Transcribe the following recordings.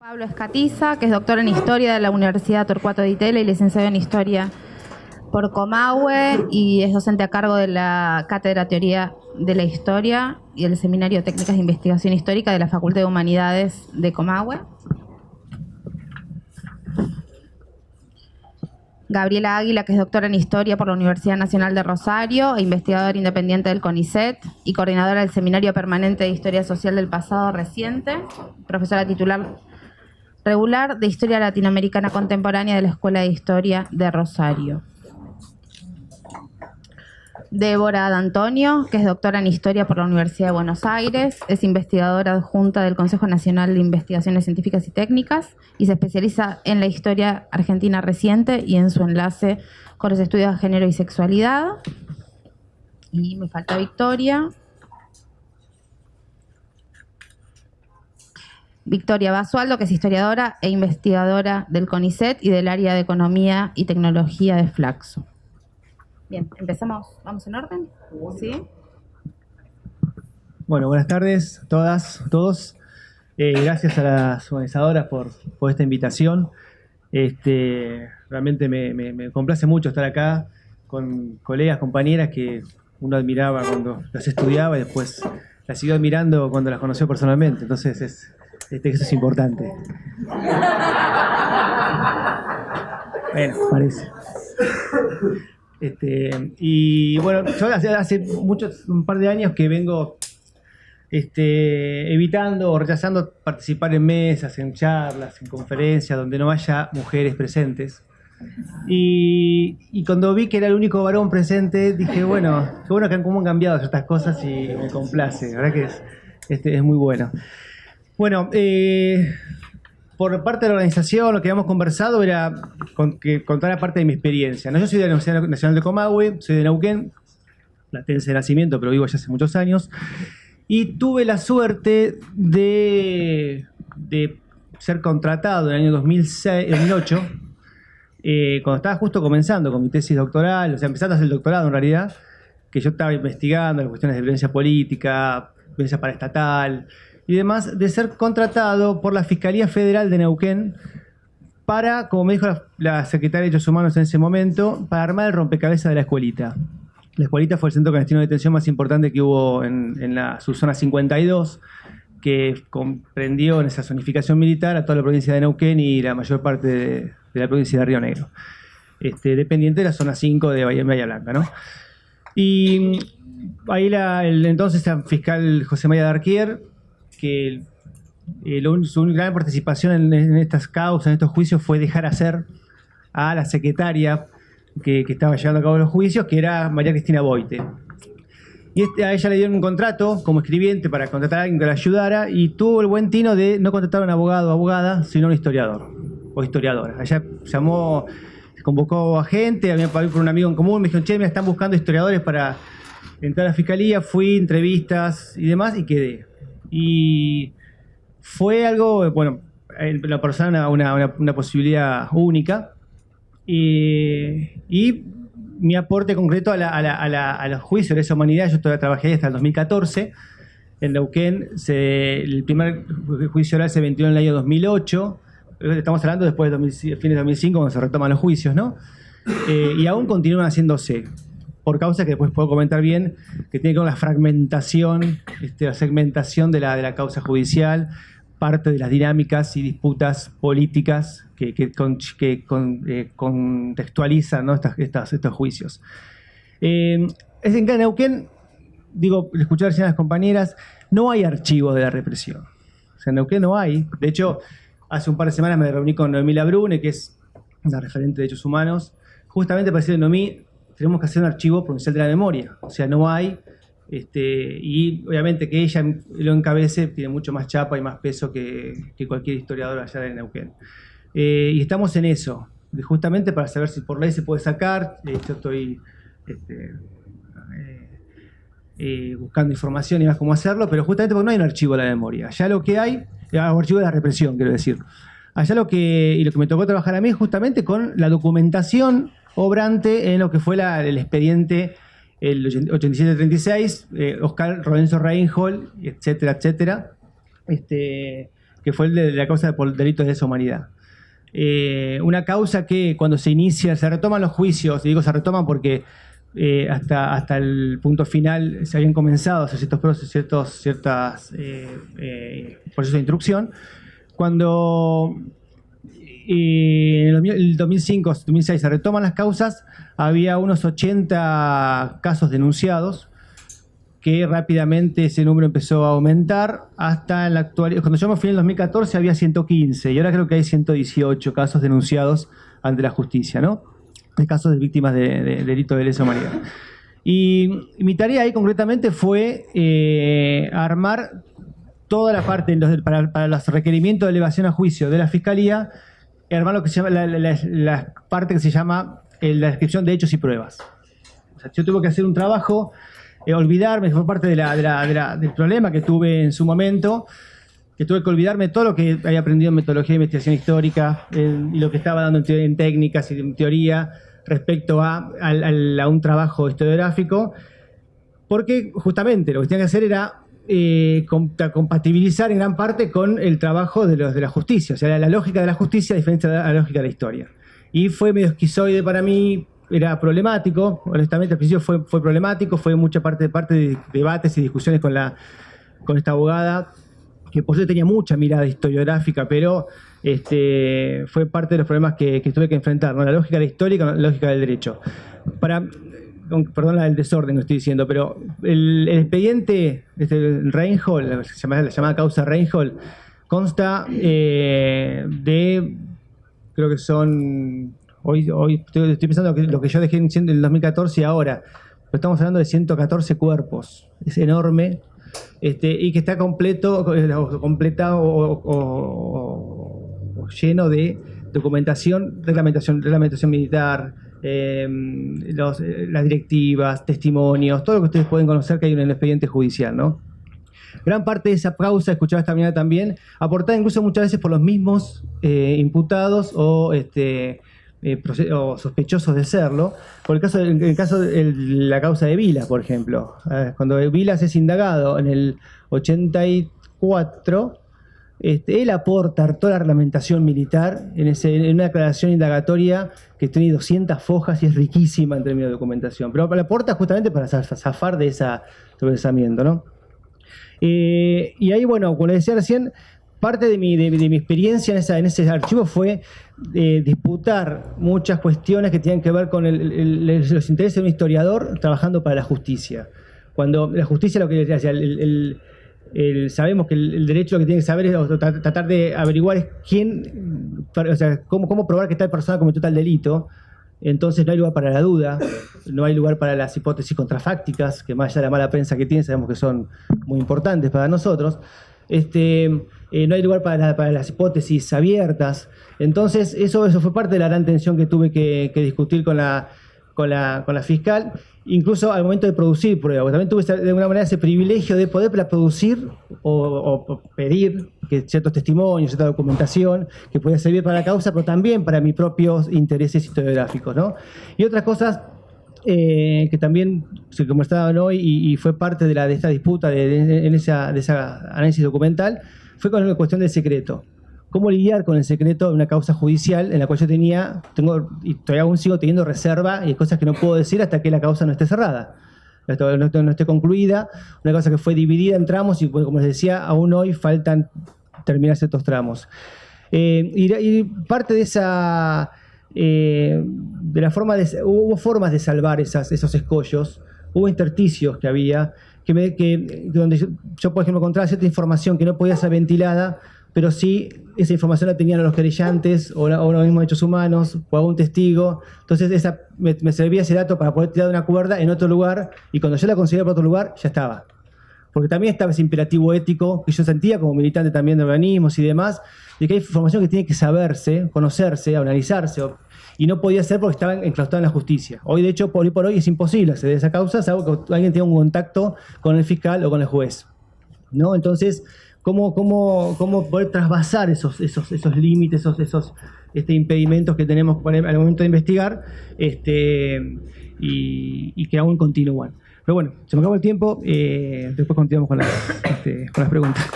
Pablo Escatiza, que es doctor en Historia de la Universidad Torcuato Di Tella y licenciado en Historia por Comahue, y es docente a cargo de la Cátedra Teoría de la Historia y el Seminario de Técnicas de Investigación Histórica de la Facultad de Humanidades de Comahue. Gabriela Águila, que es doctora en Historia por la Universidad Nacional de Rosario e investigadora independiente del CONICET y coordinadora del Seminario Permanente de Historia Social del Pasado Reciente, profesora titular regular de Historia Latinoamericana Contemporánea de la Escuela de Historia de Rosario. Débora D'Antonio, que es doctora en Historia por la Universidad de Buenos Aires, es investigadora adjunta del Consejo Nacional de Investigaciones Científicas y Técnicas y se especializa en la historia argentina reciente y en su enlace con los estudios de género y sexualidad. Y me falta Victoria. Victoria Basualdo, que es historiadora e investigadora del CONICET y del área de Economía y Tecnología de Flaxo. Bien, empezamos. ¿Vamos en orden? ¿Sí? Bueno, buenas tardes a todas, todos. Gracias a las organizadoras por esta invitación. Realmente me complace mucho estar acá con colegas, compañeras que uno admiraba cuando las estudiaba y después las siguió admirando cuando las conoció personalmente. Entonces, eso es importante. Bueno, parece. Y bueno, yo hace un par de años que vengo evitando o rechazando participar en mesas, en charlas, en conferencias donde no haya mujeres presentes. Y cuando vi que era el único varón presente, dije, bueno, qué bueno que cómo han cambiado estas cosas y me complace. La verdad que es muy bueno. Bueno, por parte de la organización, lo que habíamos conversado era contar parte de mi experiencia, ¿no? Yo soy de la Universidad Nacional de Comahue, soy de Neuquén, platense de nacimiento, pero vivo allá hace muchos años. Y tuve la suerte de ser contratado en el año 2008, cuando estaba justo comenzando con mi tesis doctoral, o sea, empezando a hacer el doctorado en realidad, que yo estaba investigando las cuestiones de violencia política, violencia paraestatal y demás, de ser contratado por la Fiscalía Federal de Neuquén para, como me dijo la secretaria de Derechos Humanos en ese momento, para armar el rompecabezas de la escuelita. La escuelita fue el centro clandestino de detención más importante que hubo en la subzona 52, que comprendió en esa zonificación militar a toda la provincia de Neuquén y la mayor parte de la provincia de Río Negro, dependiente de la zona 5 de Bahía Blanca, ¿no? Y ahí el entonces fiscal José María Darquier, que su gran participación en estas causas, en estos juicios, fue dejar hacer a la secretaria que estaba llevando a cabo los juicios, que era María Cristina Boite. Y a ella le dieron un contrato como escribiente para contratar a alguien que la ayudara, y tuvo el buen tino de no contratar a un abogado o abogada, sino a un historiador o historiadora. Ella convocó a gente, a mí por un amigo en común, me dijeron, che, me están buscando historiadores para entrar a la fiscalía. Fui, entrevistas y demás, y quedé. Y fue algo, bueno, en la persona una posibilidad única. Y mi aporte concreto a los juicios de esa humanidad, yo todavía trabajé ahí hasta el 2014. En Neuquén, el primer juicio oral se ventiló en el año 2008. Estamos hablando después de fines de 2005, cuando se retoman los juicios, ¿no? Y aún continúan haciéndose, por causas que después puedo comentar bien, que tiene que ver con la fragmentación, la segmentación de la causa judicial, parte de las dinámicas y disputas políticas que contextualizan, ¿no? estos juicios. Es en Neuquén, digo, escuché recién a las compañeras, no hay archivos de la represión. O sea, en Neuquén no hay. De hecho, hace un par de semanas me reuní con Noemí Labrune, que es una referente de derechos humanos, justamente para decirle, Noemí, tenemos que hacer un archivo provincial de la memoria. O sea, no hay, y obviamente que ella lo encabece tiene mucho más chapa y más peso que cualquier historiador allá de Neuquén. Y estamos en eso, justamente para saber si por ley se puede sacar. Yo estoy buscando información y más cómo hacerlo, pero justamente porque no hay un archivo de la memoria. Allá lo que hay, un archivo de la represión, quiero decir. Allá lo que me tocó trabajar a mí es justamente con la documentación obrante en lo que fue el expediente el 8736, Oscar Lorenzo Reinhold, etcétera, etcétera. que fue el de la causa por delitos de lesa humanidad. Una causa que cuando se inicia, se retoman los juicios, y digo se retoman porque hasta el punto final se habían comenzado ciertos procesos de instrucción. Cuando en el 2005-2006 se retoman las causas, había unos 80 casos denunciados, que rápidamente ese número empezó a aumentar hasta en la actualidad. Cuando yo me fui en el 2014 había 115 y ahora creo que hay 118 casos denunciados ante la justicia, ¿no? De casos de víctimas de delitos de lesa humanidad. Y mi tarea ahí concretamente fue armar toda la parte para los requerimientos de elevación a juicio de la Fiscalía, armar lo que se llama la parte que se llama la descripción de hechos y pruebas. O sea, yo tuve que hacer un trabajo, olvidarme, fue parte del problema que tuve en su momento, que tuve que olvidarme de todo lo que había aprendido en metodología de investigación histórica y lo que estaba dando en técnicas y en teoría respecto a un trabajo historiográfico, porque justamente lo que tenía que hacer era compatibilizar en gran parte con el trabajo de la justicia, o sea, la lógica de la justicia a diferencia de la lógica de la historia. Y fue medio esquizoide para mí, era problemático, honestamente al principio fue problemático, fue mucha parte de debates y discusiones con esta abogada, que por eso tenía mucha mirada historiográfica, pero fue parte de los problemas que tuve que enfrentar, ¿no? La lógica de la historia con la lógica del derecho. Perdón el desorden que estoy diciendo, pero el expediente Reinhold, la llamada causa Reinhold, consta de, creo que son, hoy estoy pensando lo que yo dejé en el 2014 y ahora, pero estamos hablando de 114 cuerpos, es enorme, y que está completado o lleno de documentación, reglamentación militar, las directivas, testimonios, todo lo que ustedes pueden conocer que hay en el expediente judicial, ¿no? Gran parte de esa causa, escuchaba esta mañana también, aportada incluso muchas veces por los mismos imputados o sospechosos de serlo. Por el caso de la causa de Vilas, por ejemplo. Cuando Vilas es indagado en el 84, él aporta toda la reglamentación militar en una declaración indagatoria que tiene 200 fojas y es riquísima en términos de documentación. Pero la aporta justamente para zafar de ese procesamiento, ¿no? Y ahí, bueno, como les decía recién, parte de mi experiencia en ese archivo fue disputar muchas cuestiones que tienen que ver con los intereses de un historiador trabajando para la justicia. Cuando la justicia, lo que decía, sabemos que el derecho lo que tiene que saber es tratar de averiguar es cómo probar que tal persona cometió tal delito. Entonces no hay lugar para la duda, no hay lugar para las hipótesis contrafácticas, que más allá de la mala prensa que tienen, sabemos que son muy importantes para nosotros. No hay lugar para las hipótesis abiertas. Entonces eso fue parte de la gran tensión que tuve que discutir con la fiscal, incluso al momento de producir pruebas. También tuve de alguna manera ese privilegio de poder producir o pedir que ciertos testimonios, cierta documentación que podía servir para la causa, pero también para mis propios intereses historiográficos, ¿no? Y otras cosas que también se conversaban hoy y fue parte de esta disputa de esa análisis documental, fue con la cuestión del secreto. Cómo lidiar con el secreto de una causa judicial en la cual yo tengo y todavía aún sigo teniendo reserva y hay cosas que no puedo decir hasta que la causa no esté cerrada, no esté concluida, una causa que fue dividida en tramos y, pues, como les decía, aún hoy faltan terminar ciertos tramos. Y parte de esa... hubo formas de salvar esos escollos, hubo intersticios que había, donde yo, por ejemplo, encontraba cierta información que no podía ser ventilada, pero sí esa información la tenían los querellantes o los mismos hechos humanos o algún testigo. Entonces me servía ese dato para poder tirar de una cuerda en otro lugar, y cuando yo la conseguía por otro lugar, ya estaba. Porque también estaba ese imperativo ético que yo sentía como militante también de organismos y demás, de que hay información que tiene que saberse, conocerse, analizarse, y no podía ser porque estaba enclaustrada en la justicia. Hoy, de hecho, por hoy es imposible acceder a esa causa, salvo que alguien tenga un contacto con el fiscal o con el juez, ¿no? Entonces, ¿cómo poder trasvasar esos límites, esos impedimentos que tenemos al momento de investigar y que aún continúan? Pero bueno, se me acabó el tiempo, después continuamos con las preguntas.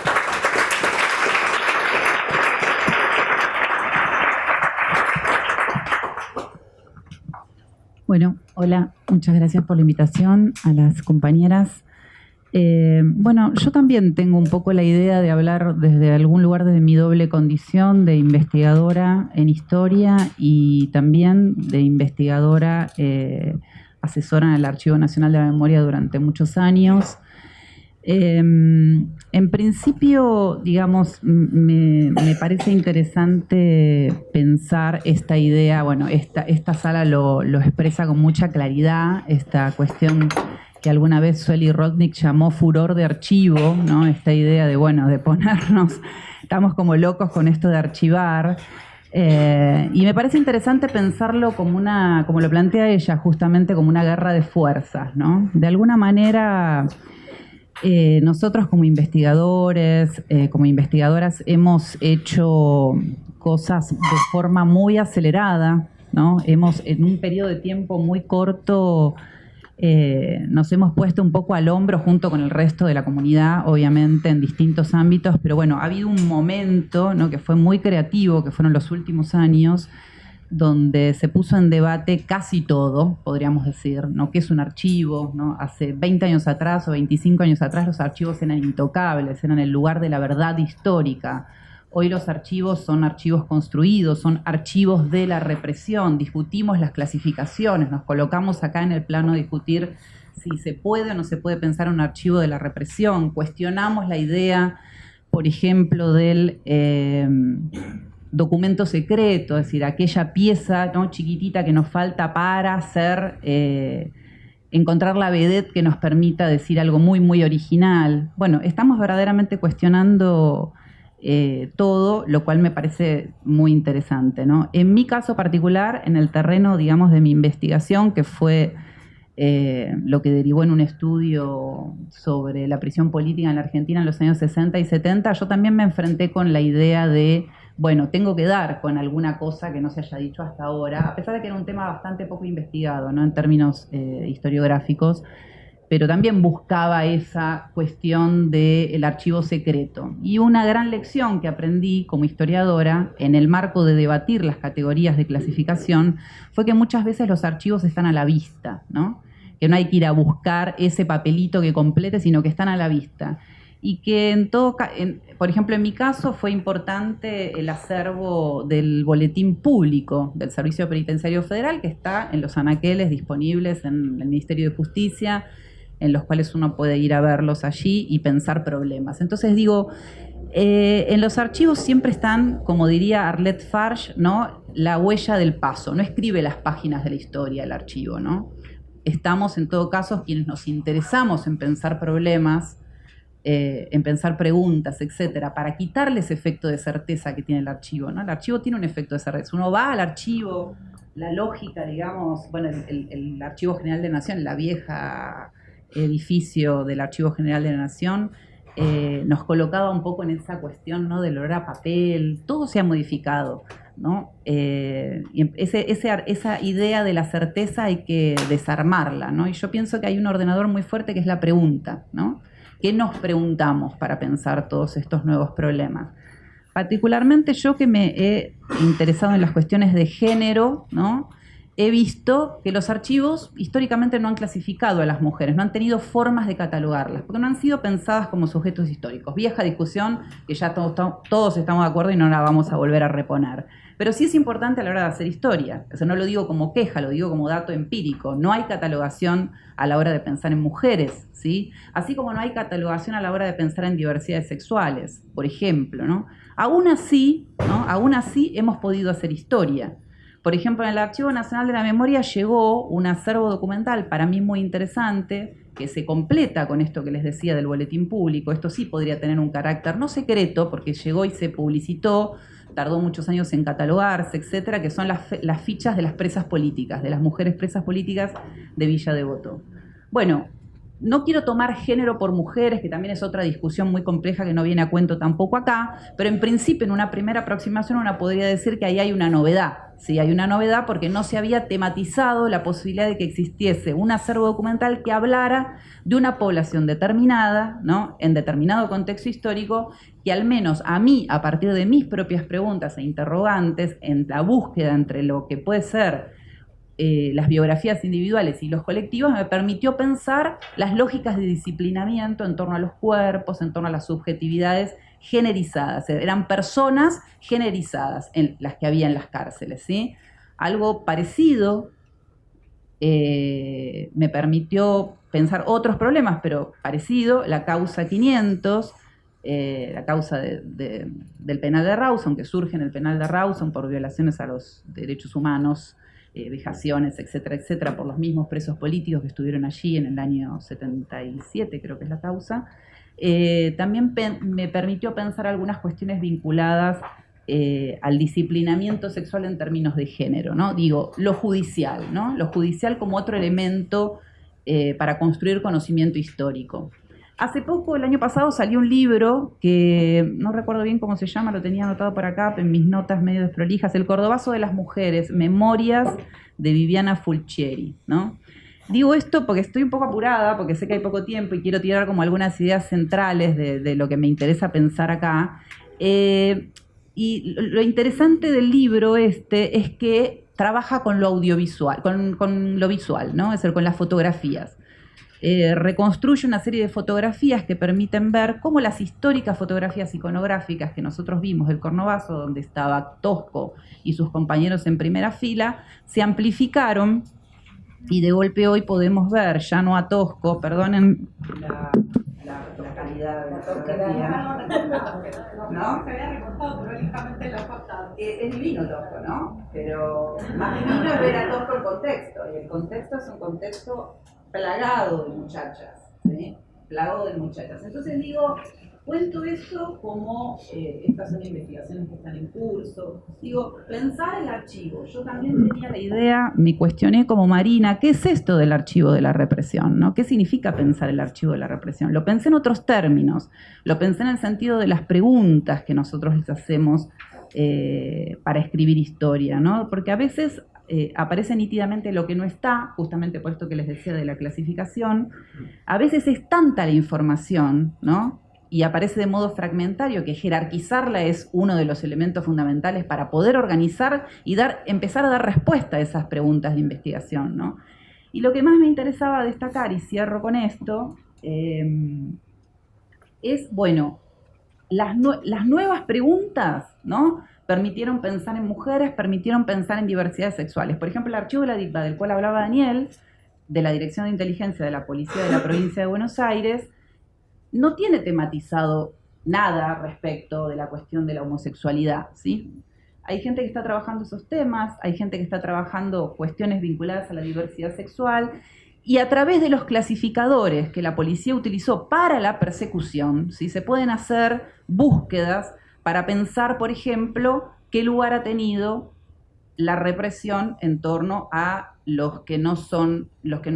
Bueno, hola, muchas gracias por la invitación a las compañeras. Bueno, yo también tengo un poco la idea de hablar desde algún lugar desde mi doble condición de investigadora en historia y también de investigadora asesora en el Archivo Nacional de la Memoria durante muchos años. En principio, digamos, me parece interesante pensar esta idea, bueno, esta sala lo expresa con mucha claridad, esta cuestión que alguna vez Sueli Rodnik llamó furor de archivo, ¿no? Esta idea de, bueno, de ponernos, estamos como locos con esto de archivar. Y me parece interesante pensarlo como lo plantea ella, justamente como una guerra de fuerzas, ¿no? De alguna manera, nosotros como investigadores, como investigadoras, hemos hecho cosas de forma muy acelerada, ¿no? En un periodo de tiempo muy corto, nos hemos puesto un poco al hombro junto con el resto de la comunidad, obviamente en distintos ámbitos, pero bueno, ha habido un momento, ¿no?, que fue muy creativo, que fueron los últimos años, donde se puso en debate casi todo, podríamos decir, ¿no? ¿Qué es un archivo? ¿No? Hace 20 años atrás o 25 años atrás los archivos eran intocables, eran el lugar de la verdad histórica. Hoy los archivos son archivos construidos, son archivos de la represión, discutimos las clasificaciones, nos colocamos acá en el plano de discutir si se puede o no se puede pensar un archivo de la represión, cuestionamos la idea, por ejemplo, del documento secreto, es decir, aquella pieza, ¿no?, chiquitita que nos falta para encontrar la vedette que nos permita decir algo muy, muy original. Bueno, estamos verdaderamente cuestionando todo, lo cual me parece muy interesante, ¿no? En mi caso particular, en el terreno, digamos, de mi investigación, que fue lo que derivó en un estudio sobre la prisión política en la Argentina en los años 60 y 70, yo también me enfrenté con la idea de, bueno, tengo que dar con alguna cosa que no se haya dicho hasta ahora, a pesar de que era un tema bastante poco investigado, ¿no?, en términos historiográficos, pero también buscaba esa cuestión del archivo secreto. Y una gran lección que aprendí como historiadora, en el marco de debatir las categorías de clasificación, fue que muchas veces los archivos están a la vista, ¿no? Que no hay que ir a buscar ese papelito que complete, sino que están a la vista. Y que por ejemplo, en mi caso fue importante el acervo del boletín público del Servicio Penitenciario Federal, que está en los anaqueles disponibles en el Ministerio de Justicia, en los cuales uno puede ir a verlos allí y pensar problemas. Entonces digo, en los archivos siempre están, como diría Arlette Farge, ¿no?, la huella del paso, no escribe las páginas de la historia el archivo, ¿no? Estamos en todo caso quienes nos interesamos en pensar problemas, en pensar preguntas, etcétera, para quitarle ese efecto de certeza que tiene el archivo, ¿no? El archivo tiene un efecto de certeza. Uno va al archivo, la lógica, digamos, bueno, el Archivo General de la Nación, la vieja edificio del Archivo General de la Nación, nos colocaba un poco en esa cuestión, ¿no?, del olor a papel. Todo se ha modificado, ¿no? Y esa idea de la certeza hay que desarmarla, ¿no? Y yo pienso que hay un ordenador muy fuerte que es la pregunta, ¿no? ¿Qué nos preguntamos para pensar todos estos nuevos problemas? Particularmente yo, que me he interesado en las cuestiones de género, ¿no?, he visto que los archivos históricamente no han clasificado a las mujeres, no han tenido formas de catalogarlas, porque no han sido pensadas como sujetos históricos. Vieja discusión que ya todos estamos de acuerdo y no la vamos a volver a reponer. Pero sí es importante a la hora de hacer historia. Eso no lo digo como queja, lo digo como dato empírico. No hay catalogación a la hora de pensar en mujeres, ¿sí? Así como no hay catalogación a la hora de pensar en diversidades sexuales, por ejemplo, ¿no? Aún así, ¿no?, aún así hemos podido hacer historia. Por ejemplo, en el Archivo Nacional de la Memoria llegó un acervo documental para mí muy interesante, que se completa con esto que les decía del boletín público. Esto sí podría tener un carácter no secreto, porque llegó y se publicitó, tardó muchos años en catalogarse, etcétera, que son las fichas de las presas políticas, de las mujeres presas políticas de Villa Devoto. Bueno, no quiero tomar género por mujeres, que también es otra discusión muy compleja que no viene a cuento tampoco acá, pero en principio, en una primera aproximación, uno podría decir que ahí hay una novedad. Sí, hay una novedad porque no se había tematizado la posibilidad de que existiese un acervo documental que hablara de una población determinada, ¿no?, en determinado contexto histórico, que al menos a mí, a partir de mis propias preguntas e interrogantes, en la búsqueda entre lo que puede ser las biografías individuales y los colectivos, me permitió pensar las lógicas de disciplinamiento en torno a los cuerpos, en torno a las subjetividades generizadas. Eran personas generizadas en las que había en las cárceles, ¿sí? Algo parecido me permitió pensar otros problemas, pero parecido, la causa 500, la causa del penal de Rawson, que surge en el penal de Rawson por violaciones a los derechos humanos, vejaciones, etcétera, etcétera, por los mismos presos políticos que estuvieron allí en el año 77, creo que es la causa. También me permitió pensar algunas cuestiones vinculadas al disciplinamiento sexual en términos de género, ¿no? Digo, lo judicial, ¿no? Lo judicial como otro elemento para construir conocimiento histórico. Hace poco, el año pasado, salió un libro que no recuerdo bien cómo se llama, lo tenía anotado por acá en mis notas medio desprolijas, El Cordobazo de las Mujeres, Memorias de Viviana Fulcieri, ¿no? Digo esto porque estoy un poco apurada, porque sé que hay poco tiempo y quiero tirar como algunas ideas centrales de lo que me interesa pensar acá. Y lo interesante del libro es que trabaja con lo audiovisual, con lo visual, ¿no? Es decir, con las fotografías. Reconstruye una serie de fotografías que permiten ver cómo las históricas fotografías iconográficas que nosotros vimos del Cornobazo, donde estaba Tosco y sus compañeros en primera fila, se amplificaron y de golpe hoy podemos ver, ya no a Tosco, perdonen la calidad de la fotografía, ¿no? Se había recortado prolijamente en la portada. Es divino Tosco, ¿no? Pero más divino es ver a Tosco el contexto, y el contexto es un contexto plagado de muchachas, ¿sí? Plagado de muchachas. Entonces digo, cuento esto como estas son investigaciones que están en curso. Digo, pensar el archivo. Yo también tenía la idea, me cuestioné como Marina, ¿qué es esto del archivo de la represión, ¿no? ¿Qué significa pensar el archivo de la represión? Lo pensé en otros términos, lo pensé en el sentido de las preguntas que nosotros les hacemos para escribir historia, ¿no? Porque a veces aparece nítidamente lo que no está, justamente por esto que les decía de la clasificación. A veces es tanta la información, ¿no? Y aparece de modo fragmentario que jerarquizarla es uno de los elementos fundamentales para poder organizar y empezar a dar respuesta a esas preguntas de investigación, ¿no? Y lo que más me interesaba destacar, y cierro con esto, es, bueno, las nuevas preguntas, ¿no? Permitieron pensar en mujeres, permitieron pensar en diversidades sexuales. Por ejemplo, el archivo de la DICBA, del cual hablaba Daniel, de la Dirección de Inteligencia de la Policía de la Provincia de Buenos Aires, no tiene tematizado nada respecto de la cuestión de la homosexualidad, ¿sí? Hay gente que está trabajando esos temas, hay gente que está trabajando cuestiones vinculadas a la diversidad sexual, y a través de los clasificadores que la policía utilizó para la persecución, ¿sí? Se pueden hacer búsquedas para pensar, por ejemplo, qué lugar ha tenido la represión en torno a los que no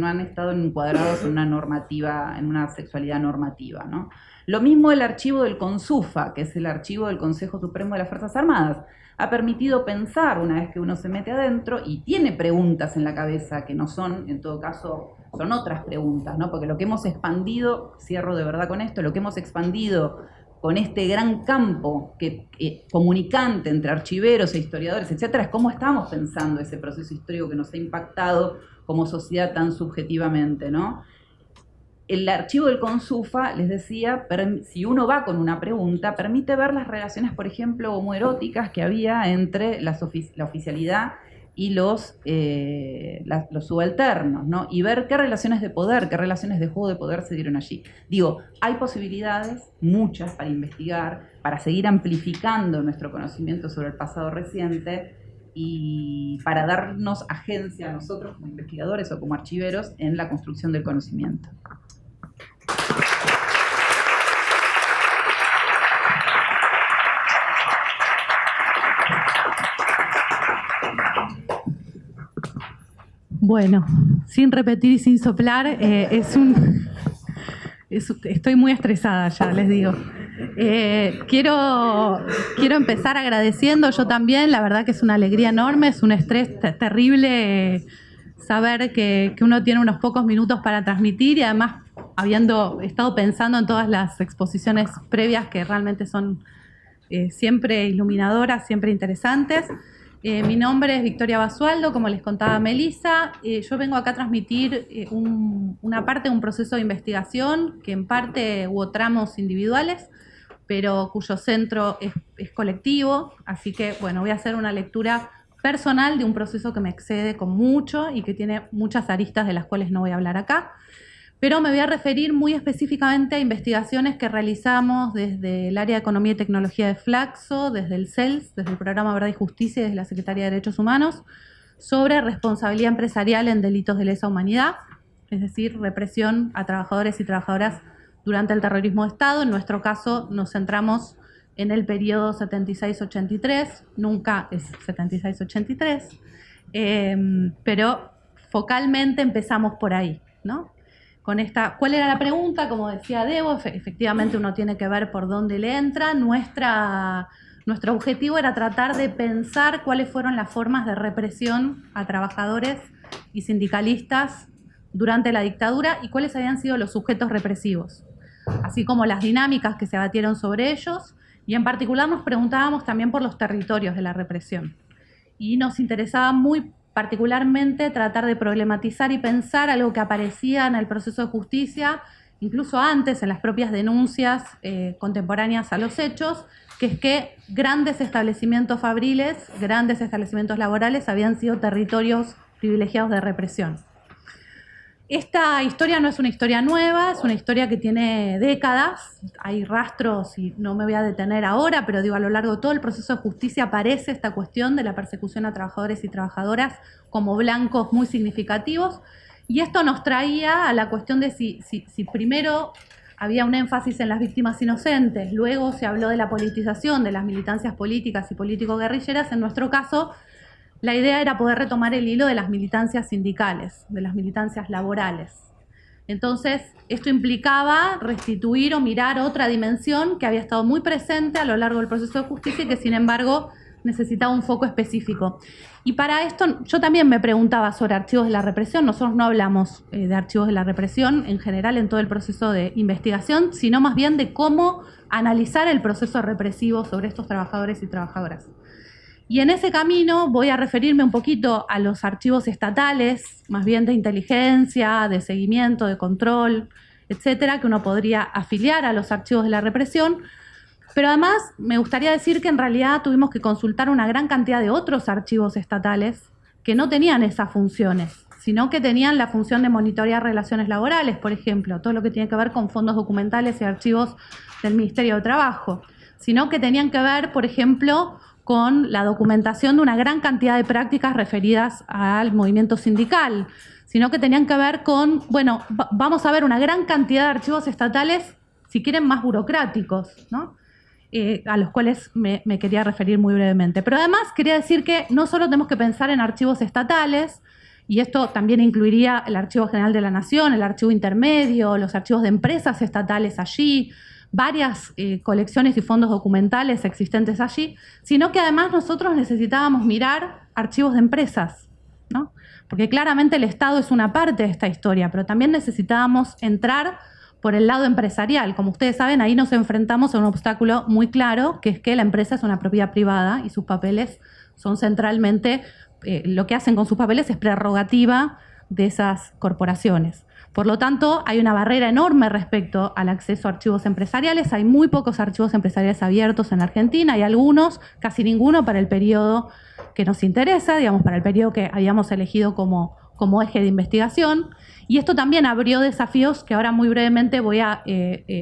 han estado encuadrados en una normativa, en una sexualidad normativa, ¿no? Lo mismo el archivo del CONSUFA, que es el archivo del Consejo Supremo de las Fuerzas Armadas, ha permitido pensar, una vez que uno se mete adentro y tiene preguntas en la cabeza que no son, en todo caso, son otras preguntas, ¿no? Porque lo que hemos expandido, cierro de verdad con esto, lo que hemos expandido con este gran campo comunicante entre archiveros e historiadores, etcétera, es cómo estamos pensando ese proceso histórico que nos ha impactado como sociedad tan subjetivamente, ¿no? El archivo del CONSUFA, les decía, si uno va con una pregunta, permite ver las relaciones, por ejemplo, homoeróticas que había entre la oficialidad y los subalternos, ¿no? Y ver qué relaciones de poder, qué relaciones de juego de poder se dieron allí. Digo, hay posibilidades, muchas, para investigar, para seguir amplificando nuestro conocimiento sobre el pasado reciente y para darnos agencia a nosotros como investigadores o como archiveros en la construcción del conocimiento. Bueno, sin repetir y sin soplar, estoy muy estresada ya, les digo. Quiero empezar agradeciendo yo también, la verdad que es una alegría enorme, es un estrés terrible saber que uno tiene unos pocos minutos para transmitir y además habiendo estado pensando en todas las exposiciones previas que realmente son siempre iluminadoras, siempre interesantes. Mi nombre es Victoria Basualdo, como les contaba Melissa. Yo vengo acá a transmitir una parte de un proceso de investigación que en parte hubo tramos individuales, pero cuyo centro es colectivo. Así que, bueno, voy a hacer una lectura personal de un proceso que me excede con mucho y que tiene muchas aristas de las cuales no voy a hablar acá. Pero me voy a referir muy específicamente a investigaciones que realizamos desde el área de Economía y Tecnología de Flaxo, desde el CELS, desde el Programa Verdad y Justicia y desde la Secretaría de Derechos Humanos, sobre responsabilidad empresarial en delitos de lesa humanidad, es decir, represión a trabajadores y trabajadoras durante el terrorismo de Estado. En nuestro caso nos centramos en el periodo 76-83, nunca es 76-83, pero focalmente empezamos por ahí, ¿no? Con esta, ¿cuál era la pregunta? Como decía Debo, efectivamente uno tiene que ver por dónde le entra. Nuestro objetivo era tratar de pensar cuáles fueron las formas de represión a trabajadores y sindicalistas durante la dictadura y cuáles habían sido los sujetos represivos, así como las dinámicas que se abatieron sobre ellos, y en particular nos preguntábamos también por los territorios de la represión. Y nos interesaba muy particularmente tratar de problematizar y pensar algo que aparecía en el proceso de justicia, incluso antes en las propias denuncias contemporáneas a los hechos, que es que grandes establecimientos fabriles, grandes establecimientos laborales habían sido territorios privilegiados de represión. Esta historia no es una historia nueva, es una historia que tiene décadas, hay rastros y no me voy a detener ahora, pero digo, a lo largo de todo el proceso de justicia aparece esta cuestión de la persecución a trabajadores y trabajadoras como blancos muy significativos, y esto nos traía a la cuestión de si primero había un énfasis en las víctimas inocentes, luego se habló de la politización de las militancias políticas y político-guerrilleras. En nuestro caso, la idea era poder retomar el hilo de las militancias sindicales, de las militancias laborales. Entonces, esto implicaba restituir o mirar otra dimensión que había estado muy presente a lo largo del proceso de justicia y que, sin embargo, necesitaba un foco específico. Y para esto, yo también me preguntaba sobre archivos de la represión. Nosotros no hablamos de archivos de la represión en general en todo el proceso de investigación, sino más bien de cómo analizar el proceso represivo sobre estos trabajadores y trabajadoras. Y en ese camino voy a referirme un poquito a los archivos estatales, más bien de inteligencia, de seguimiento, de control, etcétera, que uno podría afiliar a los archivos de la represión. Pero además me gustaría decir que en realidad tuvimos que consultar una gran cantidad de otros archivos estatales que no tenían esas funciones, sino que tenían la función de monitorear relaciones laborales, por ejemplo, todo lo que tiene que ver con fondos documentales y archivos del Ministerio de Trabajo, sino que tenían que ver, por ejemplo, con la documentación de una gran cantidad de prácticas referidas al movimiento sindical, sino que tenían que ver con, bueno, vamos a ver una gran cantidad de archivos estatales, si quieren, más burocráticos, ¿no? A los cuales me quería referir muy brevemente. Pero además quería decir que no solo tenemos que pensar en archivos estatales, y esto también incluiría el Archivo General de la Nación, el Archivo Intermedio, los archivos de empresas estatales allí, varias colecciones y fondos documentales existentes allí, sino que además nosotros necesitábamos mirar archivos de empresas, ¿no? Porque claramente el Estado es una parte de esta historia, pero también necesitábamos entrar por el lado empresarial. Como ustedes saben, ahí nos enfrentamos a un obstáculo muy claro, que es que la empresa es una propiedad privada y sus papeles son centralmente, lo que hacen con sus papeles es prerrogativa de esas corporaciones. Por lo tanto, hay una barrera enorme respecto al acceso a archivos empresariales. Hay muy pocos archivos empresariales abiertos en Argentina, hay algunos, casi ninguno para el periodo que nos interesa, digamos, para el periodo que habíamos elegido como eje de investigación. Y esto también abrió desafíos que ahora muy brevemente voy a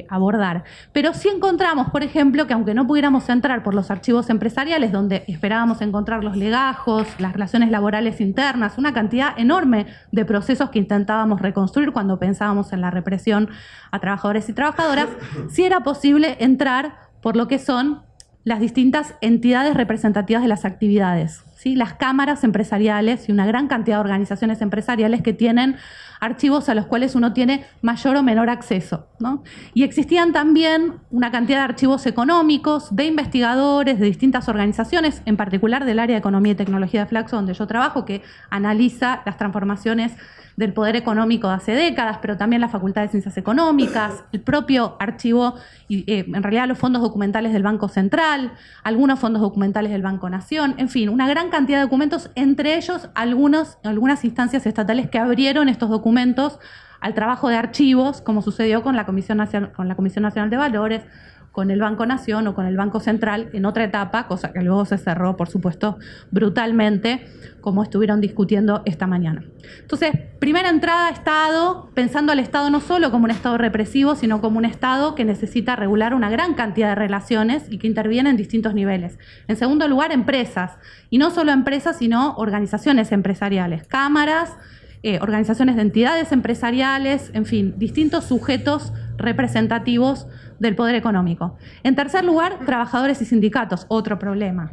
abordar. Pero sí encontramos, por ejemplo, que aunque no pudiéramos entrar por los archivos empresariales, donde esperábamos encontrar los legajos, las relaciones laborales internas, una cantidad enorme de procesos que intentábamos reconstruir cuando pensábamos en la represión a trabajadores y trabajadoras, sí era posible entrar por lo que son las distintas entidades representativas de las actividades, ¿sí? Las cámaras empresariales y una gran cantidad de organizaciones empresariales que tienen archivos a los cuales uno tiene mayor o menor acceso, ¿no? Y existían también una cantidad de archivos económicos de investigadores de distintas organizaciones, en particular del área de Economía y Tecnología de Flaxo, donde yo trabajo, que analiza las transformaciones del Poder Económico de hace décadas, pero también la Facultad de Ciencias Económicas, el propio archivo, en realidad los fondos documentales del Banco Central, algunos fondos documentales del Banco Nación, en fin, una gran cantidad de documentos, entre ellos algunas instancias estatales que abrieron estos documentos al trabajo de archivos, como sucedió con la Comisión Nacional de Valores, con el Banco Nación o con el Banco Central en otra etapa, cosa que luego se cerró, por supuesto, brutalmente, como estuvieron discutiendo esta mañana. Entonces, primera entrada, Estado, pensando al Estado no solo como un Estado represivo, sino como un Estado que necesita regular una gran cantidad de relaciones y que interviene en distintos niveles. En segundo lugar, empresas, y no solo empresas, sino organizaciones empresariales, cámaras, organizaciones de entidades empresariales, en fin, distintos sujetos representativos del poder económico. En tercer lugar, trabajadores y sindicatos, otro problema.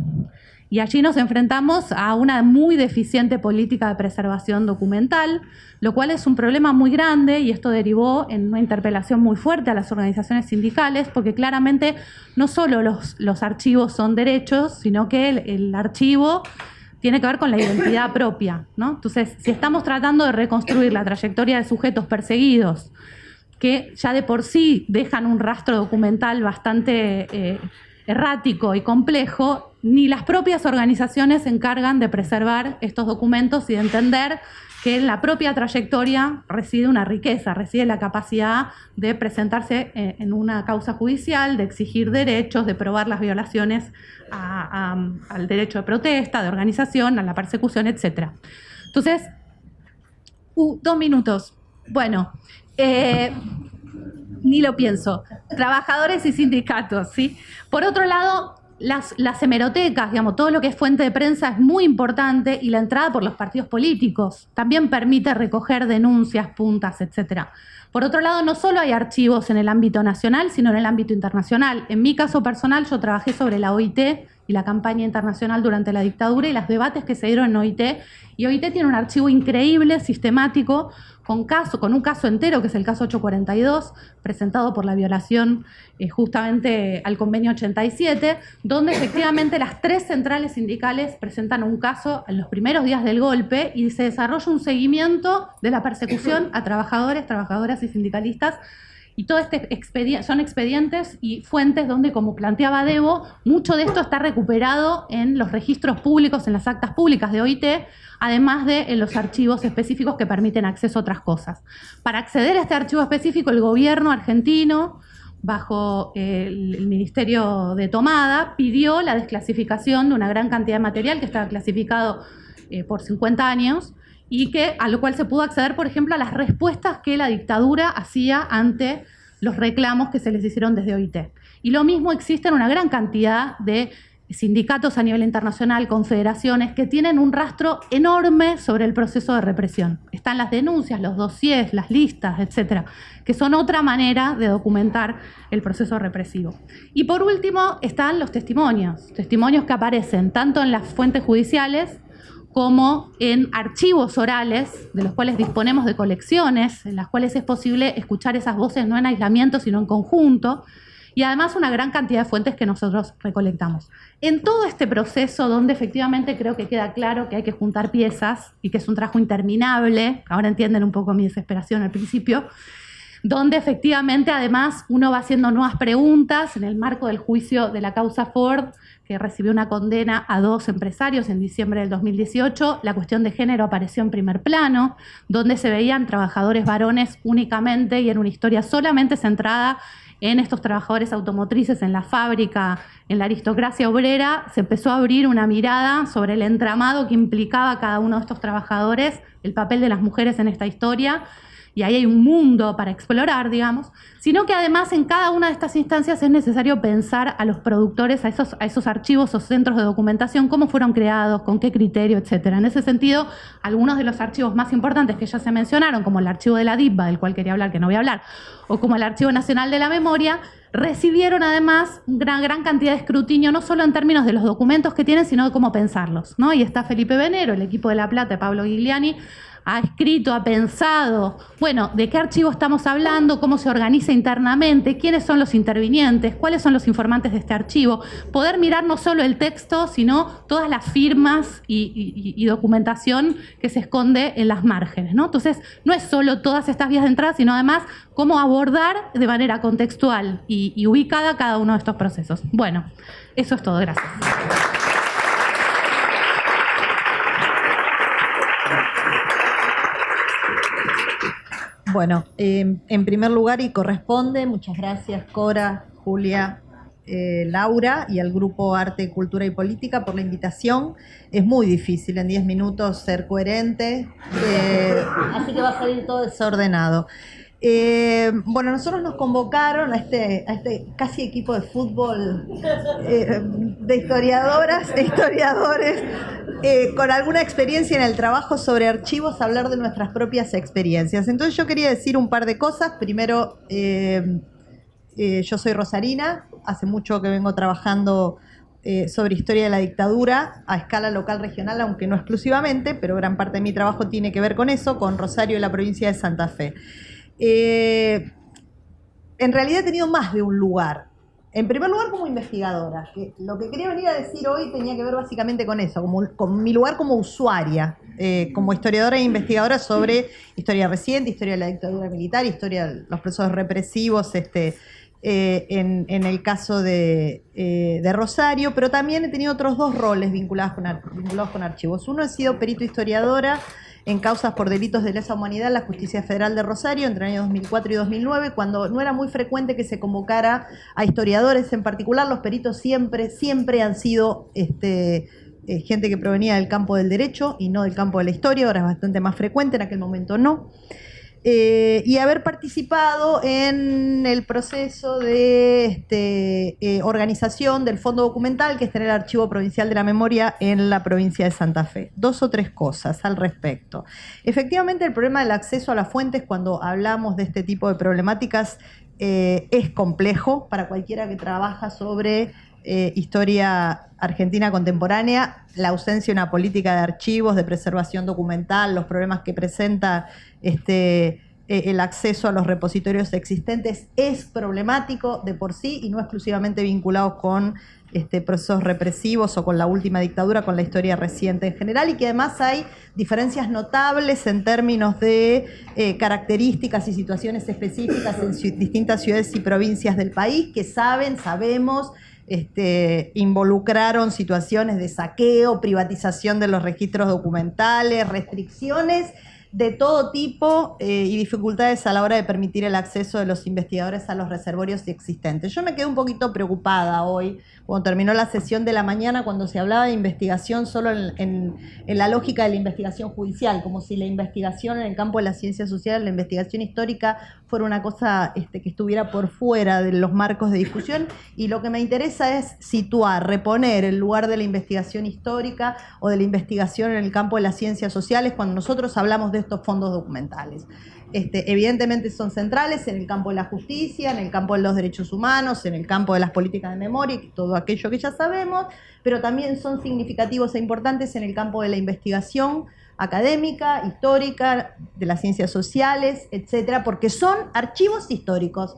Y allí nos enfrentamos a una muy deficiente política de preservación documental, lo cual es un problema muy grande, y esto derivó en una interpelación muy fuerte a las organizaciones sindicales, porque claramente no solo los archivos son derechos, sino que el archivo tiene que ver con la identidad propia, ¿no? Entonces, si estamos tratando de reconstruir la trayectoria de sujetos perseguidos, que ya de por sí dejan un rastro documental bastante errático y complejo, ni las propias organizaciones se encargan de preservar estos documentos y de entender que en la propia trayectoria reside una riqueza, reside la capacidad de presentarse en una causa judicial, de exigir derechos, de probar las violaciones al derecho de protesta, de organización, a la persecución, etc. Entonces, 2 minutos. Bueno, ni lo pienso. Trabajadores y sindicatos, ¿sí? Por otro lado, las hemerotecas, digamos, todo lo que es fuente de prensa es muy importante, y la entrada por los partidos políticos también permite recoger denuncias, puntas, etcétera. Por otro lado, no solo hay archivos en el ámbito nacional, sino en el ámbito internacional. En mi caso personal, yo trabajé sobre la OIT y la campaña internacional durante la dictadura y los debates que se dieron en OIT. Y OIT tiene un archivo increíble, sistemático, con un caso entero, que es el caso 842, presentado por la violación justamente al convenio 87, donde efectivamente las 3 centrales sindicales presentan un caso en los primeros días del golpe y se desarrolla un seguimiento de la persecución a trabajadores, trabajadoras y sindicalistas. Y todo son expedientes y fuentes donde, como planteaba Debo, mucho de esto está recuperado en los registros públicos, en las actas públicas de OIT, además de en los archivos específicos que permiten acceso a otras cosas. Para acceder a este archivo específico, el gobierno argentino, bajo el Ministerio de Tomada, pidió la desclasificación de una gran cantidad de material que estaba clasificado por 50 años, y a lo cual se pudo acceder, por ejemplo, a las respuestas que la dictadura hacía ante los reclamos que se les hicieron desde OIT. Y lo mismo existe en una gran cantidad de sindicatos a nivel internacional, confederaciones, que tienen un rastro enorme sobre el proceso de represión. Están las denuncias, los dossiers, las listas, etcétera, que son otra manera de documentar el proceso represivo. Y por último están los testimonios que aparecen tanto en las fuentes judiciales como en archivos orales, de los cuales disponemos de colecciones, en las cuales es posible escuchar esas voces no en aislamiento, sino en conjunto, y además una gran cantidad de fuentes que nosotros recolectamos. En todo este proceso, donde efectivamente creo que queda claro que hay que juntar piezas y que es un trabajo interminable, ahora entienden un poco mi desesperación al principio, donde efectivamente además uno va haciendo nuevas preguntas en el marco del juicio de la causa Ford, que recibió una condena a 2 empresarios en diciembre del 2018, la cuestión de género apareció en primer plano, donde se veían trabajadores varones únicamente y en una historia solamente centrada en estos trabajadores automotrices en la fábrica, en la aristocracia obrera. Se empezó a abrir una mirada sobre el entramado que implicaba cada uno de estos trabajadores, el papel de las mujeres en esta historia, y ahí hay un mundo para explorar, digamos, sino que además en cada una de estas instancias es necesario pensar a los productores, a esos archivos o centros de documentación, cómo fueron creados, con qué criterio, etcétera. En ese sentido, algunos de los archivos más importantes que ya se mencionaron, como el archivo de la DIPBA, del cual quería hablar, que no voy a hablar, o como el Archivo Nacional de la Memoria, recibieron además una gran cantidad de escrutinio, no solo en términos de los documentos que tienen, sino de cómo pensarlos, ¿no? Y está Felipe Venero, el equipo de La Plata, de Pablo Gigliani, ha escrito, ha pensado, bueno, de qué archivo estamos hablando, cómo se organiza internamente, quiénes son los intervinientes, cuáles son los informantes de este archivo, poder mirar no solo el texto, sino todas las firmas y documentación que se esconde en las márgenes, ¿no? Entonces, no es solo todas estas vías de entrada, sino además cómo abordar de manera contextual y ubicada cada uno de estos procesos. Bueno, eso es todo. Gracias. Bueno, en primer lugar y corresponde, muchas gracias Cora, Julia, Laura y al Grupo Arte, Cultura y Política por la invitación. Es muy difícil en 10 minutos ser coherente, así que va a salir todo desordenado. Bueno, nosotros nos convocaron a este casi equipo de fútbol de historiadoras e historiadores con alguna experiencia en el trabajo sobre archivos a hablar de nuestras propias experiencias. Entonces yo quería decir un par de cosas. Primero, yo soy rosarina, hace mucho que vengo trabajando sobre historia de la dictadura a escala local regional, aunque no exclusivamente, pero gran parte de mi trabajo tiene que ver con eso, con Rosario y la provincia de Santa Fe. En realidad he tenido más de un lugar. En primer lugar, como investigadora, que lo que quería venir a decir hoy tenía que ver básicamente con eso, con mi lugar como usuaria, como historiadora e investigadora sobre historia reciente, historia de la dictadura militar, historia de los procesos represivos, en el caso de Rosario, pero también he tenido otros dos roles vinculados con archivos. Uno, he sido perito historiadora en causas por delitos de lesa humanidad en la Justicia Federal de Rosario entre el año 2004 y 2009, cuando no era muy frecuente que se convocara a historiadores en particular. Los peritos siempre han sido gente que provenía del campo del derecho y no del campo de la historia. Ahora es bastante más frecuente, en aquel momento no. Y haber participado en el proceso de organización del Fondo Documental, que está en el Archivo Provincial de la Memoria en la provincia de Santa Fe. 2 o 3 cosas al respecto. Efectivamente, el problema del acceso a las fuentes cuando hablamos de este tipo de problemáticas es complejo para cualquiera que trabaja sobre historia argentina contemporánea. La ausencia de una política de archivos, de preservación documental, los problemas que presenta el acceso a los repositorios existentes es problemático de por sí y no exclusivamente vinculados con procesos represivos o con la última dictadura, con la historia reciente en general, y que además hay diferencias notables en términos de características y situaciones específicas en distintas ciudades y provincias del país que sabemos, involucraron situaciones de saqueo, privatización de los registros documentales, restricciones de todo tipo y dificultades a la hora de permitir el acceso de los investigadores a los reservorios existentes. Yo me quedé un poquito preocupada hoy, cuando terminó la sesión de la mañana, cuando se hablaba de investigación solo en la lógica de la investigación judicial, como si la investigación en el campo de las ciencias sociales, la investigación histórica, fuera una cosa que estuviera por fuera de los marcos de discusión. Y lo que me interesa es situar, reponer el lugar de la investigación histórica o de la investigación en el campo de las ciencias sociales cuando nosotros hablamos de estos fondos documentales. Evidentemente son centrales en el campo de la justicia, en el campo de los derechos humanos, en el campo de las políticas de memoria y todo aquello que ya sabemos, pero también son significativos e importantes en el campo de la investigación académica, histórica, de las ciencias sociales, etcétera, porque son archivos históricos.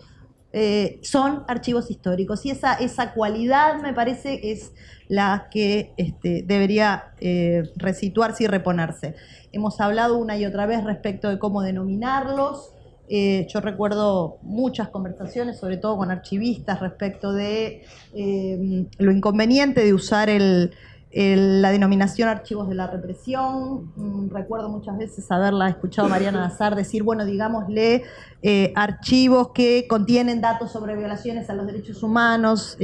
Y esa cualidad, me parece, es la que debería resituarse y reponerse. Hemos hablado una y otra vez respecto de cómo denominarlos. Yo recuerdo muchas conversaciones, sobre todo con archivistas, respecto de lo inconveniente de usar la denominación archivos de la represión. Recuerdo muchas veces haberla escuchado a Mariana Nazar decir, bueno, digámosle archivos que contienen datos sobre violaciones a los derechos humanos,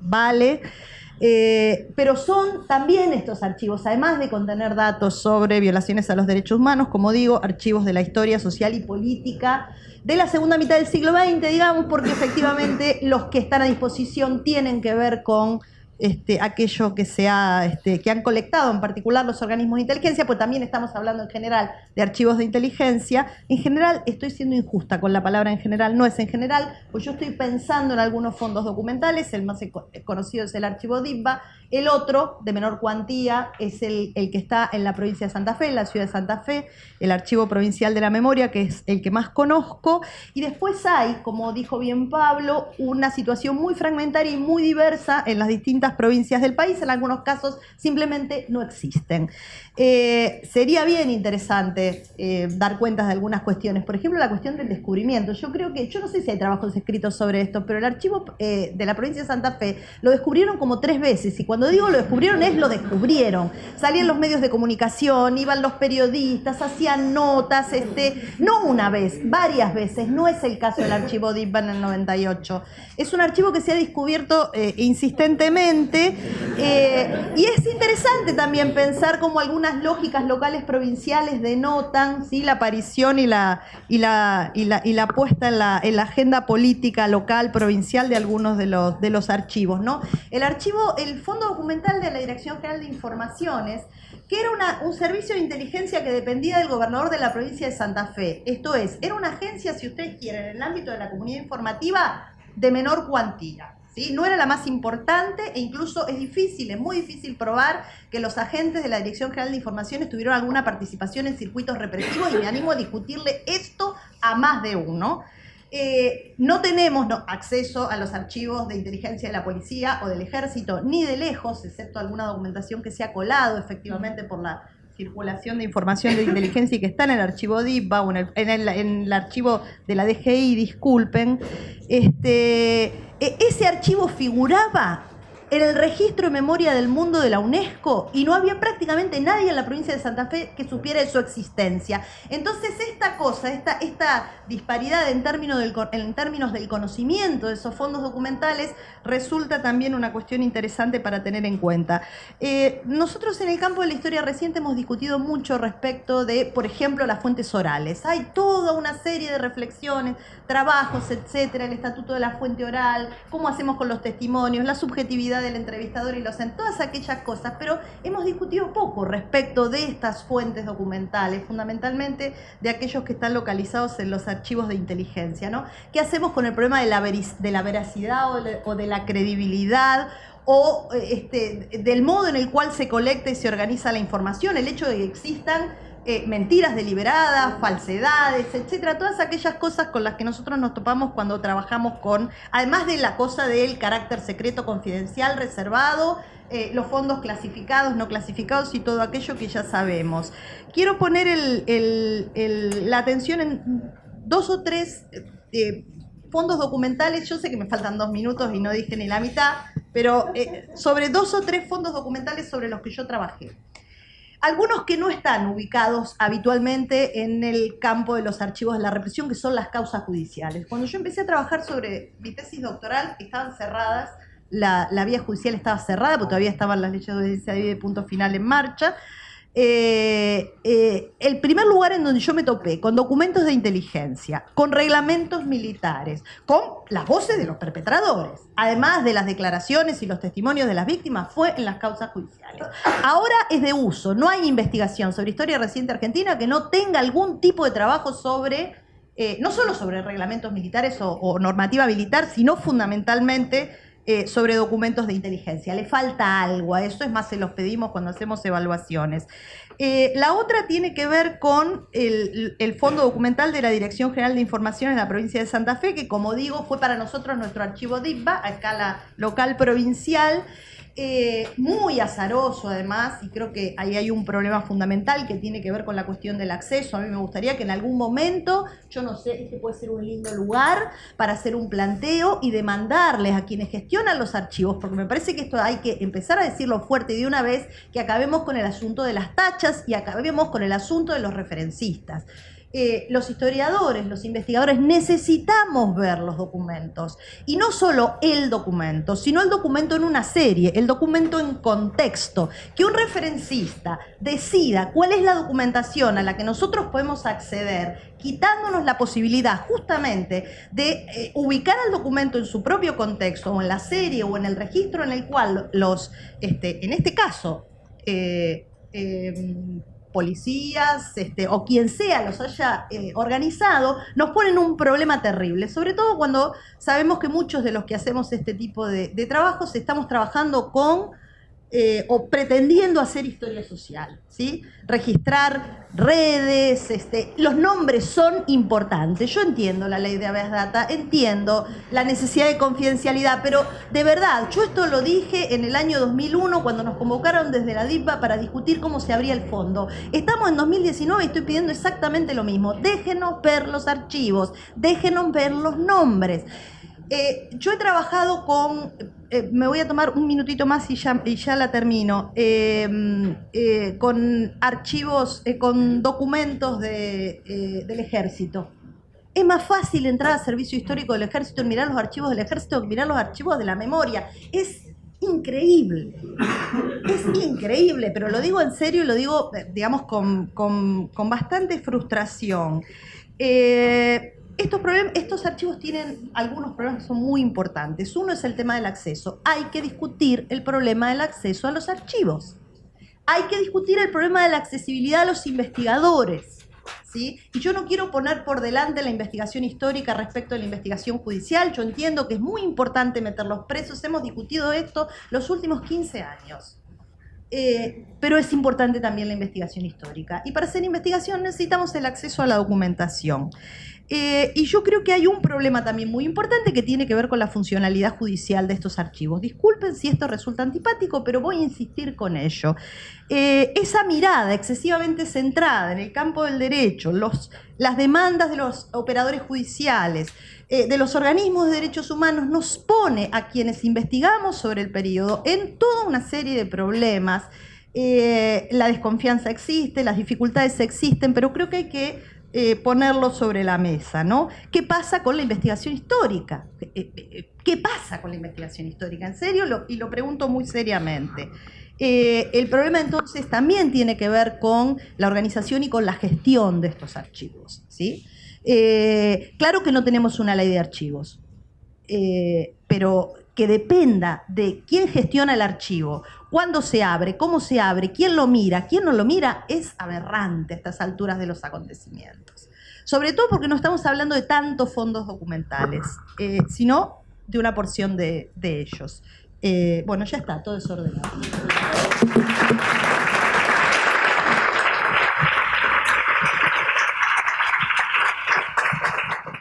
vale. Pero son también estos archivos, además de contener datos sobre violaciones a los derechos humanos, como digo, archivos de la historia social y política de la segunda mitad del siglo XX, digamos, porque efectivamente los que están a disposición tienen que ver con aquello que que han colectado, en particular los organismos de inteligencia, pues también estamos hablando en general de archivos de inteligencia. En general, estoy siendo injusta con la palabra en general, no es en general, pues yo estoy pensando en algunos fondos documentales, el más conocido es el archivo DIVBA, el otro, de menor cuantía, es el que está en la provincia de Santa Fe, en la ciudad de Santa Fe, el Archivo Provincial de la Memoria, que es el que más conozco, y después hay, como dijo bien Pablo, una situación muy fragmentaria y muy diversa en las distintas provincias del país, en algunos casos simplemente no existen. Sería bien interesante dar cuenta de algunas cuestiones, por ejemplo la cuestión del descubrimiento. Yo creo que, yo no sé si hay trabajos escritos sobre esto, pero el archivo de la provincia de Santa Fe lo descubrieron como 3 veces, y cuando digo lo descubrieron es lo descubrieron. Salían los medios de comunicación, iban los periodistas, hacían notas, no una vez, varias veces. No es el caso del archivo DIVBA en el 98. Es un archivo que se ha descubierto insistentemente, y es interesante también pensar cómo algunas lógicas locales provinciales denotan, ¿sí?, la aparición y la puesta en la agenda política local provincial de algunos de los archivos, ¿no? El Fondo Documental de la Dirección General de Informaciones, que era un servicio de inteligencia que dependía del gobernador de la provincia de Santa Fe. Esto es, era una agencia, si ustedes quieren, en el ámbito de la comunidad informativa de menor cuantía, ¿sí? No era la más importante, e incluso es muy difícil probar que los agentes de la Dirección General de Informaciones tuvieron alguna participación en circuitos represivos, y me animo a discutirle esto a más de uno. No tenemos acceso a los archivos de inteligencia de la policía o del ejército, ni de lejos, excepto alguna documentación que se ha colado efectivamente por la circulación de información de inteligencia y que está en el archivo DIVBA o en el archivo de la DGI, disculpen. Ese archivo figuraba en el registro de memoria del mundo de la UNESCO, y no había prácticamente nadie en la provincia de Santa Fe que supiera de su existencia. Entonces esta disparidad en términos del conocimiento de esos fondos documentales resulta también una cuestión interesante para tener en cuenta. Nosotros en el campo de la historia reciente hemos discutido mucho respecto de, por ejemplo, las fuentes orales. Hay toda una serie de reflexiones, trabajos, etcétera, el estatuto de la fuente oral, cómo hacemos con los testimonios, la subjetividad del entrevistador y todas aquellas cosas, pero hemos discutido poco respecto de estas fuentes documentales, fundamentalmente de aquellos que están localizados en los archivos de inteligencia, ¿no? ¿Qué hacemos con el problema de la veracidad o de la credibilidad, o del modo en el cual se colecta y se organiza la información, el hecho de que existan mentiras deliberadas, falsedades, etcétera, todas aquellas cosas con las que nosotros nos topamos cuando trabajamos además de la cosa del carácter secreto, confidencial, reservado, los fondos clasificados, no clasificados y todo aquello que ya sabemos. Quiero poner la atención en 2 o 3 fondos documentales. Yo sé que me faltan 2 minutos y no dije ni la mitad, pero sobre 2 o 3 fondos documentales sobre los que yo trabajé. Algunos que no están ubicados habitualmente en el campo de los archivos de la represión, que son las causas judiciales. Cuando yo empecé a trabajar sobre mi tesis doctoral, estaban cerradas, la vía judicial estaba cerrada, porque todavía estaban las leyes de obediencia debida y punto final en marcha. El primer lugar en donde yo me topé con documentos de inteligencia, con reglamentos militares, con las voces de los perpetradores, además de las declaraciones y los testimonios de las víctimas, fue en las causas judiciales. Ahora es de uso, no hay investigación sobre historia reciente argentina que no tenga algún tipo de trabajo sobre, no solo sobre reglamentos militares o normativa militar, sino fundamentalmente sobre documentos de inteligencia. Le falta algo a eso, es más, se los pedimos cuando hacemos evaluaciones. La otra tiene que ver con el Fondo Documental de la Dirección General de Información en la provincia de Santa Fe, que, como digo, fue para nosotros nuestro archivo DIVBA, a escala local provincial, muy azaroso además, y creo que ahí hay un problema fundamental que tiene que ver con la cuestión del acceso. A mí me gustaría que en algún momento, yo no sé, este puede ser un lindo lugar para hacer un planteo y demandarles a quienes gestionan los archivos, porque me parece que esto hay que empezar a decirlo fuerte y de una vez, que acabemos con el asunto de las tachas y acabemos con el asunto de los referencistas. los historiadores, los investigadores necesitamos ver los documentos y no solo el documento, sino el documento en una serie, el documento en contexto, que un referencista decida cuál es la documentación a la que nosotros podemos acceder, quitándonos la posibilidad justamente de ubicar al documento en su propio contexto o en la serie o en el registro en el cual en este caso, policías o quien sea los haya organizado, nos ponen un problema terrible, sobre todo cuando sabemos que muchos de los que hacemos este tipo de trabajos estamos trabajando con o pretendiendo hacer historia social, ¿sí? Registrar redes, los nombres son importantes. Yo entiendo la ley de habeas data, entiendo la necesidad de confidencialidad, pero de verdad, yo esto lo dije en el año 2001 cuando nos convocaron desde la DIPA para discutir cómo se abría el fondo. Estamos en 2019 y estoy pidiendo exactamente lo mismo. Déjenos ver los archivos, déjenos ver los nombres. Yo he trabajado con, me voy a tomar un minutito más y ya la termino, con archivos, con documentos del ejército. Es más fácil entrar al servicio histórico del ejército y mirar los archivos del ejército que mirar los archivos de la memoria. Es increíble, pero lo digo en serio y lo digo, digamos, con bastante frustración. Estos archivos tienen algunos problemas que son muy importantes. Uno es el tema del acceso. Hay que discutir el problema del acceso a los archivos. Hay que discutir el problema de la accesibilidad a los investigadores, ¿sí? Y yo no quiero poner por delante la investigación histórica respecto a la investigación judicial. Yo entiendo que es muy importante meterlos presos. Hemos discutido esto los últimos 15 años. Pero es importante también la investigación histórica. Y para hacer investigación necesitamos el acceso a la documentación. Y yo creo que hay un problema también muy importante que tiene que ver con la funcionalidad judicial de estos archivos. Disculpen si esto resulta antipático, pero voy a insistir con ello. Esa mirada excesivamente centrada en el campo del derecho, las demandas de los operadores judiciales, de los organismos de derechos humanos, nos pone a quienes investigamos sobre el periodo en toda una serie de problemas. La desconfianza existe, las dificultades existen, pero creo que hay que ponerlo sobre la mesa, ¿no? ¿Qué pasa con la investigación histórica? ¿Qué pasa con la investigación histórica? En serio, y lo pregunto muy seriamente. El problema entonces también tiene que ver con la organización y con la gestión de estos archivos, ¿sí? Claro que no tenemos una ley de archivos, pero que dependa de quién gestiona el archivo, cuándo se abre, cómo se abre, quién lo mira, quién no lo mira, es aberrante a estas alturas de los acontecimientos. Sobre todo porque no estamos hablando de tantos fondos documentales, sino de una porción de ellos. Bueno, ya está, todo desordenado.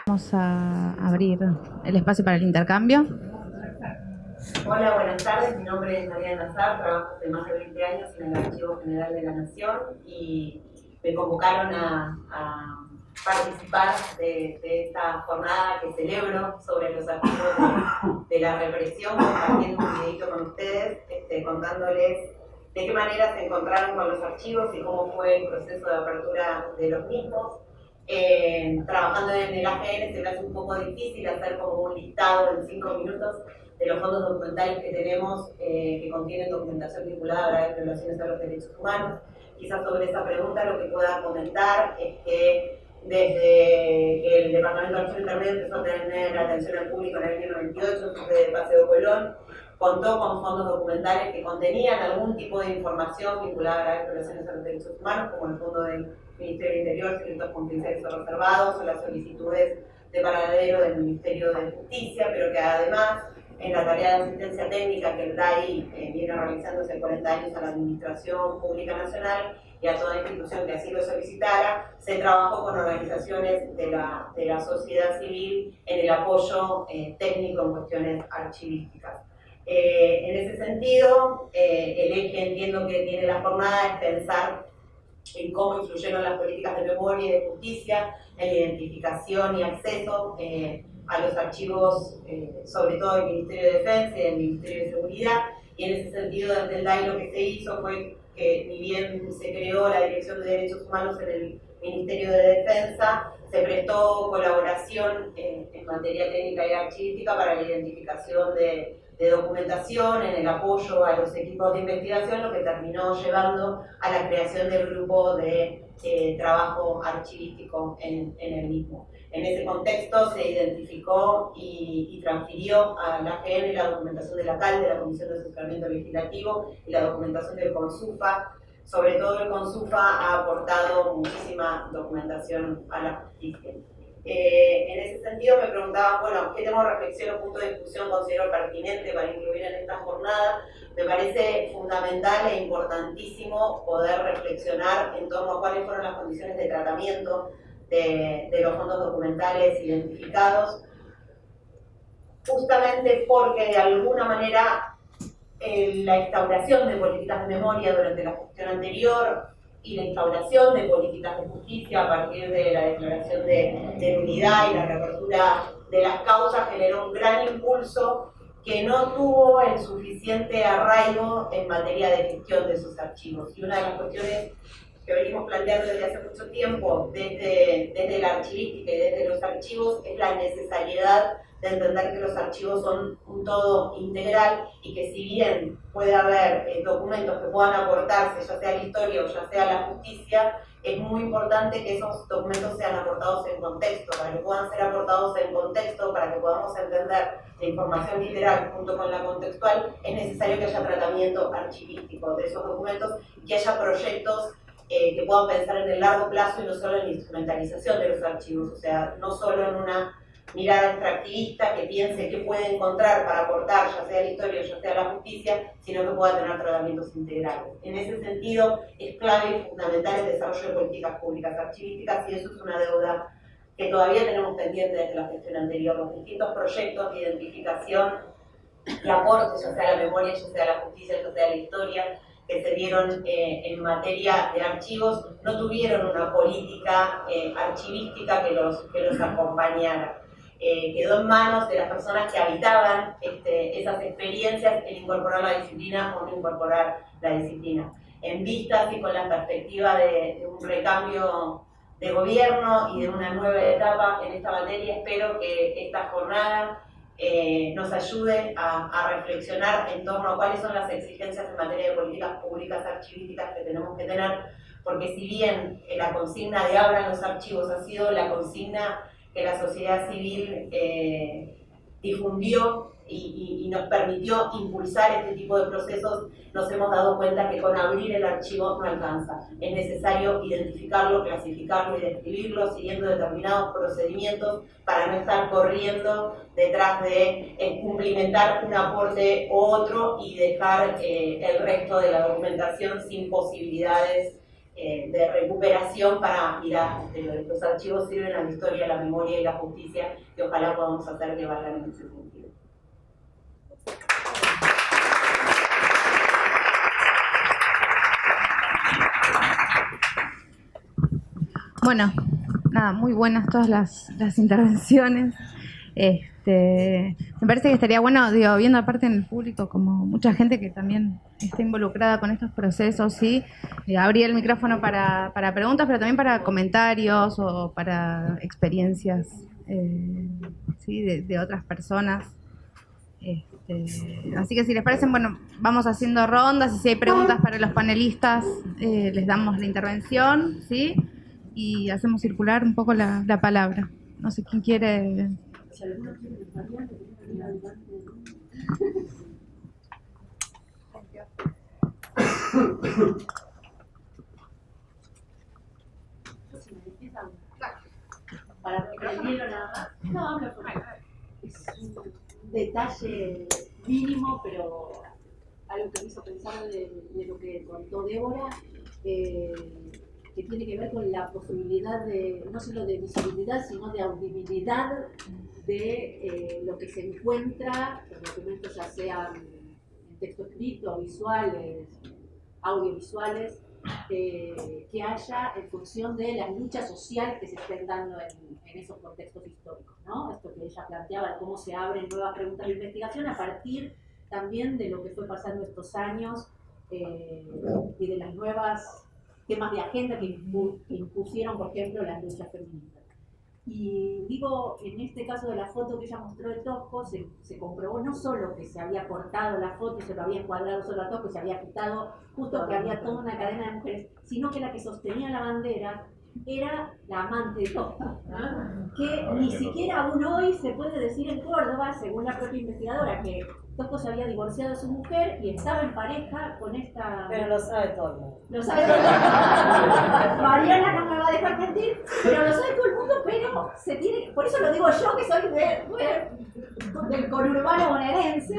Vamos a abrir el espacio para el intercambio. Hola, buenas tardes. Mi nombre es María Nazar, trabajo hace más de 20 años en el Archivo General de la Nación y me convocaron a participar de esta jornada que celebro sobre los archivos de la represión, compartiendo un videito con ustedes, contándoles de qué manera se encontraron con los archivos y cómo fue el proceso de apertura de los mismos. Trabajando en el AGN se me hace un poco difícil hacer como un listado en 5 minutos de los fondos documentales que tenemos que contienen documentación vinculada a graves violaciones a los derechos humanos. Quizás sobre esa pregunta lo que pueda comentar es que desde que el Departamento de Archivo Intermedio empezó a tener atención al público en el año 98, desde Paseo Colón, contó con fondos documentales que contenían algún tipo de información vinculada a graves violaciones a los derechos humanos, como el Fondo del Ministerio del Interior, secretos confidenciales o reservados, o las solicitudes de paradero del Ministerio de Justicia, pero que además en la tarea de asistencia técnica que el DAI viene realizando hace 40 años a la Administración Pública Nacional y a toda institución que así lo solicitara, se trabajó con organizaciones de la sociedad civil en el apoyo técnico en cuestiones archivísticas. En ese sentido, el eje entiendo que tiene la jornada es pensar en cómo influyeron las políticas de memoria y de justicia en la identificación y acceso a los archivos, sobre todo del Ministerio de Defensa y del Ministerio de Seguridad, y en ese sentido desde el DAI lo que se hizo fue que ni bien se creó la Dirección de Derechos Humanos en el Ministerio de Defensa, se prestó colaboración en materia técnica y archivística para la identificación de documentación, en el apoyo a los equipos de investigación, lo que terminó llevando a la creación del grupo de trabajo archivístico en el mismo. En ese contexto se identificó y transfirió a la AGN la documentación de la CAL, de la Comisión de Asesoramiento Legislativo, y la documentación del CONSUFA. Sobre todo el CONSUFA ha aportado muchísima documentación a la justicia. En ese sentido me preguntaban, bueno, ¿qué tema de reflexión o punto de discusión considero pertinente para incluir en esta jornada? Me parece fundamental e importantísimo poder reflexionar en torno a cuáles fueron las condiciones de tratamiento de los fondos documentales identificados, justamente porque de alguna manera la instauración de políticas de memoria durante la gestión anterior y la instauración de políticas de justicia a partir de la declaración de unidad y la reapertura de las causas generó un gran impulso que no tuvo el suficiente arraigo en materia de gestión de esos archivos. Y una de las cuestiones que venimos planteando desde hace mucho tiempo, desde la archivística y desde los archivos, es la necesariedad de entender que los archivos son un todo integral y que si bien puede haber documentos que puedan aportarse, ya sea a la historia o ya sea a la justicia, es muy importante que esos documentos sean aportados en contexto. Para que puedan ser aportados en contexto, para que podamos entender la información literal junto con la contextual, es necesario que haya tratamiento archivístico de esos documentos y que haya proyectos que puedan pensar en el largo plazo y no solo en la instrumentalización de los archivos, o sea, no solo en una mirada extractivista que piense qué puede encontrar para aportar, ya sea a la historia o ya sea a la justicia, sino que pueda tener tratamientos integrales. En ese sentido, es clave y fundamental el desarrollo de políticas públicas archivísticas, y eso es una deuda que todavía tenemos pendiente desde la gestión anterior. Los distintos proyectos de identificación y aporte, ya sea a la memoria, ya sea a la justicia, ya sea a la historia, que se dieron en materia de archivos, no tuvieron una política archivística que los acompañara. Quedó en manos de las personas que habitaban esas experiencias el incorporar la disciplina o no incorporar la disciplina. En vistas y con la perspectiva de un recambio de gobierno y de una nueva etapa en esta materia, espero que esta jornada nos ayude a reflexionar en torno a cuáles son las exigencias en materia de políticas públicas archivísticas que tenemos que tener, porque si bien la consigna de abran los archivos ha sido la consigna que la sociedad civil difundió y nos permitió impulsar este tipo de procesos, nos hemos dado cuenta que con abrir el archivo no alcanza. Es necesario identificarlo, clasificarlo y describirlo siguiendo determinados procedimientos para no estar corriendo detrás de cumplimentar un aporte u otro y dejar el resto de la documentación sin posibilidades de recuperación para mirar. Los archivos sirven a la historia, a la memoria y la justicia, y ojalá podamos hacer que valgan en ese sentido. Bueno, nada, muy buenas todas las intervenciones. Me parece que estaría bueno, digo, viendo aparte en el público como mucha gente que también está involucrada con estos procesos, ¿sí? Abrir el micrófono para preguntas, pero también para comentarios o para experiencias ¿sí? de otras personas. Así que si les parecen, bueno, vamos haciendo rondas y si hay preguntas para los panelistas, les damos la intervención, ¿sí? Y hacemos circular un poco la palabra. No sé quién quiere. Si alguno quiere para repetirlo nada más. No, hablo por ahí. Es un detalle mínimo, pero algo que me hizo pensar de lo que contó Débora, que tiene que ver con la posibilidad de, no solo de visibilidad, sino de audibilidad de lo que se encuentra en documentos, ya sean en texto escrito, visuales, audiovisuales, que haya en función de la lucha social que se estén dando en esos contextos históricos, ¿no? Esto que ella planteaba de cómo se abren nuevas preguntas de investigación a partir también de lo que fue pasando estos años y de las nuevas temas de agenda que impusieron, por ejemplo, las luchas feministas. Y digo, en este caso de la foto que ella mostró de Tosco, se comprobó no solo que se había cortado la foto y se lo había encuadrado solo a Tosco, se había quitado, justo que había toda una cadena de mujeres, sino que la que sostenía la bandera era la amante de Tosco, ¿no? Que ni siquiera aún hoy se puede decir en Córdoba, según la propia investigadora, que Tosco se había divorciado de su mujer y estaba en pareja con esta... Pero lo sabe todo el mundo. Lo sabe todo el mundo. Mariana no me va a dejar mentir, pero lo sabe todo el mundo, pero se tiene... Por eso lo digo yo, que soy del conurbano bonaerense.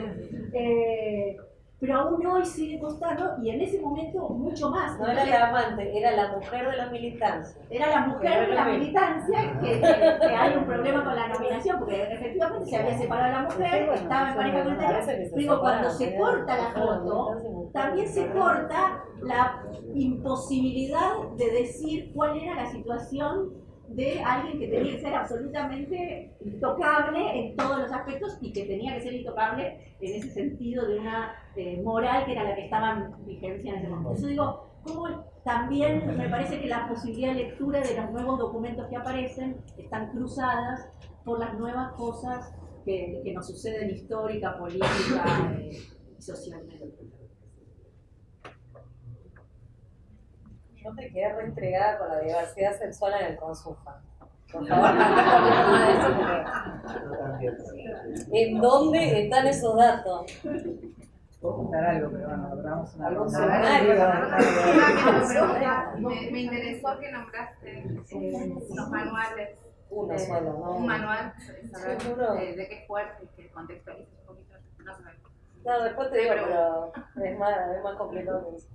Pero aún hoy sigue costando, y en ese momento mucho más. No era la amante, era la mujer de la militancia. Era la mujer de la militancia, que hay un problema con la nominación, porque efectivamente se había separado la mujer, estaba en pareja con ella. Digo, cuando se corta la foto, también se corta la imposibilidad de decir cuál era la situación de alguien que tenía que ser absolutamente intocable en todos los aspectos y que tenía que ser intocable en ese sentido de una moral que era la que estaba en vigencia en ese momento. Por eso digo, como también me parece que la posibilidad de lectura de los nuevos documentos que aparecen están cruzadas por las nuevas cosas que nos suceden histórica, política y socialmente. Yo te quedé reentregada con la diversidad sexual en el Consufa. Por favor, de eso porque... ¿En dónde están esos datos? Puedo contar algo, pero bueno, hablamos una Algún cosa. Me interesó que nombraste los manuales. Uno solo, ¿no? Un manual ¿Seguro? de qué fuerte, que contextualices un poquito. No sé. No, después te digo, pero es más complicado que eso.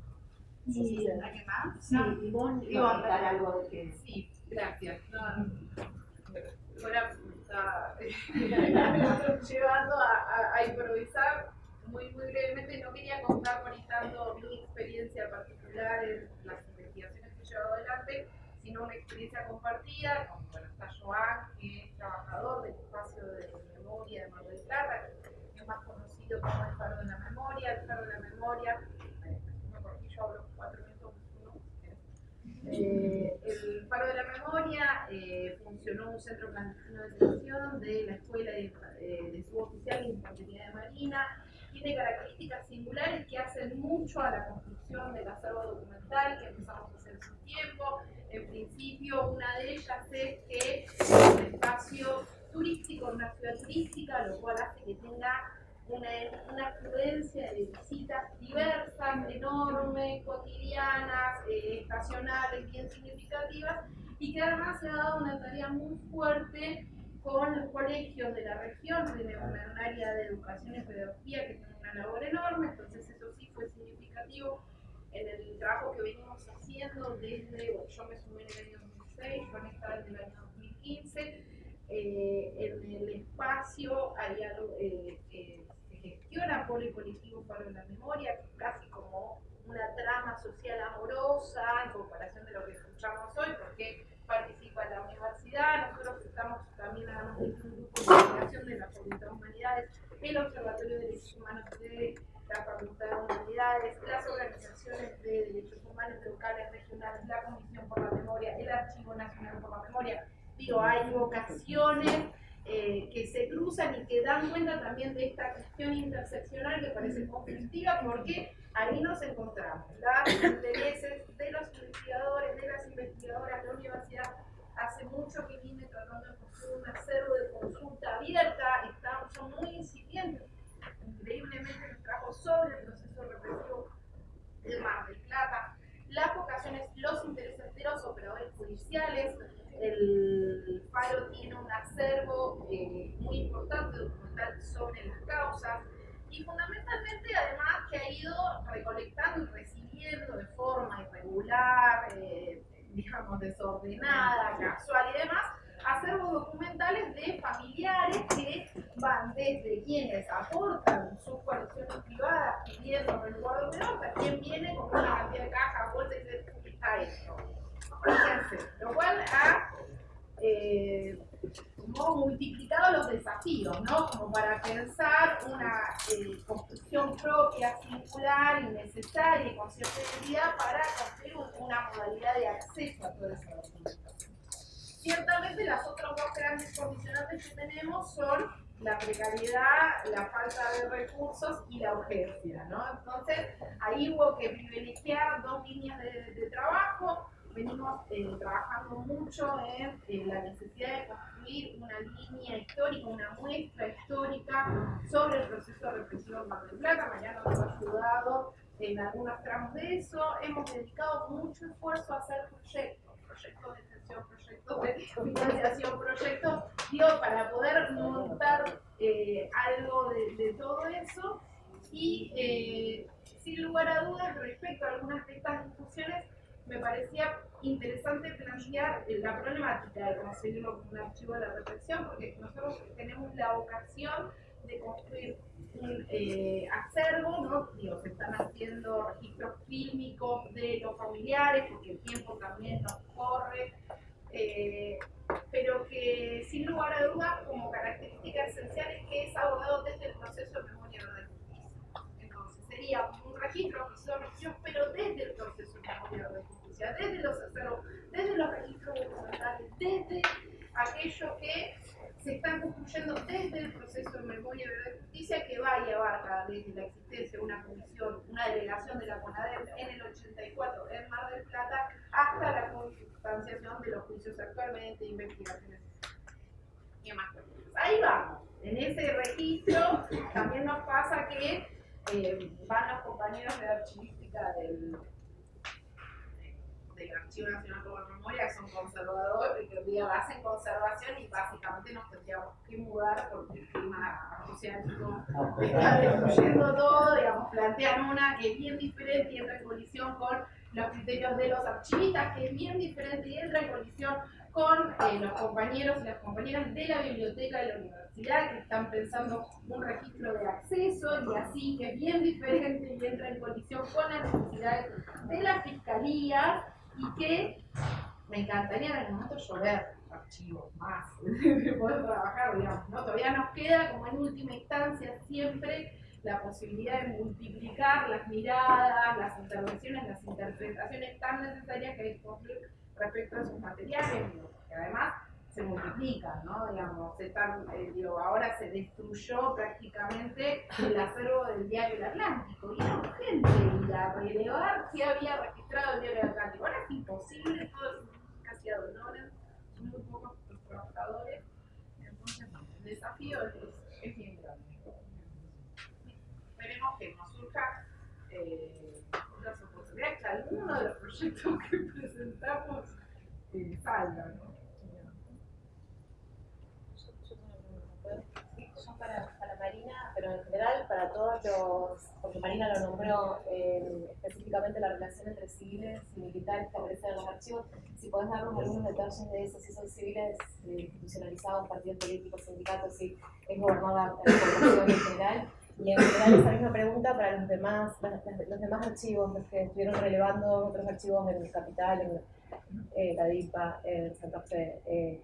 ¿Y alguien más? Sí, Ivonne iba a contar algo de que... Sí, gracias. Ahora llevando a improvisar muy brevemente, no quería contar conectando mi experiencia particular en las investigaciones que he llevado adelante, sino una experiencia compartida con, bueno, está Joan, que es trabajador del espacio de memoria de Mar del Plata, que es más conocido como el Faro de la Memoria. El Faro de la Memoria, yo hablo 4 minutos, el Faro de la Memoria funcionó un centro clandestino de detención de la Escuela de Suboficial de Infantería de Marina. Tiene características singulares que hacen mucho a la construcción del acervo documental que empezamos a hacer en su tiempo. En principio, una de ellas es que es un espacio turístico, una ciudad turística, lo cual hace que tenga una afluencia de visitas diversas, enormes, cotidianas, estacionales, bien significativas, y que además se ha dado una tarea muy fuerte con los colegios de la región. Tiene un área de educación y pedagogía que tiene una labor enorme, entonces eso sí fue significativo en el trabajo que venimos haciendo desde, bueno, yo me sumé en el año 2006, Juan estaba en el año 2015, en el espacio hay algo que se gestiona por el colectivo Faro de la Memoria, casi como una trama social amorosa en comparación de lo que escuchamos hoy, porque participa la universidad, nosotros estamos también hablando de un grupo de investigación de la Facultad de Humanidades, el Observatorio de Derechos Humanos de la Facultad de Humanidades, las organizaciones de derechos humanos locales, regionales, la Comisión por la Memoria, el Archivo Nacional por la Memoria. Digo, hay vocaciones que se cruzan y que dan cuenta también de esta cuestión interseccional que parece conflictiva, porque ahí nos encontramos los intereses de los investigadores, de las investigadoras. La universidad hace mucho que viene tratando de construir un acervo de consulta abierta, son muy incipientes, increíblemente nos trajo sobre el proceso represivo del Mar del Plata, las vocaciones, los intereses de los operadores judiciales. El Faro tiene un acervo muy importante documental sobre las causas y fundamentalmente además que ha ido recolectando y recibiendo de forma irregular, digamos desordenada, casual y demás, acervos documentales de familiares que van desde quienes aportan sus colecciones privadas pidiendo resguardo menor, hasta quien viene con una cantidad de cajas, bolsas y dice, está esto. Fíjense, lo cual ha multiplicado los desafíos, ¿no? Como para pensar una construcción propia, singular y necesaria y con cierta identidad para construir una modalidad de acceso a toda esa documentación. Ciertamente las otras dos grandes condicionantes que tenemos son la precariedad, la falta de recursos y la urgencia, ¿no? Entonces ahí hubo que privilegiar dos líneas de trabajo. Venimos trabajando mucho en la necesidad de construir una línea histórica, una muestra histórica sobre el proceso represivo en Mar del Plata. Mariano nos ha ayudado en algunos tramos de eso. Hemos dedicado mucho esfuerzo a hacer proyectos de extensión, proyectos de financiación, proyectos, digo, para poder montar algo de todo eso. Y sin lugar a dudas, respecto a algunas de estas discusiones, me parecía interesante plantear la problemática de conseguirlo como un archivo de la represión, porque nosotros tenemos la vocación de construir un acervo, ¿no? Digo, se están haciendo registros fílmicos de los familiares, porque el tiempo también nos corre, pero que sin lugar a dudas, como característica esencial, es que es abordado desde el proceso de memoria de justicia. Entonces, sería un registro de registros, pero desde el proceso de memoria de justicia, desde los acervos, desde los registros documentales, desde aquello que se están construyendo desde el proceso de memoria de justicia, que va y abarca desde la existencia de una comisión, una delegación de la CONADEP en el 84 en Mar del Plata, hasta la constanciación de los juicios actualmente, investigaciones y demás. Ahí vamos. En ese registro también nos pasa que van los compañeros de archivística del Archivo Nacional por Memoria, que son conservadores, que hacen conservación y básicamente nos tendríamos que mudar porque el clima oceánico está destruyendo todo, digamos, plantean una que es bien diferente y entra en colisión con los criterios de los archivistas, que es bien diferente y entra en colisión con los compañeros y las compañeras de la biblioteca de la universidad, que están pensando un registro de acceso y así, que es bien diferente y entra en colisión con las necesidades de la fiscalía, y que me encantaría en algún momento llover archivos más, de poder trabajar, digamos, ¿no? Todavía nos queda como en última instancia siempre la posibilidad de multiplicar las miradas, las intervenciones, las interpretaciones tan necesarias que hay que construir respecto a esos materiales, que además se multiplican, ¿no? Digamos, ahora se destruyó prácticamente el acervo del Diario del Atlántico, y era urgente ir a relevar si había registrado el Diario del Atlántico. Ahora es imposible, todo es casi ad honorem, son muy pocos los trabajadores, entonces el desafío es bien grande. Esperemos que nos surja las oportunidades, que alguno de los proyectos que presentamos salga, ¿no? Yo para Marina, pero en general para todos los, porque Marina lo nombró específicamente la relación entre civiles y militares que aparecen en los archivos, si podés darnos algunos detalles de eso, si son civiles institucionalizados, partidos políticos, sindicatos, si es gobernada la población en general. Y en general esa misma pregunta para los demás archivos, los que estuvieron relevando otros archivos en el Capital, en la DIPA, en Santa Fe,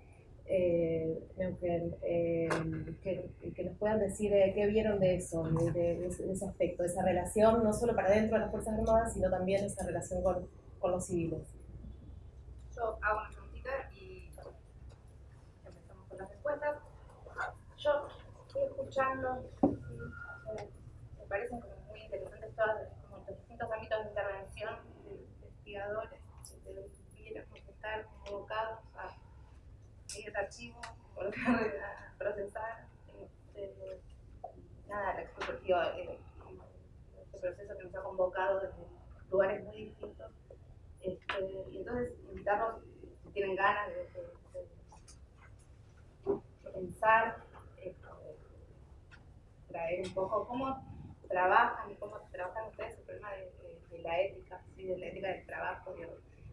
Neuquén, que nos puedan decir qué vieron de eso, de ese aspecto, de esa relación, no solo para dentro de las Fuerzas Armadas, sino también esa relación con los civiles. Yo hago una preguntita y empezamos con las respuestas. Yo estoy escuchando, me parecen como muy interesantes como los distintos ámbitos de intervención de los investigadores, de los civiles que están convocados a ir al archivo, volver a procesar, nada, este proceso que nos ha convocado desde lugares muy distintos, y entonces invitarlos, si tienen ganas de pensar, traer un poco cómo trabajan y cómo trabajan ustedes el problema de la ética, ¿sí? De la ética del trabajo,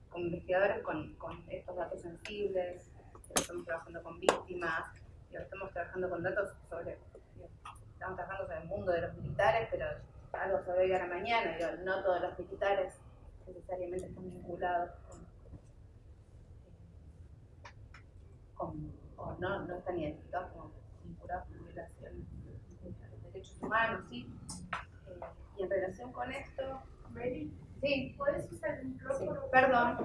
como investigadores con estos datos sensibles. Estamos trabajando con víctimas, estamos trabajando con datos estamos trabajando sobre el mundo de los militares, pero algo sobre hoy a la mañana, no todos los militares necesariamente están vinculados con o no están identificados como vinculados con violación de derechos humanos, ¿sí? Y en relación con esto, Mary, sí, ¿puedes usar el micrófono? Sí. Perdón.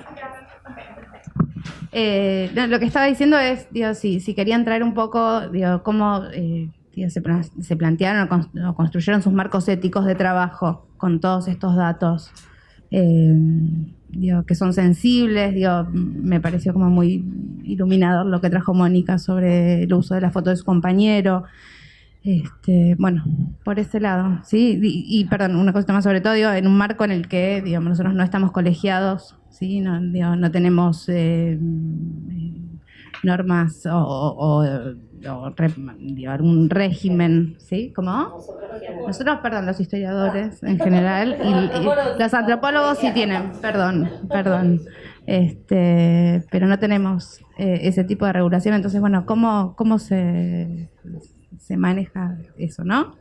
No, lo que estaba diciendo es, digo, si querían traer un poco, digo, cómo digo, se plantearon o construyeron sus marcos éticos de trabajo con todos estos datos, digo, que son sensibles. Digo, me pareció como muy iluminador lo que trajo Mónica sobre el uso de la foto de su compañero. Bueno, por ese lado, ¿sí? Y perdón, una cosa más sobre todo, digo, en un marco en el que, digamos, nosotros no estamos colegiados, ¿sí? No, digo, no tenemos normas digo, algún régimen, ¿sí? ¿Cómo? Nosotros, perdón, los historiadores en general, y los antropólogos sí tienen, perdón, pero no tenemos ese tipo de regulación. Entonces, bueno, ¿cómo se maneja eso, no?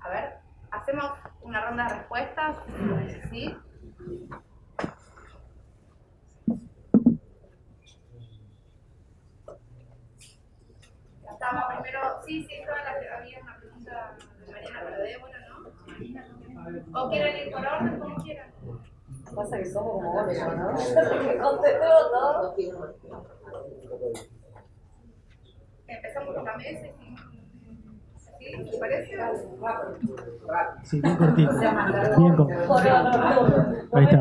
A ver, hacemos una ronda de respuestas, ¿sí? Estamos primero, sí, había una pregunta de Mariana para Débora, ¿no? ¿O quieren ir por orden, como quieran? Pasa que somos como vos, ¿no? Que contestemos todo. Empezamos con la mesa, ¿sí? ¿Te parece? Sí, bien cortito. Bien cortito. Ahí está.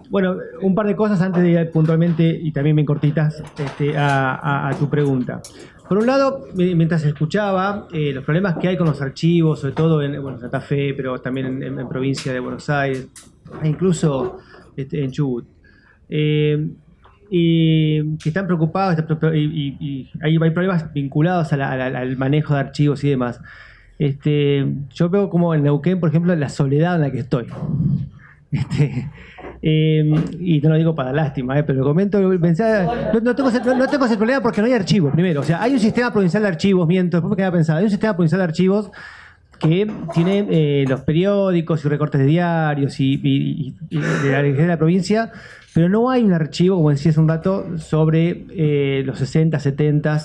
Bueno, un par de cosas antes de ir puntualmente y también bien cortitas a tu pregunta. Por un lado, mientras escuchaba los problemas que hay con los archivos, sobre todo en Santa Fe, pero también en provincia de Buenos Aires, e incluso en Chubut, y que están preocupados y hay problemas vinculados al manejo de archivos y demás. Yo veo como en Neuquén, por ejemplo, la soledad en la que estoy. Y no lo digo para lástima, pero lo comento, no tengo ese problema porque no hay archivos, primero. O sea, hay un sistema provincial de archivos, después me quedaba pensando, hay un sistema provincial de archivos que tiene los periódicos y recortes de diarios y de la provincia, pero no hay un archivo, como decías un rato, sobre los 60, 70,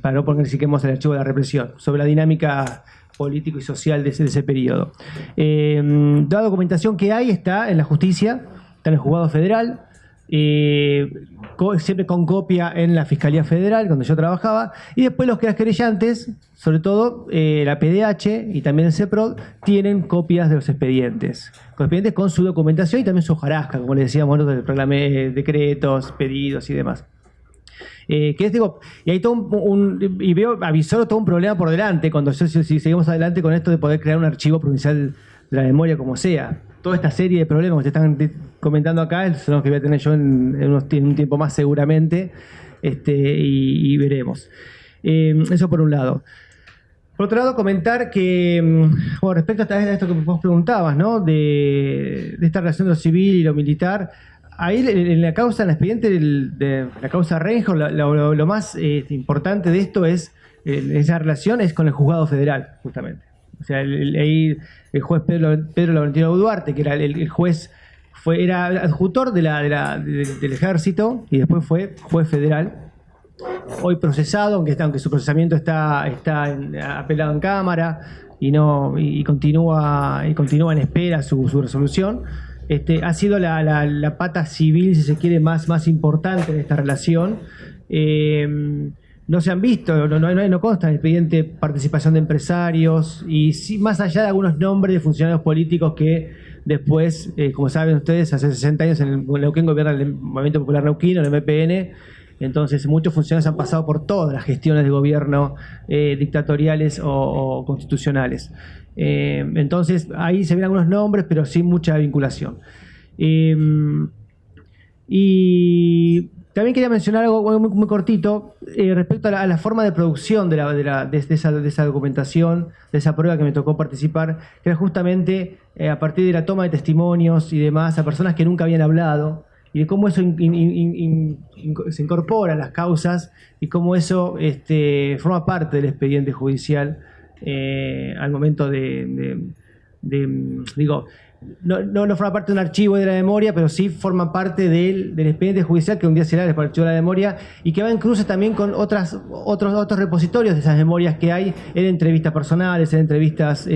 para no poner siquiera el archivo de la represión, sobre la dinámica político y social de ese periodo. La documentación que hay está en la justicia, está en el juzgado federal, siempre con copia en la Fiscalía Federal, donde yo trabajaba, y después los querellantes, sobre todo la PDH y también el CEPROD, tienen copias de los expedientes con su documentación y también su hojarasca, como les decíamos nosotros, del proclamé, decretos, pedidos y demás. Y hay todo y veo avisoro todo un problema por delante cuando si seguimos adelante con esto de poder crear un archivo provincial de la memoria como sea. Toda esta serie de problemas que te están comentando acá son los que voy a tener yo en un tiempo más seguramente, y veremos. Eso por un lado. Por otro lado, comentar que, respecto a esto que vos preguntabas, ¿no? De esta relación de lo civil y lo militar, ahí en la causa, en el expediente de la causa Reinhold, lo más importante de esto es, esa relación es con el juzgado federal, justamente. O sea, el juez Pedro Laurentino Duarte, que era el juez, era adjutor del ejército y después fue juez federal. Hoy procesado, aunque su procesamiento está apelado en Cámara y continúa en espera su resolución. Ha sido la pata civil, si se quiere, más importante de esta relación. No se han visto, no consta en el expediente participación de empresarios y sí, más allá de algunos nombres de funcionarios políticos que después, como saben ustedes, hace 60 años en Neuquén gobierna el Movimiento Popular Neuquino, el MPN. Entonces muchos funcionarios han pasado por todas las gestiones de gobierno dictatoriales o constitucionales. Entonces ahí se ven algunos nombres, pero sin mucha vinculación. Y también quería mencionar algo muy cortito respecto a la forma de producción de esa documentación, de esa prueba que me tocó participar, que era justamente a partir de la toma de testimonios y demás a personas que nunca habían hablado, y de cómo eso se incorpora a las causas y cómo eso forma parte del expediente judicial al momento no forma parte de un archivo de la memoria, pero sí forma parte del expediente judicial que un día será el archivo de la memoria y que va en cruce también con otros repositorios de esas memorias que hay en entrevistas personales, en entrevistas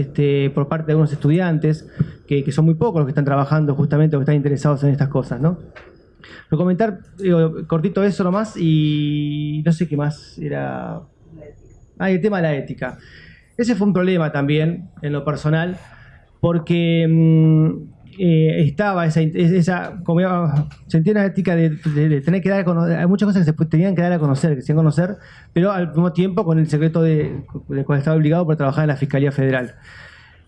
por parte de algunos estudiantes, que son muy pocos los que están trabajando justamente o que están interesados en estas cosas, ¿no? Pero comentar cortito eso nomás y no sé qué más era. El tema de la ética. Ese fue un problema también en lo personal, porque estaba como sentía una ética de tener que dar a conocer. Hay muchas cosas que se tenían que dar a conocer, que se tenían que conocer, pero al mismo tiempo con el secreto del cual estaba obligado por trabajar en la Fiscalía Federal.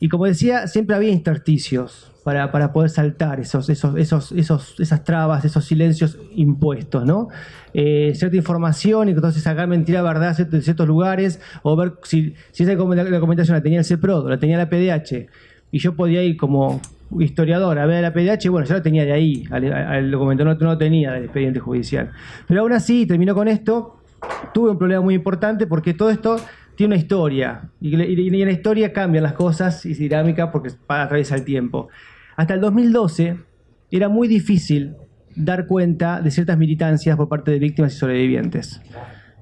Y como decía, siempre había intersticios para poder saltar esas trabas, esos silencios impuestos, ¿no? Cierta información y entonces sacar mentira, verdad de ciertos lugares, o ver si esa documentación la tenía el CEPROD o la tenía la PDH, y yo podía ir como historiador a ver la PDH, bueno, yo la tenía de ahí, al documento no lo tenía del expediente judicial. Pero aún así, terminó con esto, tuve un problema muy importante porque todo esto tiene una historia, y en la historia cambian las cosas y es dinámica porque atraviesa el tiempo. Hasta el 2012 era muy difícil dar cuenta de ciertas militancias por parte de víctimas y sobrevivientes.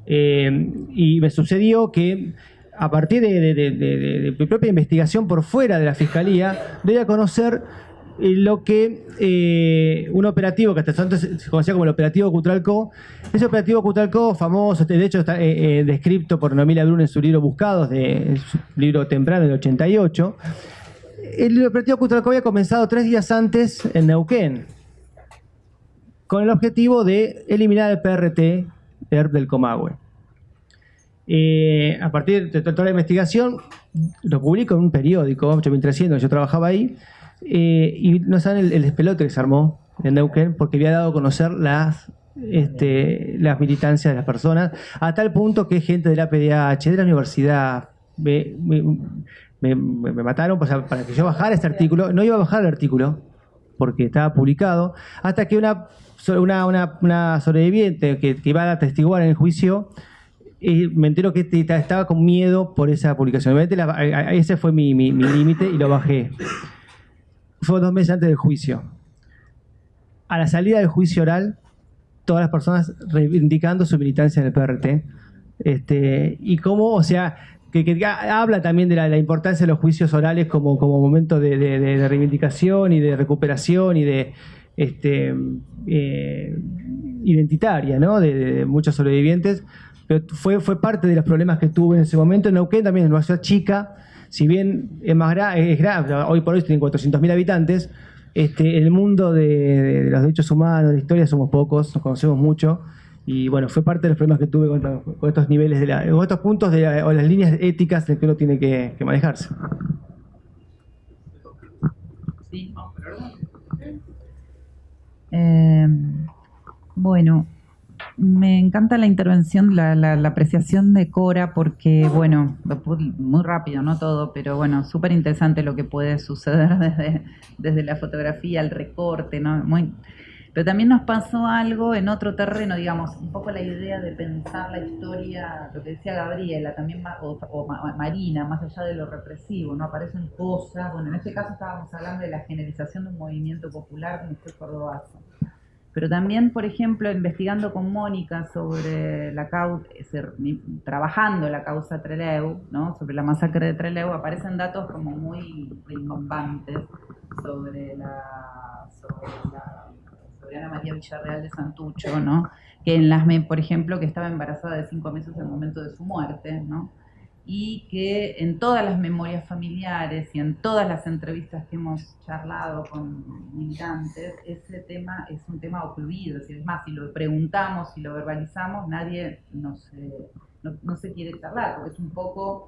Y me sucedió que a partir de mi propia investigación por fuera de la Fiscalía, doy a conocer lo que un operativo que hasta entonces se conocía como el operativo Cutralcó. Ese operativo Cutralcó, famoso, de hecho está descrito por Noemí Labrun en su libro Buscados, de su libro temprano del 88. El operativo Cutralcó había comenzado 3 días antes en Neuquén, con el objetivo de eliminar el PRT del Comahue. A partir de toda la investigación, lo publico en un periódico, 8300, yo trabajaba ahí, y no saben el despelote que se armó en Neuquén porque había dado a conocer las militancias de las personas, a tal punto que gente de la PDH, de la universidad, me mataron para que yo bajara este artículo. No iba a bajar el artículo porque estaba publicado, hasta que una sobreviviente que iba a atestiguar en el juicio, me entero que estaba con miedo por esa publicación. Ese fue mi límite y lo bajé. Fue 2 meses antes del juicio. A la salida del juicio oral, todas las personas reivindicando su militancia en el PRT. Y cómo, o sea, que habla también de la importancia de los juicios orales como momento de reivindicación y de recuperación y de identitaria, ¿no? De muchos sobrevivientes. Pero fue parte de los problemas que tuve en ese momento. En Neuquén también es una ciudad chica, si bien es grave, hoy por hoy tienen 400.000 habitantes, el mundo de los derechos humanos, de la historia, somos pocos, nos conocemos mucho, y bueno, fue parte de los problemas que tuve con estos niveles, con estos puntos o las líneas éticas de que uno tiene que manejarse. Sí, bueno, me encanta la intervención, la apreciación de Cora, porque, bueno, muy rápido, no todo, pero bueno, súper interesante lo que puede suceder desde la fotografía, el recorte, ¿no? Pero también nos pasó algo en otro terreno, digamos, un poco la idea de pensar la historia, lo que decía Gabriela, también o Marina, más allá de lo represivo, ¿no? Aparecen cosas, bueno, en este caso estábamos hablando de la generalización de un movimiento popular como fue Cordobazo. Pero también, por ejemplo, investigando con Mónica sobre la causa, trabajando la causa Trelew, ¿no? Sobre la masacre de Trelew, aparecen datos como muy rimbombantes sobre Ana María Villarreal de Santucho, ¿no? Que por ejemplo, que estaba embarazada de 5 meses en el momento de su muerte, ¿no? Y que en todas las memorias familiares y en todas las entrevistas que hemos charlado con militantes, ese tema es un tema ocluido. Es más, si lo preguntamos, si lo verbalizamos, nadie no se quiere charlar, porque es un poco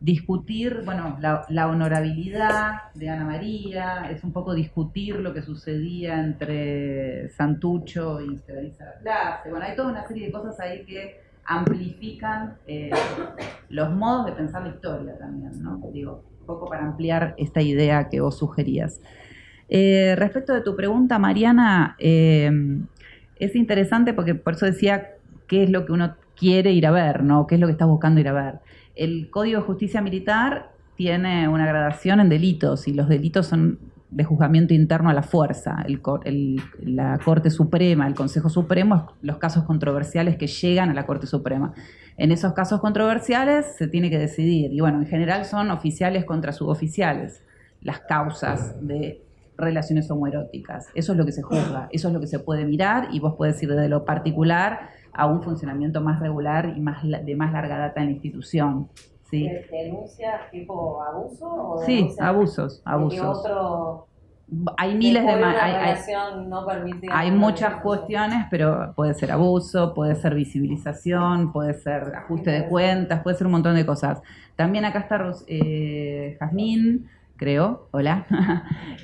discutir, bueno, la honorabilidad de Ana María, es un poco discutir lo que sucedía entre Santucho y Teresa Laplace. Bueno, hay toda una serie de cosas ahí que amplifican los modos de pensar la historia también, ¿no? Digo, un poco para ampliar esta idea que vos sugerías. Respecto de tu pregunta, Mariana, es interesante porque por eso decía qué es lo que uno quiere ir a ver, ¿no? ¿Qué es lo que estás buscando ir a ver? El Código de Justicia Militar tiene una gradación en delitos y los delitos son de juzgamiento interno a la fuerza. La Corte Suprema, el Consejo Supremo, los casos controversiales que llegan a la Corte Suprema. En esos casos controversiales se tiene que decidir, y bueno, en general son oficiales contra suboficiales, las causas de relaciones homoeróticas. Eso es lo que se juzga, eso es lo que se puede mirar, y vos podés ir desde lo particular a un funcionamiento más regular y de más larga data en la institución. ¿Sí? ¿Denuncias tipo abuso? O Sí, abusos. Otro, hay miles de más. Hay muchas cuestiones, pero puede ser abuso, puede ser visibilización, puede ser ajuste de cuentas, puede ser un montón de cosas. También acá está Jazmín, creo, hola,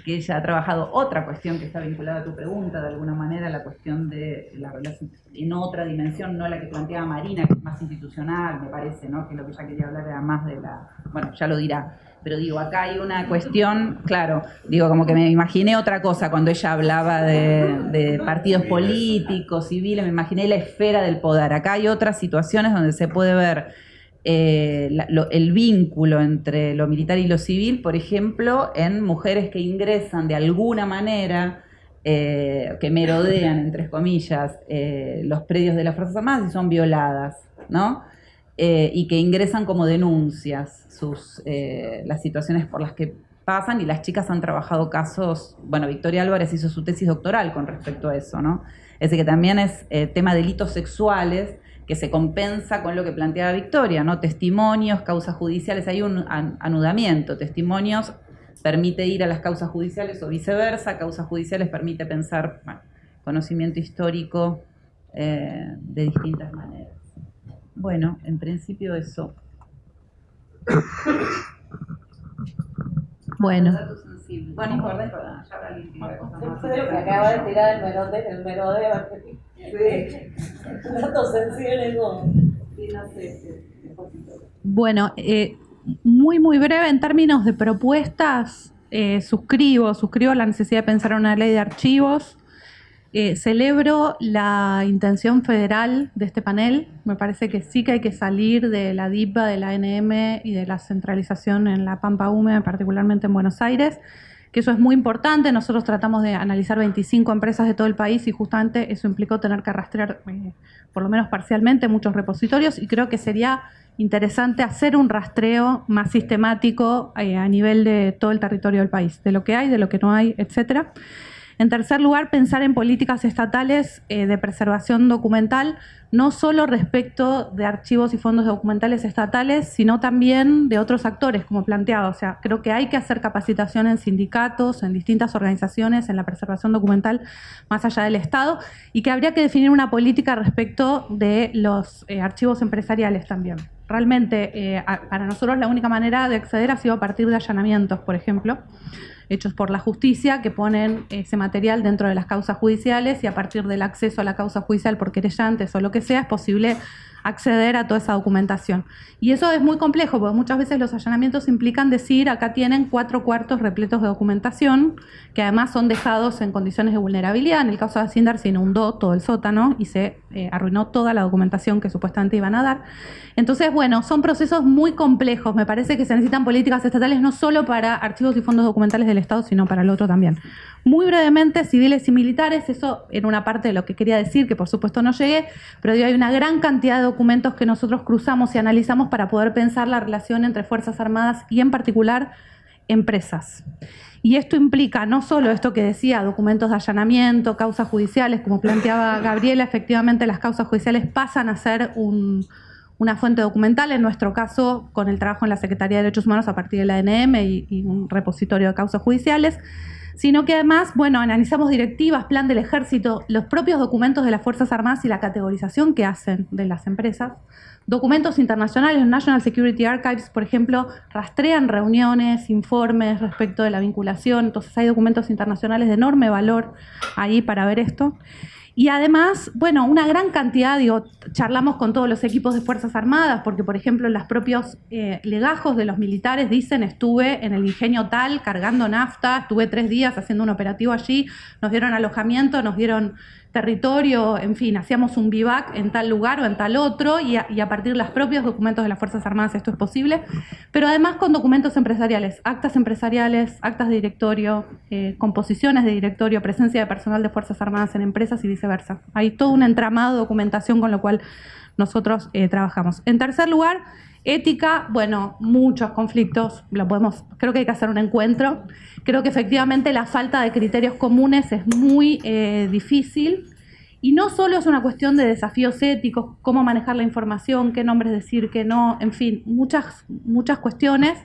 que ella ha trabajado otra cuestión que está vinculada a tu pregunta, de alguna manera, la cuestión de la relación en otra dimensión, no la que planteaba Marina, que es más institucional, me parece, ¿no? Que lo que ella quería hablar era más de bueno, ya lo dirá, pero digo, acá hay una cuestión, claro, digo, como que me imaginé otra cosa cuando ella hablaba de partidos políticos, civiles, me imaginé la esfera del poder. Acá hay otras situaciones donde se puede ver el vínculo entre lo militar y lo civil, por ejemplo, en mujeres que ingresan de alguna manera, que merodean, entre comillas, los predios de las Fuerzas Armadas y son violadas, ¿no? Y que ingresan como denuncias las situaciones por las que pasan, y las chicas han trabajado casos, bueno, Victoria Álvarez hizo su tesis doctoral con respecto a eso, ¿no? Es decir, que también es tema de delitos sexuales, que se compensa con lo que planteaba Victoria, ¿no? Testimonios, causas judiciales, hay un anudamiento. Testimonios permite ir a las causas judiciales o viceversa, causas judiciales permite pensar, bueno, conocimiento histórico de distintas maneras. Bueno, en principio eso. Bueno. Bueno, perdón, ya habrá alguien que diga cosas más. Me acaba de tirar el merodeo. Sí. Datos sensibles como. Sí, no sé. Bueno, muy breve en términos de propuestas, suscribo la necesidad de pensar en una ley de archivos. Celebro la intención federal de este panel. Me parece que sí que hay que salir de la DIPA, de la ANM y de la centralización en la Pampa Húmeda, particularmente en Buenos Aires, que eso es muy importante. Nosotros tratamos de analizar 25 empresas de todo el país y justamente eso implicó tener que rastrear, por lo menos parcialmente, muchos repositorios, y creo que sería interesante hacer un rastreo más sistemático a nivel de todo el territorio del país, de lo que hay, de lo que no hay, etcétera. En tercer lugar, pensar en políticas estatales de preservación documental, no solo respecto de archivos y fondos documentales estatales, sino también de otros actores, como planteado. O sea, creo que hay que hacer capacitación en sindicatos, en distintas organizaciones, en la preservación documental más allá del Estado, y que habría que definir una política respecto de los archivos empresariales también. Realmente, para nosotros la única manera de acceder ha sido a partir de allanamientos, por ejemplo, hechos por la justicia, que ponen ese material dentro de las causas judiciales, y a partir del acceso a la causa judicial por querellantes o lo que sea, es posible acceder a toda esa documentación. Y eso es muy complejo, porque muchas veces los allanamientos implican decir, acá tienen 4 cuartos repletos de documentación, que además son dejados en condiciones de vulnerabilidad. En el caso de Asindar se inundó todo el sótano y se arruinó toda la documentación que supuestamente iban a dar. Entonces, bueno, son procesos muy complejos. Me parece que se necesitan políticas estatales no solo para archivos y fondos documentales del Estado, sino para el otro también. Muy brevemente, civiles y militares, eso era una parte de lo que quería decir, que por supuesto no llegué, pero hay una gran cantidad de documentos que nosotros cruzamos y analizamos para poder pensar la relación entre Fuerzas Armadas y, en particular, empresas. Y esto implica no solo esto que decía, documentos de allanamiento, causas judiciales, como planteaba Gabriela, efectivamente las causas judiciales pasan a ser una fuente documental, en nuestro caso con el trabajo en la Secretaría de Derechos Humanos a partir de la ANM y un repositorio de causas judiciales, sino que además, bueno, analizamos directivas, plan del ejército, los propios documentos de las Fuerzas Armadas y la categorización que hacen de las empresas. Documentos internacionales, National Security Archives, por ejemplo, rastrean reuniones, informes respecto de la vinculación, entonces hay documentos internacionales de enorme valor ahí para ver esto. Y además, bueno, una gran cantidad, charlamos con todos los equipos de Fuerzas Armadas, porque, por ejemplo, los propios legajos de los militares dicen, estuve en el ingenio tal cargando nafta, estuve 3 días haciendo un operativo allí, nos dieron alojamiento, nos dieron territorio, en fin, hacíamos un vivac en tal lugar o en tal otro y a partir de los propios documentos de las Fuerzas Armadas esto es posible, pero además con documentos empresariales, actas de directorio, composiciones de directorio, presencia de personal de Fuerzas Armadas en empresas y viceversa. Hay todo un entramado de documentación con lo cual nosotros trabajamos. En tercer lugar, ética, bueno, muchos conflictos, creo que hay que hacer un encuentro. Creo que efectivamente la falta de criterios comunes es muy difícil y no solo es una cuestión de desafíos éticos, cómo manejar la información, qué nombres decir, qué no, en fin, muchas cuestiones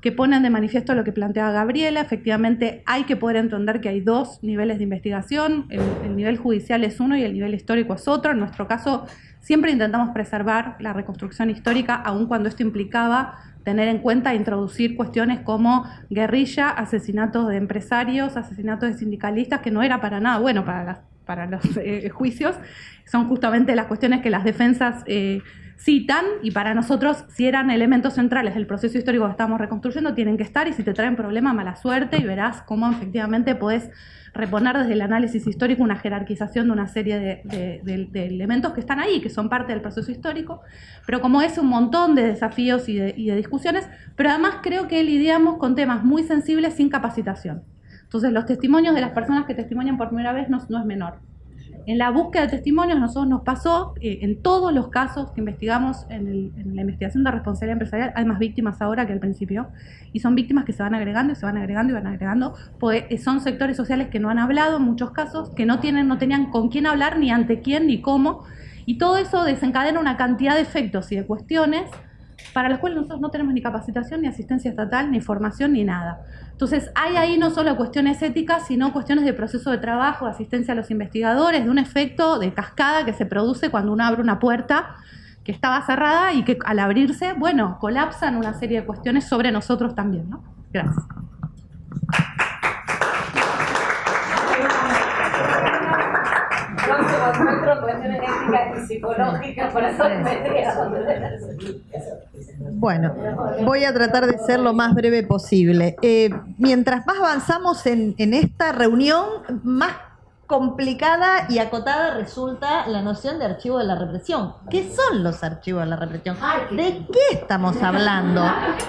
que ponen de manifiesto lo que planteaba Gabriela. Efectivamente hay que poder entender que hay dos niveles de investigación, el nivel judicial es uno y el nivel histórico es otro. En nuestro caso siempre intentamos preservar la reconstrucción histórica, aun cuando esto implicaba tener en cuenta e introducir cuestiones como guerrilla, asesinatos de empresarios, asesinatos de sindicalistas, que no era para nada bueno para los juicios. Son justamente las cuestiones que las defensas citan y para nosotros, si eran elementos centrales del proceso histórico que estamos reconstruyendo, tienen que estar, y si te traen problema, mala suerte, y verás cómo efectivamente podés reponer desde el análisis histórico una jerarquización de una serie de elementos que están ahí, que son parte del proceso histórico, pero como es un montón de desafíos y de discusiones, pero además creo que lidiamos con temas muy sensibles sin capacitación. Entonces los testimonios de las personas que testimonian por primera vez no es menor. En la búsqueda de testimonios nosotros nos pasó, en todos los casos que investigamos en la investigación de responsabilidad empresarial, hay más víctimas ahora que al principio, y son víctimas que se van agregando y se van agregando y van agregando, porque son sectores sociales que no han hablado en muchos casos, que no tenían con quién hablar, ni ante quién, ni cómo, y todo eso desencadena una cantidad de efectos y de cuestiones para las cuales nosotros no tenemos ni capacitación, ni asistencia estatal, ni formación, ni nada. Entonces, hay ahí no solo cuestiones éticas, sino cuestiones de proceso de trabajo, de asistencia a los investigadores, de un efecto de cascada que se produce cuando uno abre una puerta que estaba cerrada y que al abrirse, bueno, colapsan una serie de cuestiones sobre nosotros también, ¿no? Gracias. Encuentro cuestiones éticas y psicológicas para Bueno, voy a tratar de ser lo más breve posible. Mientras más avanzamos en esta reunión, más complicada y acotada resulta la noción de archivo de la represión. ¿Qué son los archivos de la represión? ¿De qué estamos hablando?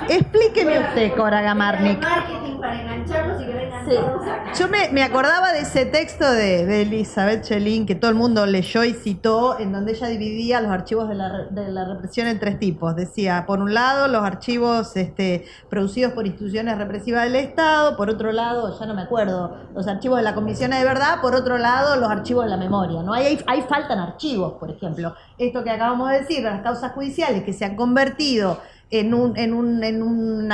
Explíqueme usted, Cora Gamarnik. Marketing para engancharlos y que vengan Sí. todos acá. Yo me acordaba de ese texto de Elizabeth Schelin que todo el mundo leyó y citó, en donde ella dividía los archivos de la represión en tres tipos. Decía, por un lado, los archivos producidos por instituciones represivas del Estado; por otro lado, ya no me acuerdo, los archivos de la Comisión de Verdad; por otro lado, los archivos de la memoria, ¿no? Ahí faltan archivos, por ejemplo. Esto que acabamos de decir, las causas judiciales que se han convertido en un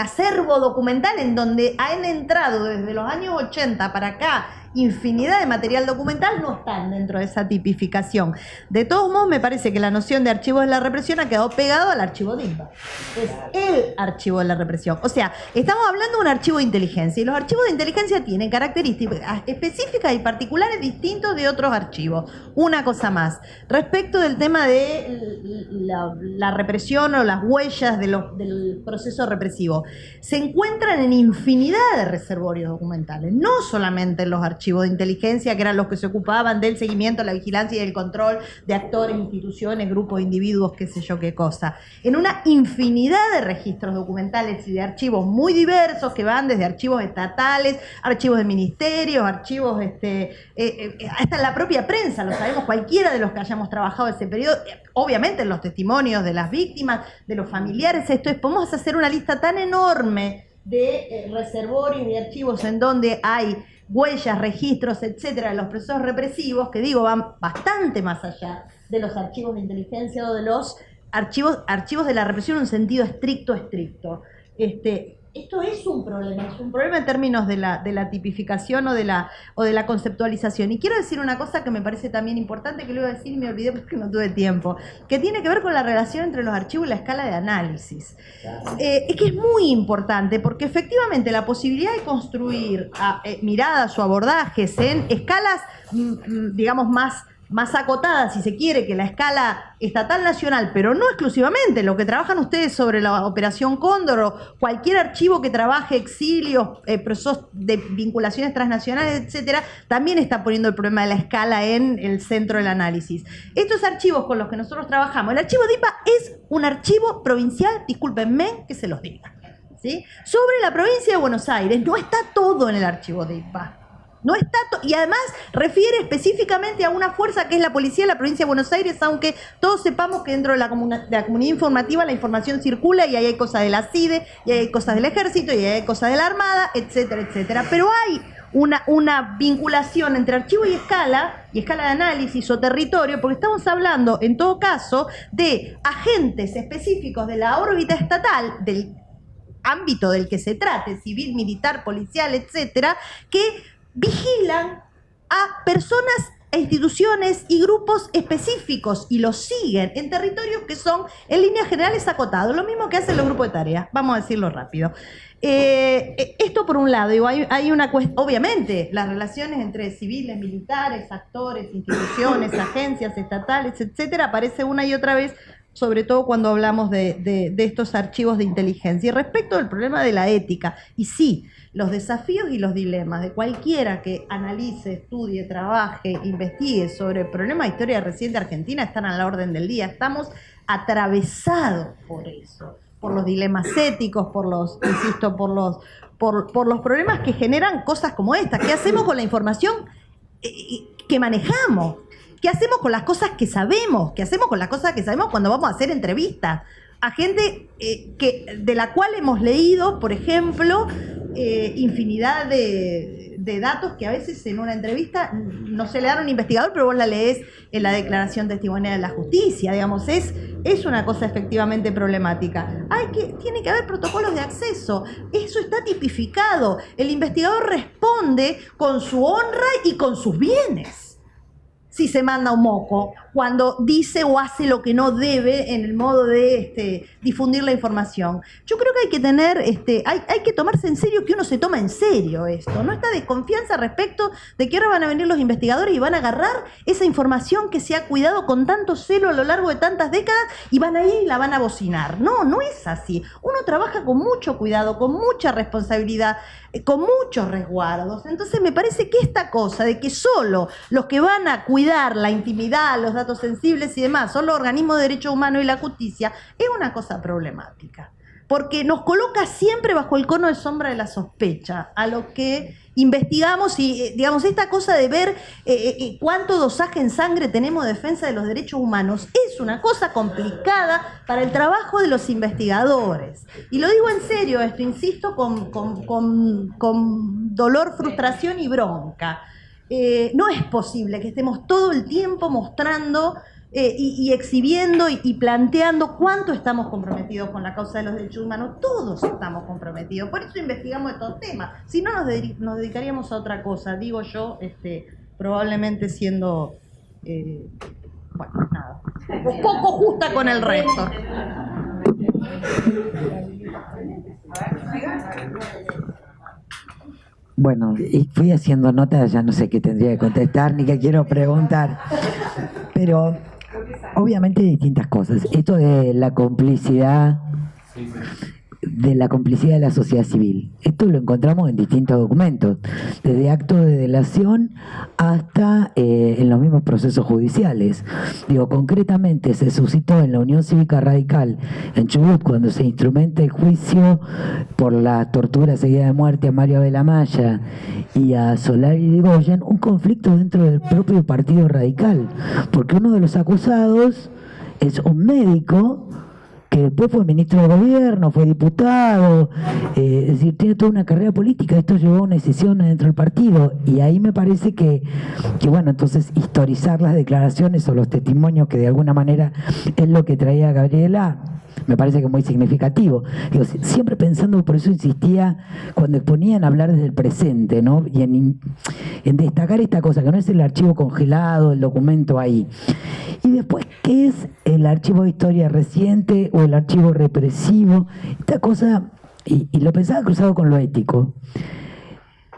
acervo documental en donde han entrado desde los años 80 para acá infinidad de material documental, no están dentro de esa tipificación. De todos modos, me parece que la noción de archivos de la represión ha quedado pegado al archivo DIMPA. Es el archivo de la represión. O sea, estamos hablando de un archivo de inteligencia, y los archivos de inteligencia tienen características específicas y particulares distintos de otros archivos. Una cosa más, respecto del tema de la represión o las huellas del proceso represivo, se encuentran en infinidad de reservorios documentales, no solamente en los archivos de inteligencia, que eran los que se ocupaban del seguimiento, la vigilancia y el control de actores, instituciones, grupos, individuos, qué sé yo qué cosa. En una infinidad de registros documentales y de archivos muy diversos, que van desde archivos estatales, archivos de ministerios, archivos hasta en la propia prensa, lo sabemos cualquiera de los que hayamos trabajado ese periodo, obviamente en los testimonios de las víctimas, de los familiares. Podemos hacer una lista tan enorme de reservorios y archivos en donde hay huellas, registros, etcétera, de los procesos represivos, que digo, van bastante más allá de los archivos de inteligencia o de los archivos de la represión en un sentido estricto. Esto es un problema en términos de la tipificación o de la conceptualización. Y quiero decir una cosa que me parece también importante, que lo iba a decir y me olvidé porque no tuve tiempo, que tiene que ver con la relación entre los archivos y la escala de análisis. Es que es muy importante, porque efectivamente la posibilidad de construir miradas o abordajes en escalas, digamos, más más acotada, si se quiere, que la escala estatal nacional, pero no exclusivamente. Lo que trabajan ustedes sobre la Operación Cóndor o cualquier archivo que trabaje exilios, procesos de vinculaciones transnacionales, etcétera, también está poniendo el problema de la escala en el centro del análisis. Estos archivos con los que nosotros trabajamos, el archivo DIPA es un archivo provincial, discúlpenme que se los diga, ¿sí? Sobre la provincia de Buenos Aires, no está todo en el archivo DIPA. No está y además refiere específicamente a una fuerza que es la policía de la provincia de Buenos Aires, aunque todos sepamos que dentro de la comunidad informativa la información circula y ahí hay cosas de la CIDE, y ahí hay cosas del ejército, y ahí hay cosas de la Armada, etcétera, etcétera. Pero hay una vinculación entre archivo y escala de análisis o territorio, porque estamos hablando, en todo caso, de agentes específicos de la órbita estatal, del ámbito del que se trate, civil, militar, policial, etcétera, que vigilan a personas, e instituciones y grupos específicos y los siguen en territorios que son en líneas generales acotados, lo mismo que hacen los grupos de tareas, vamos a decirlo rápido. Esto por un lado, digo, hay una cuestión, obviamente las relaciones entre civiles, militares, actores, instituciones, agencias estatales, etcétera, aparece una y otra vez, sobre todo cuando hablamos de estos archivos de inteligencia. Y respecto al problema de la ética, y sí, los desafíos y los dilemas de cualquiera que analice, estudie, trabaje, investigue sobre problemas de historia reciente argentina están a la orden del día. Estamos atravesados por eso, por los dilemas éticos, por los problemas que generan cosas como esta. ¿Qué hacemos con la información que manejamos? ¿Qué hacemos con las cosas que sabemos? ¿Qué hacemos con las cosas que sabemos cuando vamos a hacer entrevistas? A gente de la cual hemos leído, por ejemplo, infinidad de datos que a veces en una entrevista no se le dan a un investigador, pero vos la lees en la declaración testimonial de la justicia. Digamos, es una cosa efectivamente problemática. Tiene que haber protocolos de acceso. Eso está tipificado. El investigador responde con su honra y con sus bienes si se manda un moco, cuando dice o hace lo que no debe en el modo de difundir la información. Yo creo que hay que tener, hay que tomarse en serio que uno se toma en serio esto, ¿no? Esta desconfianza respecto de que ahora van a venir los investigadores y van a agarrar esa información que se ha cuidado con tanto celo a lo largo de tantas décadas y van a ir y la van a bocinar. No, no es así. Uno trabaja con mucho cuidado, con mucha responsabilidad, con muchos resguardos. Entonces me parece que esta cosa de que solo los que van a cuidar la intimidad, los datos sensibles y demás son los organismos de derechos humanos y la justicia es una cosa problemática, porque nos coloca siempre bajo el cono de sombra de la sospecha a lo que investigamos y, digamos, esta cosa de ver cuánto dosaje en sangre tenemos de defensa de los derechos humanos es una cosa complicada para el trabajo de los investigadores. Y lo digo en serio esto, insisto, con dolor, frustración y bronca. No es posible que estemos todo el tiempo mostrando y exhibiendo y planteando cuánto estamos comprometidos con la causa de los derechos humanos. Todos estamos comprometidos, por eso investigamos estos temas. Si no, nos dedicaríamos a otra cosa, digo yo, probablemente siendo, bueno, nada, un poco justa con el resto. Bueno, y fui haciendo notas, ya no sé qué tendría que contestar ni qué quiero preguntar, pero obviamente distintas cosas. Esto de la complicidad, de la sociedad civil, esto lo encontramos en distintos documentos, desde actos de delación hasta en los mismos procesos judiciales. Digo, concretamente se suscitó en la Unión Cívica Radical en Chubut, cuando se instrumenta el juicio por la tortura seguida de muerte a Mario Abel Amaya y a Solari Irigoyen, un conflicto dentro del propio Partido Radical, porque uno de los acusados es un médico que después fue ministro de gobierno, fue diputado, es decir, tiene toda una carrera política. Esto llevó a una decisión dentro del partido, y ahí me parece que bueno, entonces historizar las declaraciones o los testimonios, que de alguna manera es lo que traía Gabriela, me parece que es muy significativo. Digo, siempre pensando, por eso insistía cuando exponían hablar desde el presente, ¿no? Y en destacar esta cosa, que no es el archivo congelado, el documento ahí. Y después, ¿qué es el archivo de historia reciente o el archivo represivo? Esta cosa, y lo pensaba cruzado con lo ético.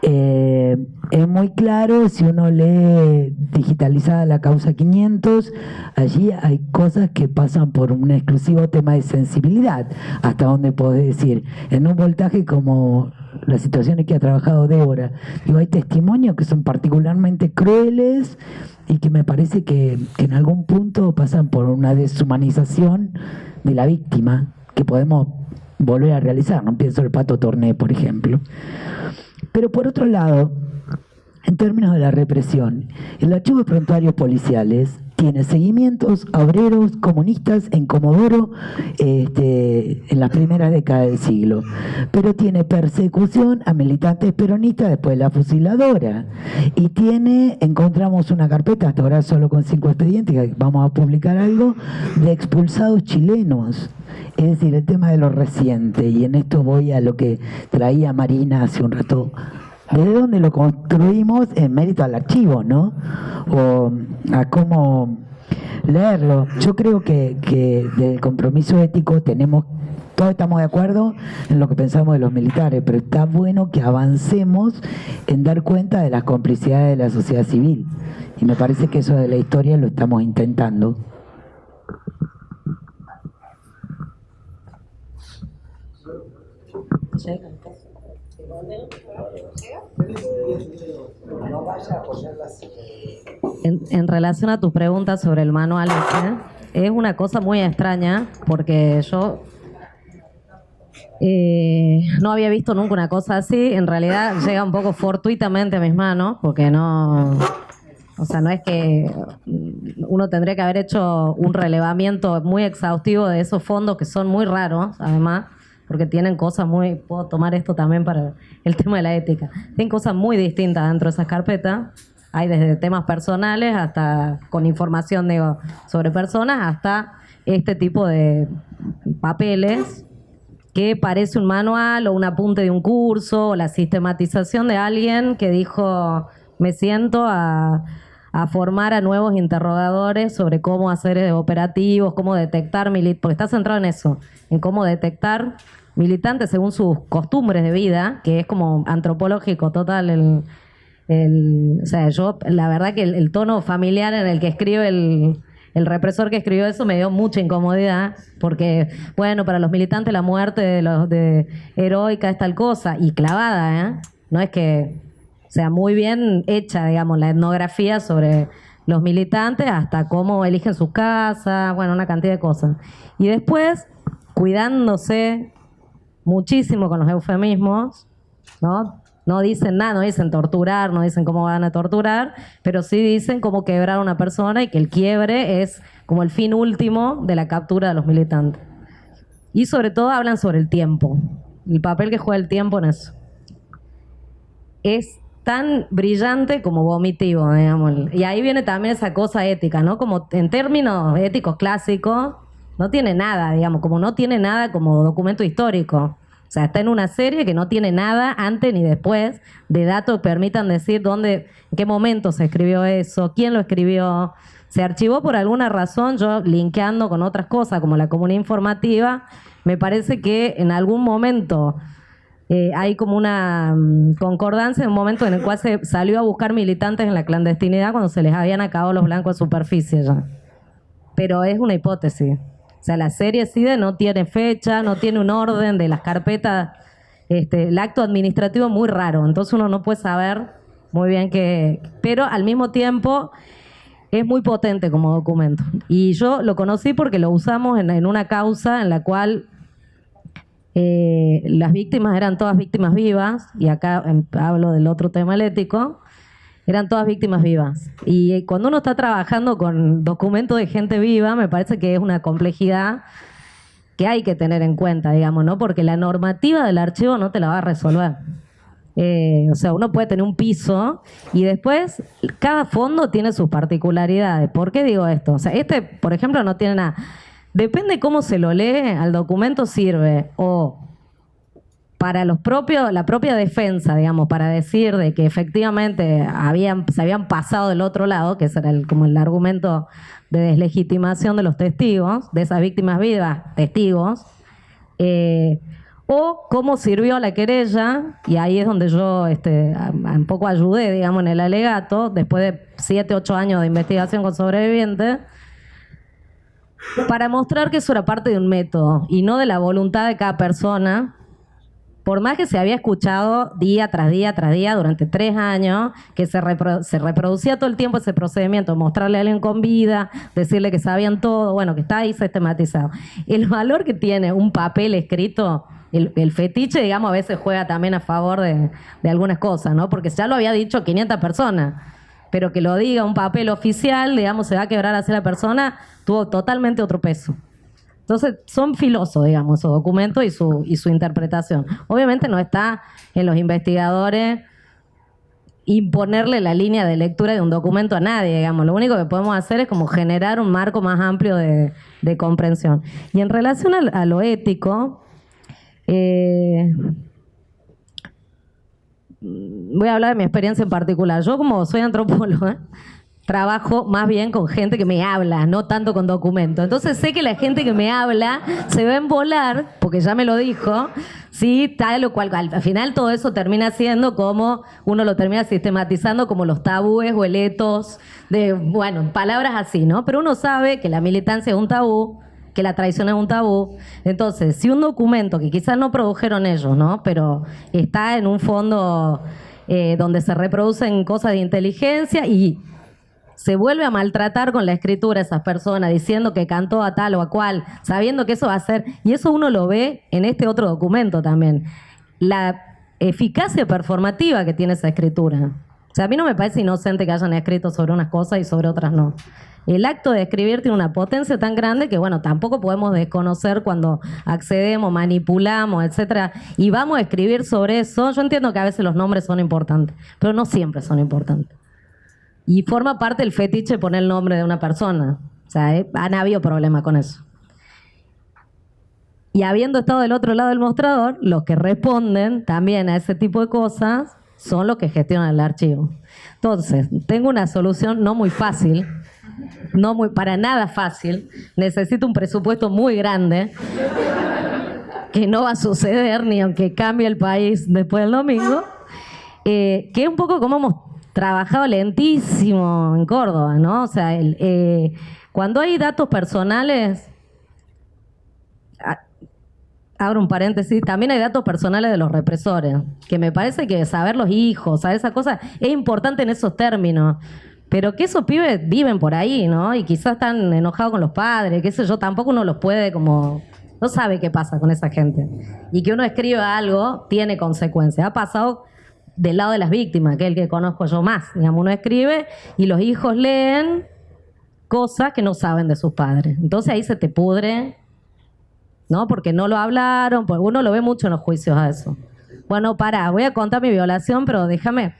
Es muy claro, si uno lee digitalizada la causa 500, allí hay cosas que pasan por un exclusivo tema de sensibilidad, hasta donde podés decir, en un voltaje como las situaciones que ha trabajado Débora, digo, hay testimonios que son particularmente crueles y que me parece que en algún punto pasan por una deshumanización de la víctima que podemos volver a realizar, no pienso el Pato Torné, por ejemplo. Pero por otro lado, en términos de la represión, el archivo de prontuarios policiales tiene seguimientos a obreros comunistas en Comodoro en las primeras décadas del siglo, pero tiene persecución a militantes peronistas después de la fusiladora, y encontramos una carpeta, hasta ahora solo con 5 expedientes, que vamos a publicar algo, de expulsados chilenos. Es decir, el tema de lo reciente, y en esto voy a lo que traía Marina hace un rato. ¿Desde dónde lo construimos? En mérito al archivo, ¿no? O a cómo leerlo. Yo creo que del compromiso ético todos estamos de acuerdo en lo que pensamos de los militares, pero está bueno que avancemos en dar cuenta de las complicidades de la sociedad civil. Y me parece que eso de la historia lo estamos intentando. En relación a tu pregunta sobre el manual, es una cosa muy extraña porque yo no había visto nunca una cosa así. En realidad llega un poco fortuitamente a mis manos porque no es que uno tendría que haber hecho un relevamiento muy exhaustivo de esos fondos que son muy raros, además, porque tienen cosas puedo tomar esto también para el tema de la ética, tienen cosas muy distintas dentro de esas carpetas. Hay desde temas personales hasta con información sobre personas, hasta este tipo de papeles que parece un manual o un apunte de un curso o la sistematización de alguien que dijo, me siento a formar a nuevos interrogadores sobre cómo hacer operativos, cómo detectar porque está centrado en eso, en cómo detectar militantes según sus costumbres de vida, que es como antropológico total. Yo, la verdad que el tono familiar en el que escribe el represor que escribió eso me dio mucha incomodidad, porque, bueno, para los militantes la muerte de heroica es tal cosa, y clavada, no es que sea muy bien hecha, digamos, la etnografía sobre los militantes, hasta cómo eligen sus casas, bueno, una cantidad de cosas. Y después, cuidándose muchísimo con los eufemismos, ¿no? No dicen nada, no dicen torturar, no dicen cómo van a torturar, pero sí dicen cómo quebrar a una persona y que el quiebre es como el fin último de la captura de los militantes. Y sobre todo hablan sobre el tiempo, el papel que juega el tiempo en eso. Es tan brillante como vomitivo, digamos. Y ahí viene también esa cosa ética, ¿no? Como en términos éticos clásicos, no tiene nada, digamos, como no tiene nada como documento histórico. O sea, está en una serie que no tiene nada antes ni después de datos que permitan decir en qué momento se escribió eso, quién lo escribió. Se archivó por alguna razón, yo linkeando con otras cosas como la comunidad informativa, me parece que en algún momento hay como una concordancia en un momento en el cual se salió a buscar militantes en la clandestinidad cuando se les habían acabado los blancos de superficie ya. Pero es una hipótesis. O sea, la serie CIDE no tiene fecha, no tiene un orden de las carpetas. El acto administrativo es muy raro, entonces uno no puede saber muy bien qué. Pero al mismo tiempo es muy potente como documento. Y yo lo conocí porque lo usamos en una causa en la cual las víctimas eran todas víctimas vivas, y acá hablo del otro tema, el ético. Eran todas víctimas vivas. Y cuando uno está trabajando con documentos de gente viva, me parece que es una complejidad que hay que tener en cuenta, digamos, ¿no? Porque la normativa del archivo no te la va a resolver. O sea, uno puede tener un piso y después cada fondo tiene sus particularidades. ¿Por qué digo esto? O sea, por ejemplo, no tiene nada. Depende cómo se lo lee, al documento sirve o para la propia defensa, digamos, para decir de que efectivamente se habían pasado del otro lado, que ese era como el argumento de deslegitimación de los testigos, de esas víctimas vivas, testigos, o cómo sirvió la querella, y ahí es donde yo un poco ayudé, digamos, en el alegato, después de 7, 8 años de investigación con sobrevivientes, para mostrar que eso era parte de un método y no de la voluntad de cada persona, por más que se había escuchado día tras día tras día durante 3 años, que se reproducía todo el tiempo ese procedimiento, mostrarle a alguien con vida, decirle que sabían todo, bueno, que está ahí sistematizado. El valor que tiene un papel escrito, el fetiche, digamos, a veces juega también a favor de algunas cosas, ¿no? Porque ya lo había dicho 500 personas, pero que lo diga un papel oficial, digamos, se va a quebrar hacia la persona, tuvo totalmente otro peso. Entonces, son filosos, digamos, esos documentos y su interpretación. Obviamente no está en los investigadores imponerle la línea de lectura de un documento a nadie, digamos. Lo único que podemos hacer es como generar un marco más amplio de comprensión. Y en relación a lo ético, voy a hablar de mi experiencia en particular. Yo, como soy antropóloga, trabajo más bien con gente que me habla, no tanto con documentos. Entonces sé que la gente que me habla se va a embolar, porque ya me lo dijo, sí, tal o cual. Al final todo eso termina siendo como, uno lo termina sistematizando como los tabúes o el etos, de, bueno, palabras así, ¿no? Pero uno sabe que la militancia es un tabú, que la traición es un tabú. Entonces, si un documento que quizás no produjeron ellos, ¿no? Pero está en un fondo donde se reproducen cosas de inteligencia y se vuelve a maltratar con la escritura a esas personas, diciendo que cantó a tal o a cual, sabiendo que eso va a ser, y eso uno lo ve en este otro documento también, la eficacia performativa que tiene esa escritura. O sea, a mí no me parece inocente que hayan escrito sobre unas cosas y sobre otras no. El acto de escribir tiene una potencia tan grande que, bueno, tampoco podemos desconocer cuando accedemos, manipulamos, etcétera, y vamos a escribir sobre eso. Yo entiendo que a veces los nombres son importantes, pero no siempre son importantes. Y forma parte del fetiche poner el nombre de una persona. O sea, han habido problemas con eso. Y habiendo estado del otro lado del mostrador, los que responden también a ese tipo de cosas son los que gestionan el archivo. Entonces, tengo una solución no muy fácil, para nada fácil. Necesito un presupuesto muy grande, que no va a suceder ni aunque cambie el país después del domingo, que es un poco como hemos trabajado lentísimo en Córdoba, ¿no? O sea, cuando hay datos personales, abro un paréntesis, también hay datos personales de los represores, que me parece que saber los hijos, saber esa cosa, es importante en esos términos, pero que esos pibes viven por ahí, ¿no? Y quizás están enojados con los padres, qué sé yo, tampoco uno los puede como... No sabe qué pasa con esa gente. Y que uno escriba algo tiene consecuencias. Ha pasado del lado de las víctimas, que es el que conozco yo más. Digamos, uno escribe y los hijos leen cosas que no saben de sus padres. Entonces ahí se te pudre, ¿no? Porque no lo hablaron, porque uno lo ve mucho en los juicios a eso. Bueno, voy a contar mi violación, pero déjame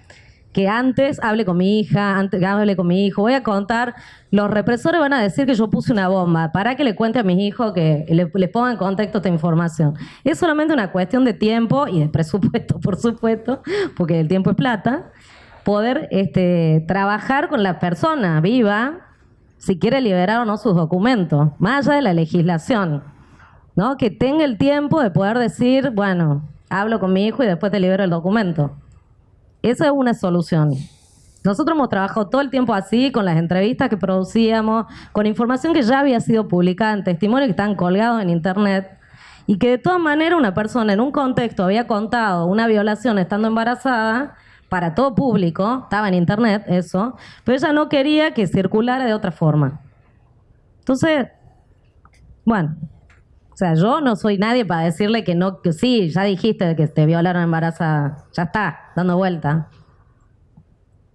que antes hable con mi hija, antes que hable con mi hijo. Voy a contar, los represores van a decir que yo puse una bomba, para que le cuente a mis hijos, que le ponga en contexto esta información. Es solamente una cuestión de tiempo y de presupuesto, por supuesto, porque el tiempo es plata, poder trabajar con la persona viva, si quiere liberar o no sus documentos, más allá de la legislación, ¿no? Que tenga el tiempo de poder decir, bueno, hablo con mi hijo y después te libero el documento. Esa es una solución. Nosotros hemos trabajado todo el tiempo así, con las entrevistas que producíamos, con información que ya había sido publicada en testimonios que están colgados en internet, y que de todas maneras una persona en un contexto había contado una violación estando embarazada, para todo público, estaba en internet eso, pero ella no quería que circulara de otra forma. Entonces, bueno, o sea, yo no soy nadie para decirle que no, que sí, ya dijiste que te violaron embarazada, ya está, dando vuelta.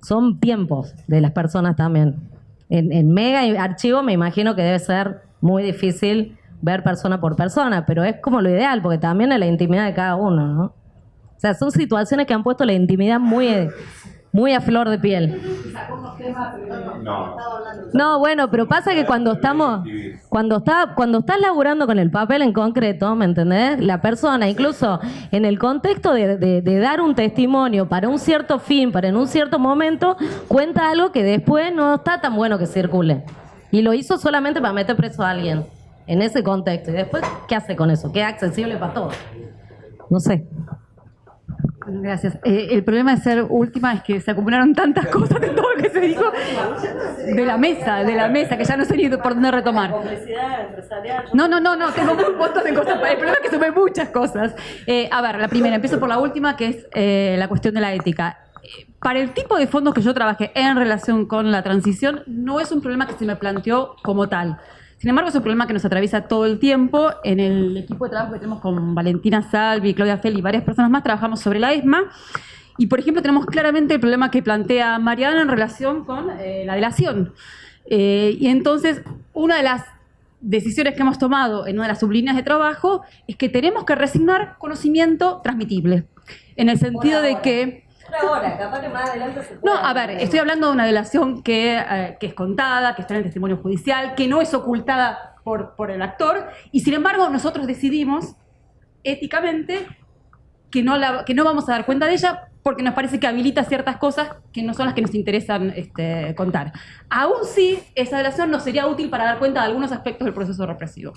Son tiempos de las personas también. En mega archivo me imagino que debe ser muy difícil ver persona por persona, pero es como lo ideal, porque también es la intimidad de cada uno, ¿no? O sea, son situaciones que han puesto la intimidad muy a flor de piel. No, bueno, pero pasa que cuando estás laburando con el papel en concreto, ¿me entendés? La persona, incluso en el contexto de dar un testimonio para un cierto fin, para en un cierto momento, cuenta algo que después no está tan bueno que circule. Y lo hizo solamente para meter preso a alguien en ese contexto. Y después, ¿qué hace con eso? Queda accesible para todos. No sé. Bueno, gracias. El problema de ser última es que se acumularon tantas cosas de todo lo que se dijo de la mesa, que ya no sé ni por dónde retomar. No, tengo un montón de cosas. El problema es que supe muchas cosas. A ver, la primera, empiezo por la última, que es la cuestión de la ética. Para el tipo de fondos que yo trabajé en relación con la transición, no es un problema que se me planteó como tal. Sin embargo, es un problema que nos atraviesa todo el tiempo. En el equipo de trabajo que tenemos con Valentina Salvi, Claudia Feli y varias personas más, trabajamos sobre la ESMA. Y, por ejemplo, tenemos claramente el problema que plantea Mariana en relación con la delación. Y entonces, una de las decisiones que hemos tomado en una de las sublíneas de trabajo es que tenemos que resignar conocimiento transmitible. En el sentido de que... Ahora, capaz que más adelante se puede... No, a ver, estoy hablando de una delación que es contada, que está en el testimonio judicial, que no es ocultada por el actor, y sin embargo nosotros decidimos éticamente que no vamos a dar cuenta de ella porque nos parece que habilita ciertas cosas que no son las que nos interesan contar. Aún sí, esa delación nos sería útil para dar cuenta de algunos aspectos del proceso represivo.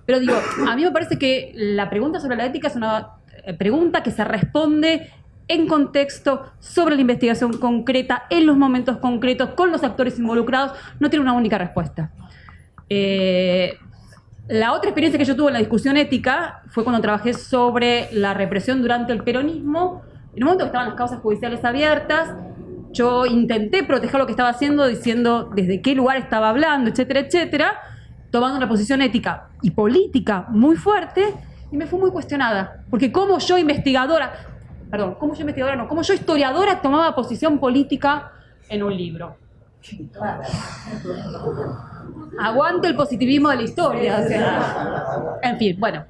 Pero digo, a mí me parece que la pregunta sobre la ética es una pregunta que se responde en contexto, sobre la investigación concreta, en los momentos concretos, con los actores involucrados, no tiene una única respuesta. La otra experiencia que yo tuve en la discusión ética fue cuando trabajé sobre la represión durante el peronismo. En un momento que estaban las causas judiciales abiertas, yo intenté proteger lo que estaba haciendo, diciendo desde qué lugar estaba hablando, etcétera, etcétera, tomando una posición ética y política muy fuerte, y me fue muy cuestionada. Porque como yo historiadora tomaba posición política en un libro. Aguante el positivismo de la historia. O sea. En fin, bueno.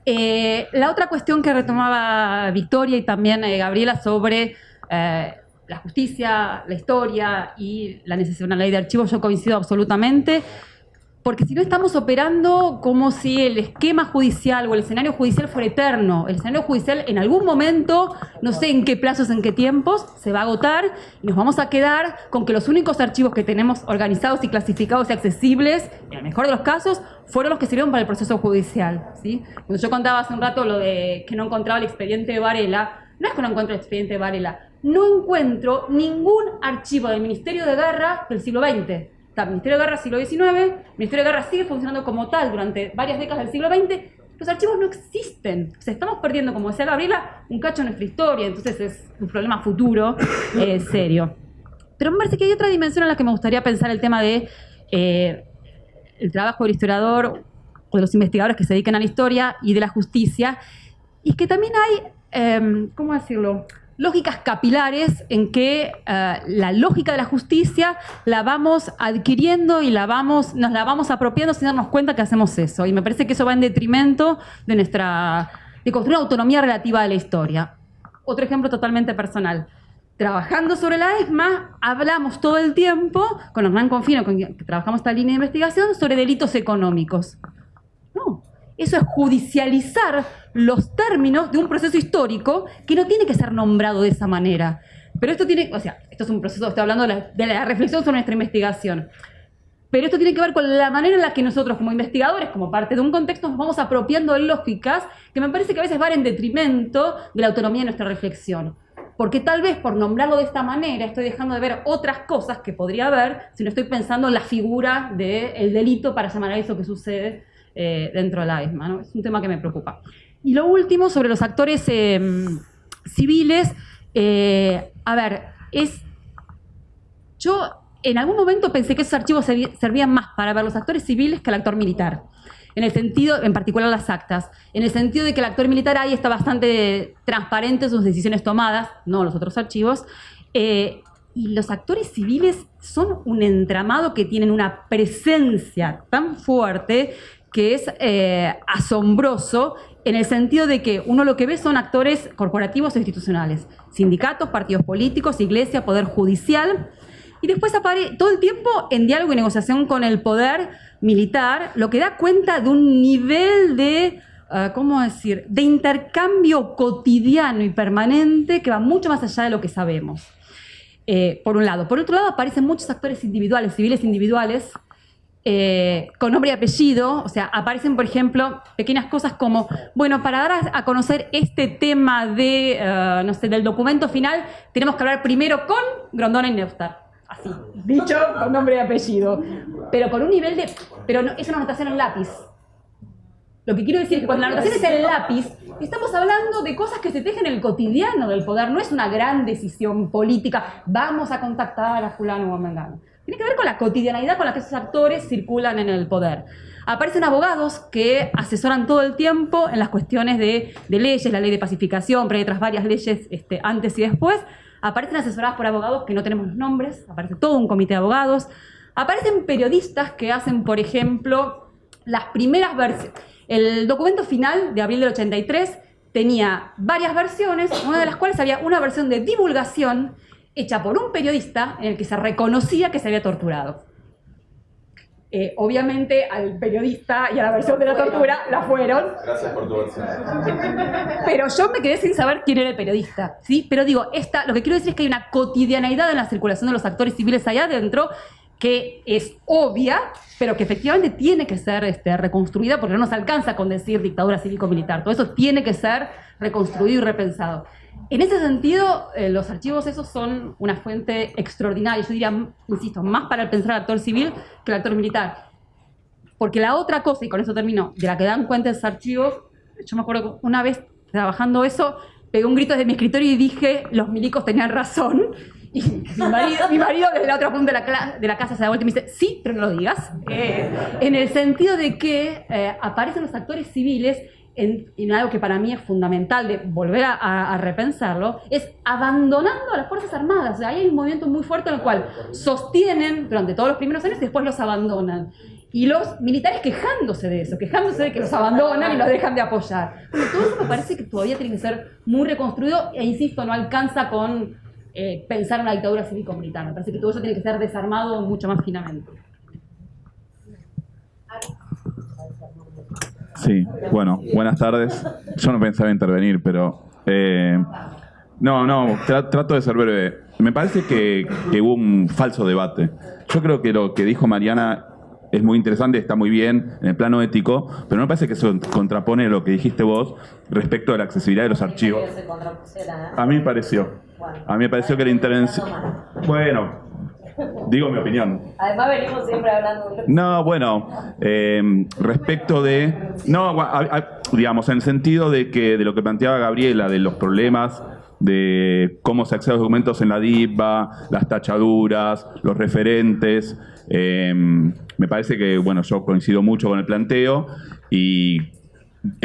La otra cuestión que retomaba Victoria y también Gabriela sobre la justicia, la historia y la necesidad de una ley de archivos, yo coincido absolutamente. Porque si no estamos operando como si el esquema judicial o el escenario judicial fuera eterno. El escenario judicial en algún momento, no sé en qué plazos, en qué tiempos, se va a agotar y nos vamos a quedar con que los únicos archivos que tenemos organizados y clasificados y accesibles, en el mejor de los casos, fueron los que sirvieron para el proceso judicial, ¿sí? Cuando yo contaba hace un rato lo de que no encontraba el expediente de Varela, no es que no encuentro el expediente de Varela, no encuentro ningún archivo del Ministerio de Guerra del siglo XX. Está, Ministerio de Guerra siglo XIX, Ministerio de Guerra sigue funcionando como tal durante varias décadas del siglo XX, los archivos no existen. O sea, estamos perdiendo, como decía Gabriela, un cacho de nuestra historia, entonces es un problema futuro serio. Pero me parece que hay otra dimensión en la que me gustaría pensar el tema de el trabajo del historiador o de los investigadores que se dedican a la historia y de la justicia, y que también hay, ¿cómo decirlo?, lógicas capilares en que la lógica de la justicia la vamos adquiriendo y nos la vamos apropiando sin darnos cuenta que hacemos eso. Y me parece que eso va en detrimento de construir una autonomía relativa de la historia. Otro ejemplo totalmente personal. Trabajando sobre la ESMA, hablamos todo el tiempo, con Hernán Confino, con quien trabajamos esta línea de investigación, sobre delitos económicos. No. Eso es judicializar los términos de un proceso histórico que no tiene que ser nombrado de esa manera. Pero esto esto es un proceso, estoy hablando de la reflexión sobre nuestra investigación. Pero esto tiene que ver con la manera en la que nosotros como investigadores, como parte de un contexto, nos vamos apropiando de lógicas que me parece que a veces van en detrimento de la autonomía de nuestra reflexión. Porque tal vez por nombrarlo de esta manera estoy dejando de ver otras cosas que podría haber si no estoy pensando en la figura del delito para llamar a eso que sucede dentro de la ESMA, ¿no? Es un tema que me preocupa. Y lo último, sobre los actores civiles, yo en algún momento pensé que esos archivos servían más para ver los actores civiles que el actor militar. En el sentido, en particular las actas, en el sentido de que el actor militar ahí está bastante transparente en sus decisiones tomadas, no los otros archivos, y los actores civiles son un entramado que tienen una presencia tan fuerte que es asombroso, en el sentido de que uno lo que ve son actores corporativos e institucionales, sindicatos, partidos políticos, iglesia, poder judicial, y después aparece todo el tiempo en diálogo y negociación con el poder militar, lo que da cuenta de un nivel de, de intercambio cotidiano y permanente que va mucho más allá de lo que sabemos. Por un lado. Por otro lado, aparecen muchos actores individuales, civiles individuales, con nombre y apellido, o sea, aparecen, por ejemplo, pequeñas cosas como, bueno, para dar a conocer este tema de, no sé, del documento final, tenemos que hablar primero con Grondona y Neustar. Así, dicho con nombre y apellido. Pero con un nivel de... Pero no, es una anotación en lápiz. Lo que quiero decir es que cuando la anotación es en lápiz, estamos hablando de cosas que se tejen en el cotidiano del poder. No es una gran decisión política. Vamos a contactar a fulano o a mengano. Tiene que ver con la cotidianidad con la que esos actores circulan en el poder. Aparecen abogados que asesoran todo el tiempo en las cuestiones de leyes, la ley de pacificación, pero hay otras varias leyes antes y después. Aparecen asesoradas por abogados que no tenemos los nombres, aparece todo un comité de abogados. Aparecen periodistas que hacen, por ejemplo, las primeras versiones. El documento final de abril del 83 tenía varias versiones, una de las cuales había una versión de divulgación hecha por un periodista en el que se reconocía que se había torturado. Obviamente al periodista y a la versión de la tortura la fueron. Gracias por tu versión. Pero yo me quedé sin saber quién era el periodista, ¿sí? Pero digo, lo que quiero decir es que hay una cotidianeidad en la circulación de los actores civiles allá adentro que es obvia, pero que efectivamente tiene que ser reconstruida porque no nos alcanza con decir dictadura cívico-militar. Todo eso tiene que ser reconstruido y repensado. En ese sentido, los archivos esos son una fuente extraordinaria, yo diría, insisto, más para el pensar al actor civil que el actor militar. Porque la otra cosa, y con eso termino, de la que dan cuenta esos archivos, yo me acuerdo que una vez trabajando eso, pegué un grito desde mi escritorio y dije, los milicos tenían razón. Y mi marido desde la otra punta de la casa se da vuelta y me dice, sí, pero no lo digas. En el sentido de que aparecen los actores civiles en algo que para mí es fundamental de volver a repensarlo, es abandonando a las Fuerzas Armadas. O sea, hay un movimiento muy fuerte en el cual sostienen durante todos los primeros años y después los abandonan. Y los militares quejándose de eso, quejándose de que los abandonan y los dejan de apoyar. Bueno, todo eso me parece que todavía tiene que ser muy reconstruido e insisto, no alcanza con pensar en una dictadura cívico-militar. Me parece que todo eso tiene que ser desarmado mucho más finamente. Sí, bueno, buenas tardes. Yo no pensaba intervenir, pero... trato de ser breve. Me parece que hubo un falso debate. Yo creo que lo que dijo Mariana es muy interesante, está muy bien en el plano ético, pero no me parece que se contrapone lo que dijiste vos respecto de la accesibilidad de los archivos. A mí me pareció. A mí me pareció que la intervención... Bueno, digo mi opinión. Además venimos siempre hablando de... No, bueno, respecto de... No, digamos, en el sentido de lo que planteaba Gabriela, de los problemas de cómo se accede a los documentos en la DIPA, las tachaduras, los referentes. Me parece que, bueno, yo coincido mucho con el planteo y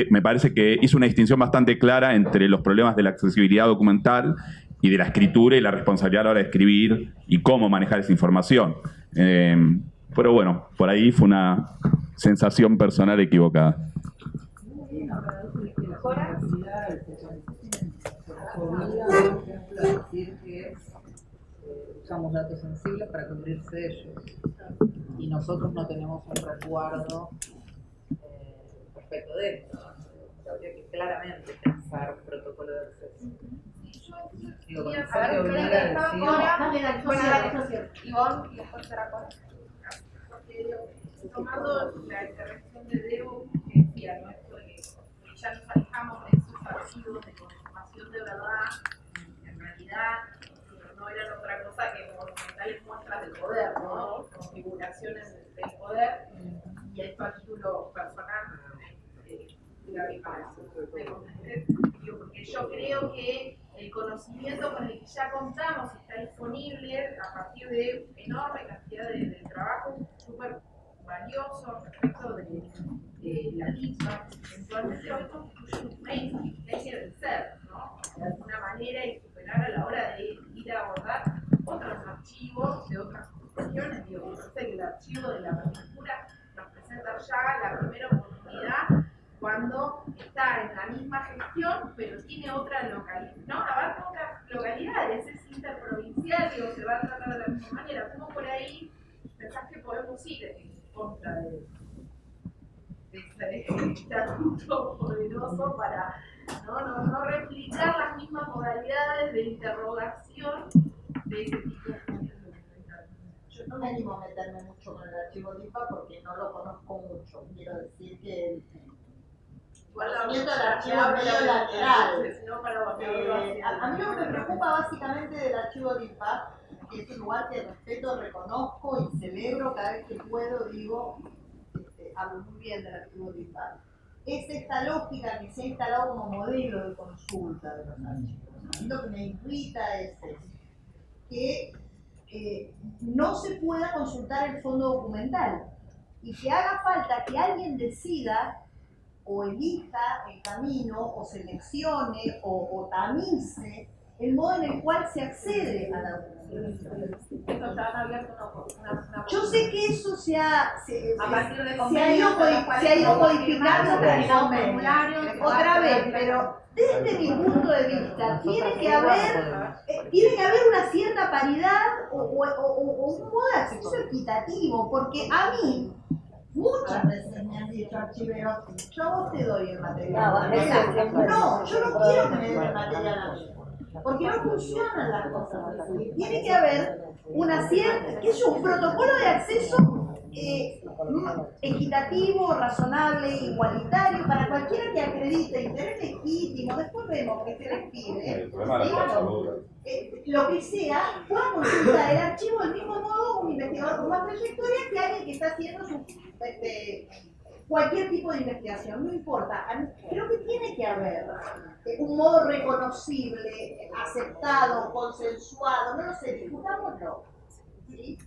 me parece que hizo una distinción bastante clara entre los problemas de la accesibilidad documental y de la escritura y la responsabilidad a la hora de escribir y cómo manejar esa información. Pero bueno, por ahí fue una sensación personal equivocada. Decir que usamos datos sensibles para cubrirse ellos y nosotros no tenemos un resguardo respecto de esto. Habría que claramente pensar un protocolo de acceso. Digo, con eso que obliga a decir... Ivonne, y después será Cora. Porque tomando la intervención de Debo, que decía, ¿no? Esto de que ya nos alejamos de esos archivos de información de verdad, en realidad no eran otra cosa que monumentales muestras del poder, ¿no? Configuraciones del poder, y esto a título personal, porque yo creo que el conocimiento con el que ya contamos está disponible a partir de enorme cantidad de trabajo súper valioso respecto de la misma. Eventualmente hoy constituye un mainstream, que hay que vencer, ¿no? De alguna manera y superar a la hora de ir a abordar otros archivos de otras cuestiones. Digo, que el archivo de la prefectura nos presenta ya la primera oportunidad cuando está en la misma gestión, pero tiene otra localidad, ¿no? Abarca otras localidades, es interprovincial, digo, se va a tratar de la misma manera. ¿Cómo por ahí pensás que podemos ir en contra de este estatuto poderoso para no replicar las mismas modalidades de interrogación de ese tipo de cuestiones? Yo no me animo a meterme mucho con el archivo archivo DIPA porque no lo conozco mucho. Quiero decir que el guardamiento del archivo es medio lateral. A mí lo que me preocupa básicamente del archivo DIPA, que es un lugar que respeto, reconozco y celebro cada vez que puedo, digo, hablo muy bien del archivo DIPA, es esta lógica que se ha instalado como modelo de consulta de los archivos. A mí lo que me irrita es eso, que no se pueda consultar el fondo documental y que haga falta que alguien decida o elija el camino o seleccione o tamice el modo en el cual se accede a la documentación. Yo sé que eso se ha ido codificando otra vez, pero desde mi punto de vista tiene que haber una cierta paridad o un modo de acceso equitativo, porque a mí muchas veces me han dicho archiveros, yo a vos te doy el material. No, yo no quiero que me den el material a mí, porque no funcionan las cosas así. Tiene que haber una cierta, que es un protocolo de acceso equitativo, razonable, igualitario, para cualquiera que acredite interés legítimo. Después vemos que se les pide, lo que sea, pueda consultar el archivo del mismo modo un investigador con más trayectoria que alguien que está haciendo cualquier tipo de investigación, no importa. Creo que tiene que haber un modo reconocible, aceptado, consensuado, no lo sé, discutámoslo. ¿Sí?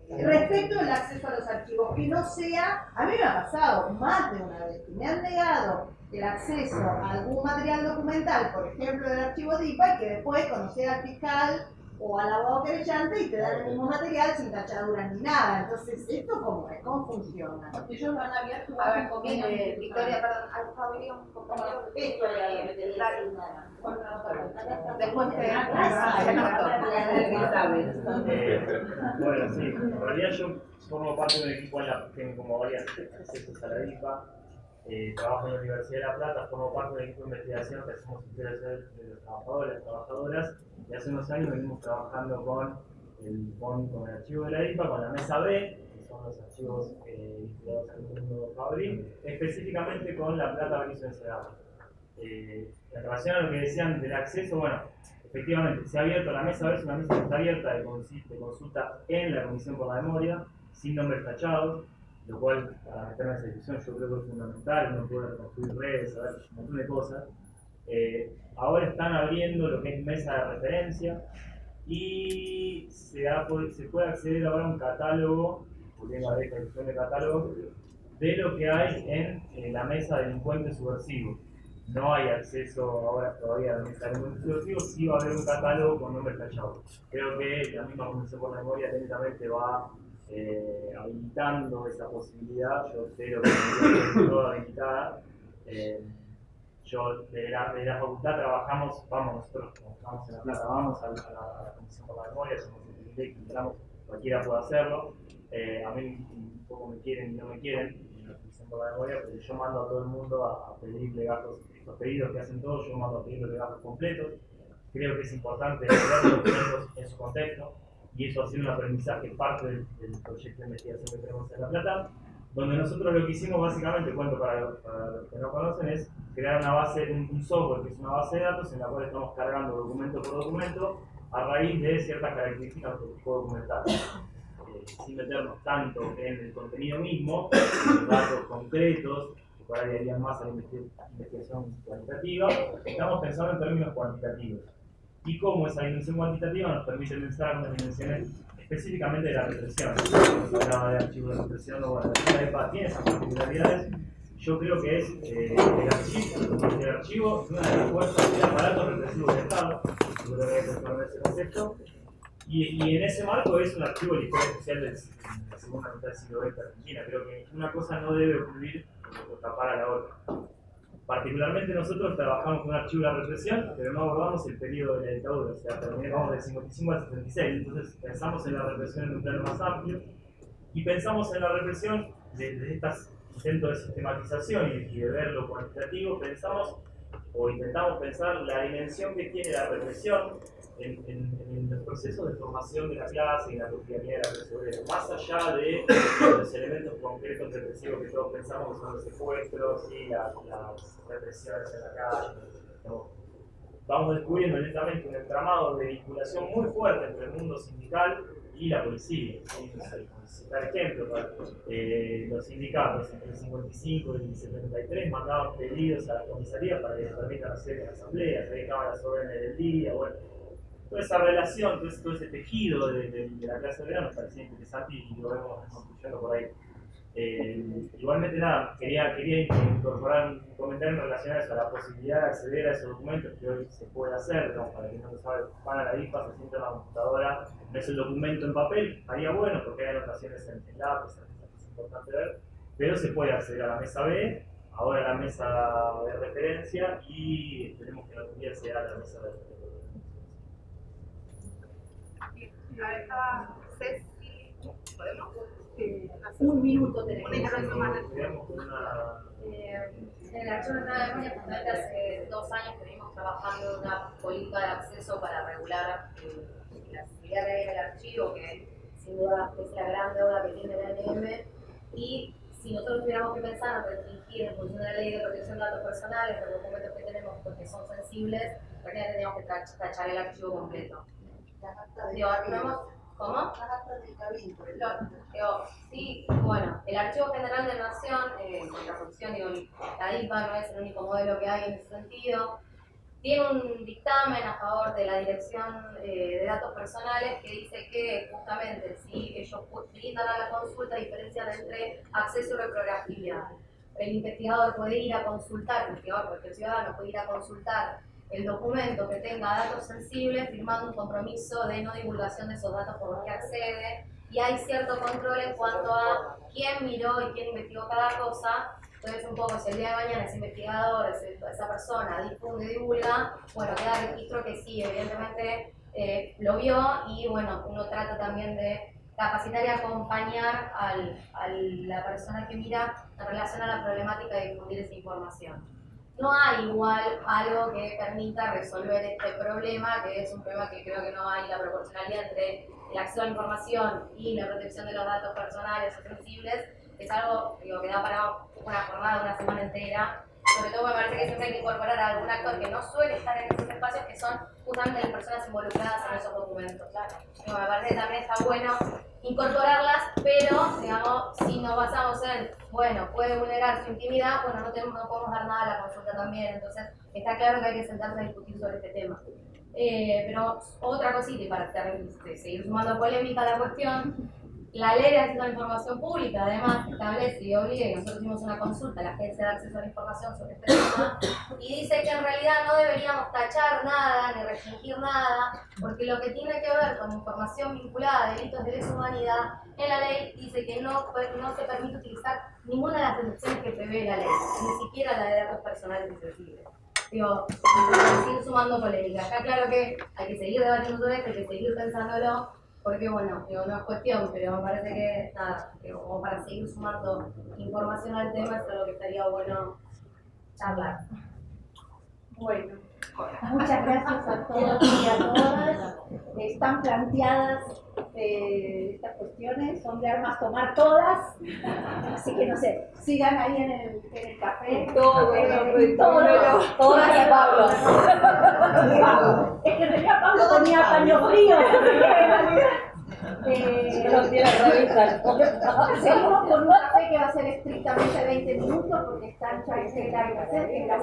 Respecto al acceso a los archivos, que no sea, a mí me ha pasado más de una vez que me han negado el acceso a algún material documental, por ejemplo del archivo DIPA, y que después conocer al fiscal o al abogado querellante y te dan el mismo material sin tachaduras ni nada. Entonces, ¿esto cómo es? ¿Cómo funciona? Ellos lo han abierto a ver, Victoria, perdón, al favor un compañero después bueno, sí, en realidad yo formo parte de un equipo en la que tengo como varias accesos a la DIPA, trabajo en la Universidad de La Plata, formo parte del equipo de investigación que hacemos investigación de los trabajadores, las trabajadoras, y hace unos años venimos trabajando con el archivo de la DIPA, con la mesa B, que son los archivos vinculados al mundo Fabril, específicamente con La Plata, Berizo y Ensenada. En relación a lo que decían del acceso, bueno, efectivamente, se ha abierto la mesa B, es una mesa que está abierta de consulta en la Comisión por la Memoria, sin nombres tachados, lo cual, para meterme en esa discusión, yo creo que es fundamental, uno puede construir redes, saber un montón de cosas. Ahora están abriendo lo que es mesa de referencia y se puede acceder ahora a un catálogo, volviendo a la discusión de catálogo, de lo que hay en la mesa de delincuentes subversivos. No hay acceso ahora todavía a la mesa de delincuentes subversivos, sí va a haber un catálogo con nombres tachados. Creo que la misma Comisión por la Memoria lentamente va habilitando esa posibilidad. Yo espero que esté toda habilitada. Yo de la facultad trabajamos, nosotros trabajamos en La Plata, vamos a la Comisión por la Memoria, somos el que entramos, cualquiera puede hacerlo. A mí un poco me quieren y no me quieren en la Comisión por la Memoria, pero yo mando a todo el mundo a pedir legajos, estos pedidos que hacen todos, yo mando a pedir los legajos completos. Creo que es importante ver los documentos en su contexto, y eso ha sido un aprendizaje parte del proyecto de investigación que tenemos en La Plata, donde nosotros lo que hicimos básicamente, cuento para los que no conocen, es crear una base, un software que es una base de datos en la cual estamos cargando documento por documento a raíz de ciertas características del tipo documental. Sin meternos tanto en el contenido mismo, en datos concretos, que por ahí harían más a la investigación cualitativa, estamos pensando en términos cuantitativos. Y cómo esa dimensión cuantitativa nos permite pensar en unas dimensiones específicamente de la represión. Se hablaba de archivos de represión, o bueno, la DIPA tiene esas particularidades. Yo creo que es el archivo es una de las fuerzas del aparato represivo del Estado. Yo creo que hay que pensar en ese concepto. Y en ese marco es un archivo de la historia social de la segunda mitad del siglo XX Argentina. Creo que una cosa no debe ocurrir o tapar a la otra. Particularmente nosotros trabajamos con un archivo de la represión, pero no abordamos el periodo de la dictadura, o sea, terminamos del 55 al 76, entonces pensamos en la represión en un plano más amplio y pensamos en la represión desde estos intentos de sistematización y de ver lo cuantitativo, pensamos o intentamos pensar la dimensión que tiene la represión en los procesos de formación de la clase y la cotidianidad de la clase obrera, más allá de los elementos concretos represivos que todos pensamos que son los secuestros y las represiones en la calle, ¿no? Vamos descubriendo lentamente un entramado de vinculación muy fuerte entre el mundo sindical y la policía. ¿Sí? Citar ejemplos, los sindicatos entre el 55 y el 73 mandaban pedidos a la comisaría para que les permitan hacer asambleas, se dejaban las órdenes del día, bueno. Toda esa relación, todo ese tejido de la clase obrera nos parecía interesante y lo vemos construyendo por ahí. Igualmente nada, quería incorporar un comentario relacionado a eso, a la posibilidad de acceder a esos documentos que hoy se puede hacer, ¿no? Para quien no lo sabe, van a la IFA, se sienta en la computadora, ves el documento en papel, estaría bueno porque hay anotaciones en lápiz, es importante ver, pero se puede acceder a la mesa B, ahora a la mesa de referencia y esperemos que en algún día sea la mesa de referencia. A ver, estaba Ceci, ¿podemos? Un minuto tenemos. Una intervención más. En el Archivo Nacional de Alemania, justamente hace 2 años que venimos trabajando en una política de acceso para regular la accesibilidad que hay en el archivo, que sin duda es la gran deuda que tiene la ANM. Y si nosotros tuviéramos que pensar en restringir en función de la ley de protección de datos personales, los documentos que tenemos porque son sensibles, realmente tendríamos que tachar el archivo completo. ¿Cómo? Las actas del cabildo. Sí, bueno, el Archivo General de la Nación, la corrupción, la DIPA no es el único modelo que hay en ese sentido. Tiene un dictamen a favor de la Dirección de Datos Personales que dice que justamente si ellos brindan a la consulta diferencian entre acceso y reprografía. El investigador puede ir a consultar, el ciudadano puede ir a consultar el documento que tenga datos sensibles firmando un compromiso de no divulgación de esos datos por los que accede, y hay cierto control en cuanto a quién miró y quién investigó cada cosa. Entonces un poco si el día de mañana ese investigador, esa persona difunde, divulga, bueno, queda registro que sí, evidentemente lo vio, y bueno, uno trata también de capacitar y acompañar a la persona que mira en relación a la problemática de difundir esa información. No hay igual algo que permita resolver este problema, que es un problema que creo que no hay la proporcionalidad entre el acceso a la información y la protección de los datos personales o sensibles. Es algo que da para una jornada, una semana entera. Sobre todo me parece que siempre hay que incorporar a algún actor que no suele estar en esos espacios, que son justamente las personas involucradas en esos documentos. Me parece que también está bueno incorporarlas, pero digamos, si nos basamos en, bueno, puede vulnerar su intimidad, bueno, no podemos dar nada a la consulta también. Entonces está claro que hay que sentarse a discutir sobre este tema. Pero otra cosita, y para seguir sumando polémica a la cuestión, la ley de acceso a la información pública además establece y obliga, y nosotros hicimos una consulta a la Agencia de Acceso a la Información sobre este tema, y dice que en realidad no deberíamos tachar nada ni restringir nada, porque lo que tiene que ver con información vinculada a delitos de lesa humanidad, en la ley dice que no se permite utilizar ninguna de las excepciones que prevé la ley, ni siquiera la de datos personales y sensibles. Digo, seguir sumando polémica. Está claro que hay que seguir debatiendo sobre esto, hay que seguir pensándolo, porque bueno, digo, no es cuestión, pero me parece que nada, como para seguir sumando información al tema, es algo que estaría bueno charlar. Bueno, muchas gracias a todos y a todas. Están planteadas estas cuestiones, son de armas tomar todas, así que no sé, sigan ahí en el café. Todas y Pablo. Es que en realidad Pablo ponía paño frío. Seguimos con un café que va a ser estrictamente 20 minutos porque están ya en secretario de hacer, que es la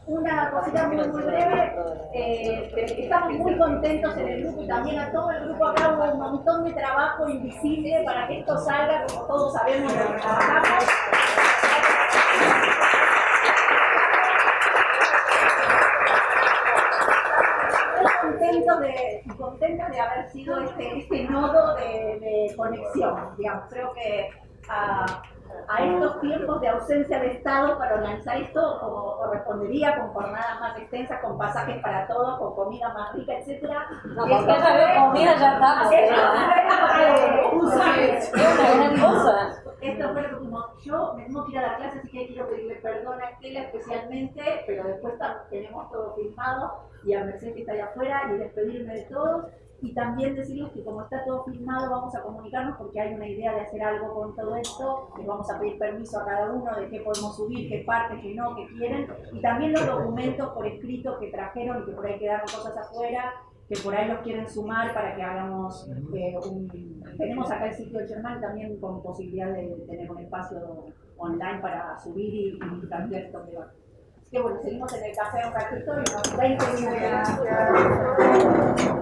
una cosita muy breve. Estamos muy contentos en el grupo y también a todo el grupo. Acá hubo un montón de trabajo invisible para que esto salga, como todos sabemos lo que trabajamos. Contentas de haber sido este nodo de conexión, digamos. Creo que a estos tiempos de ausencia de Estado para organizar esto correspondería con jornadas más extensas, con pasajes para todos, con comida más rica, etc. No, porque ya de comida ya estamos. Esto fue lo que yo me tengo que ir a la clase, así que quiero pedirle perdona Estela especialmente, pero después tenemos todo filmado, y a Mercedes que está allá afuera, y despedirme de todos. Y también decirles que como está todo filmado vamos a comunicarnos porque hay una idea de hacer algo con todo esto, les vamos a pedir permiso a cada uno de qué podemos subir, qué parte, qué no, qué quieren, y también los documentos por escrito que trajeron y que por ahí quedaron cosas afuera, que por ahí los quieren sumar para que hagamos tenemos acá el sitio del Germán también con posibilidad de tener un espacio online para subir y cambiar donde va. Así que bueno, seguimos en el café un ratito y unos 20 minutos.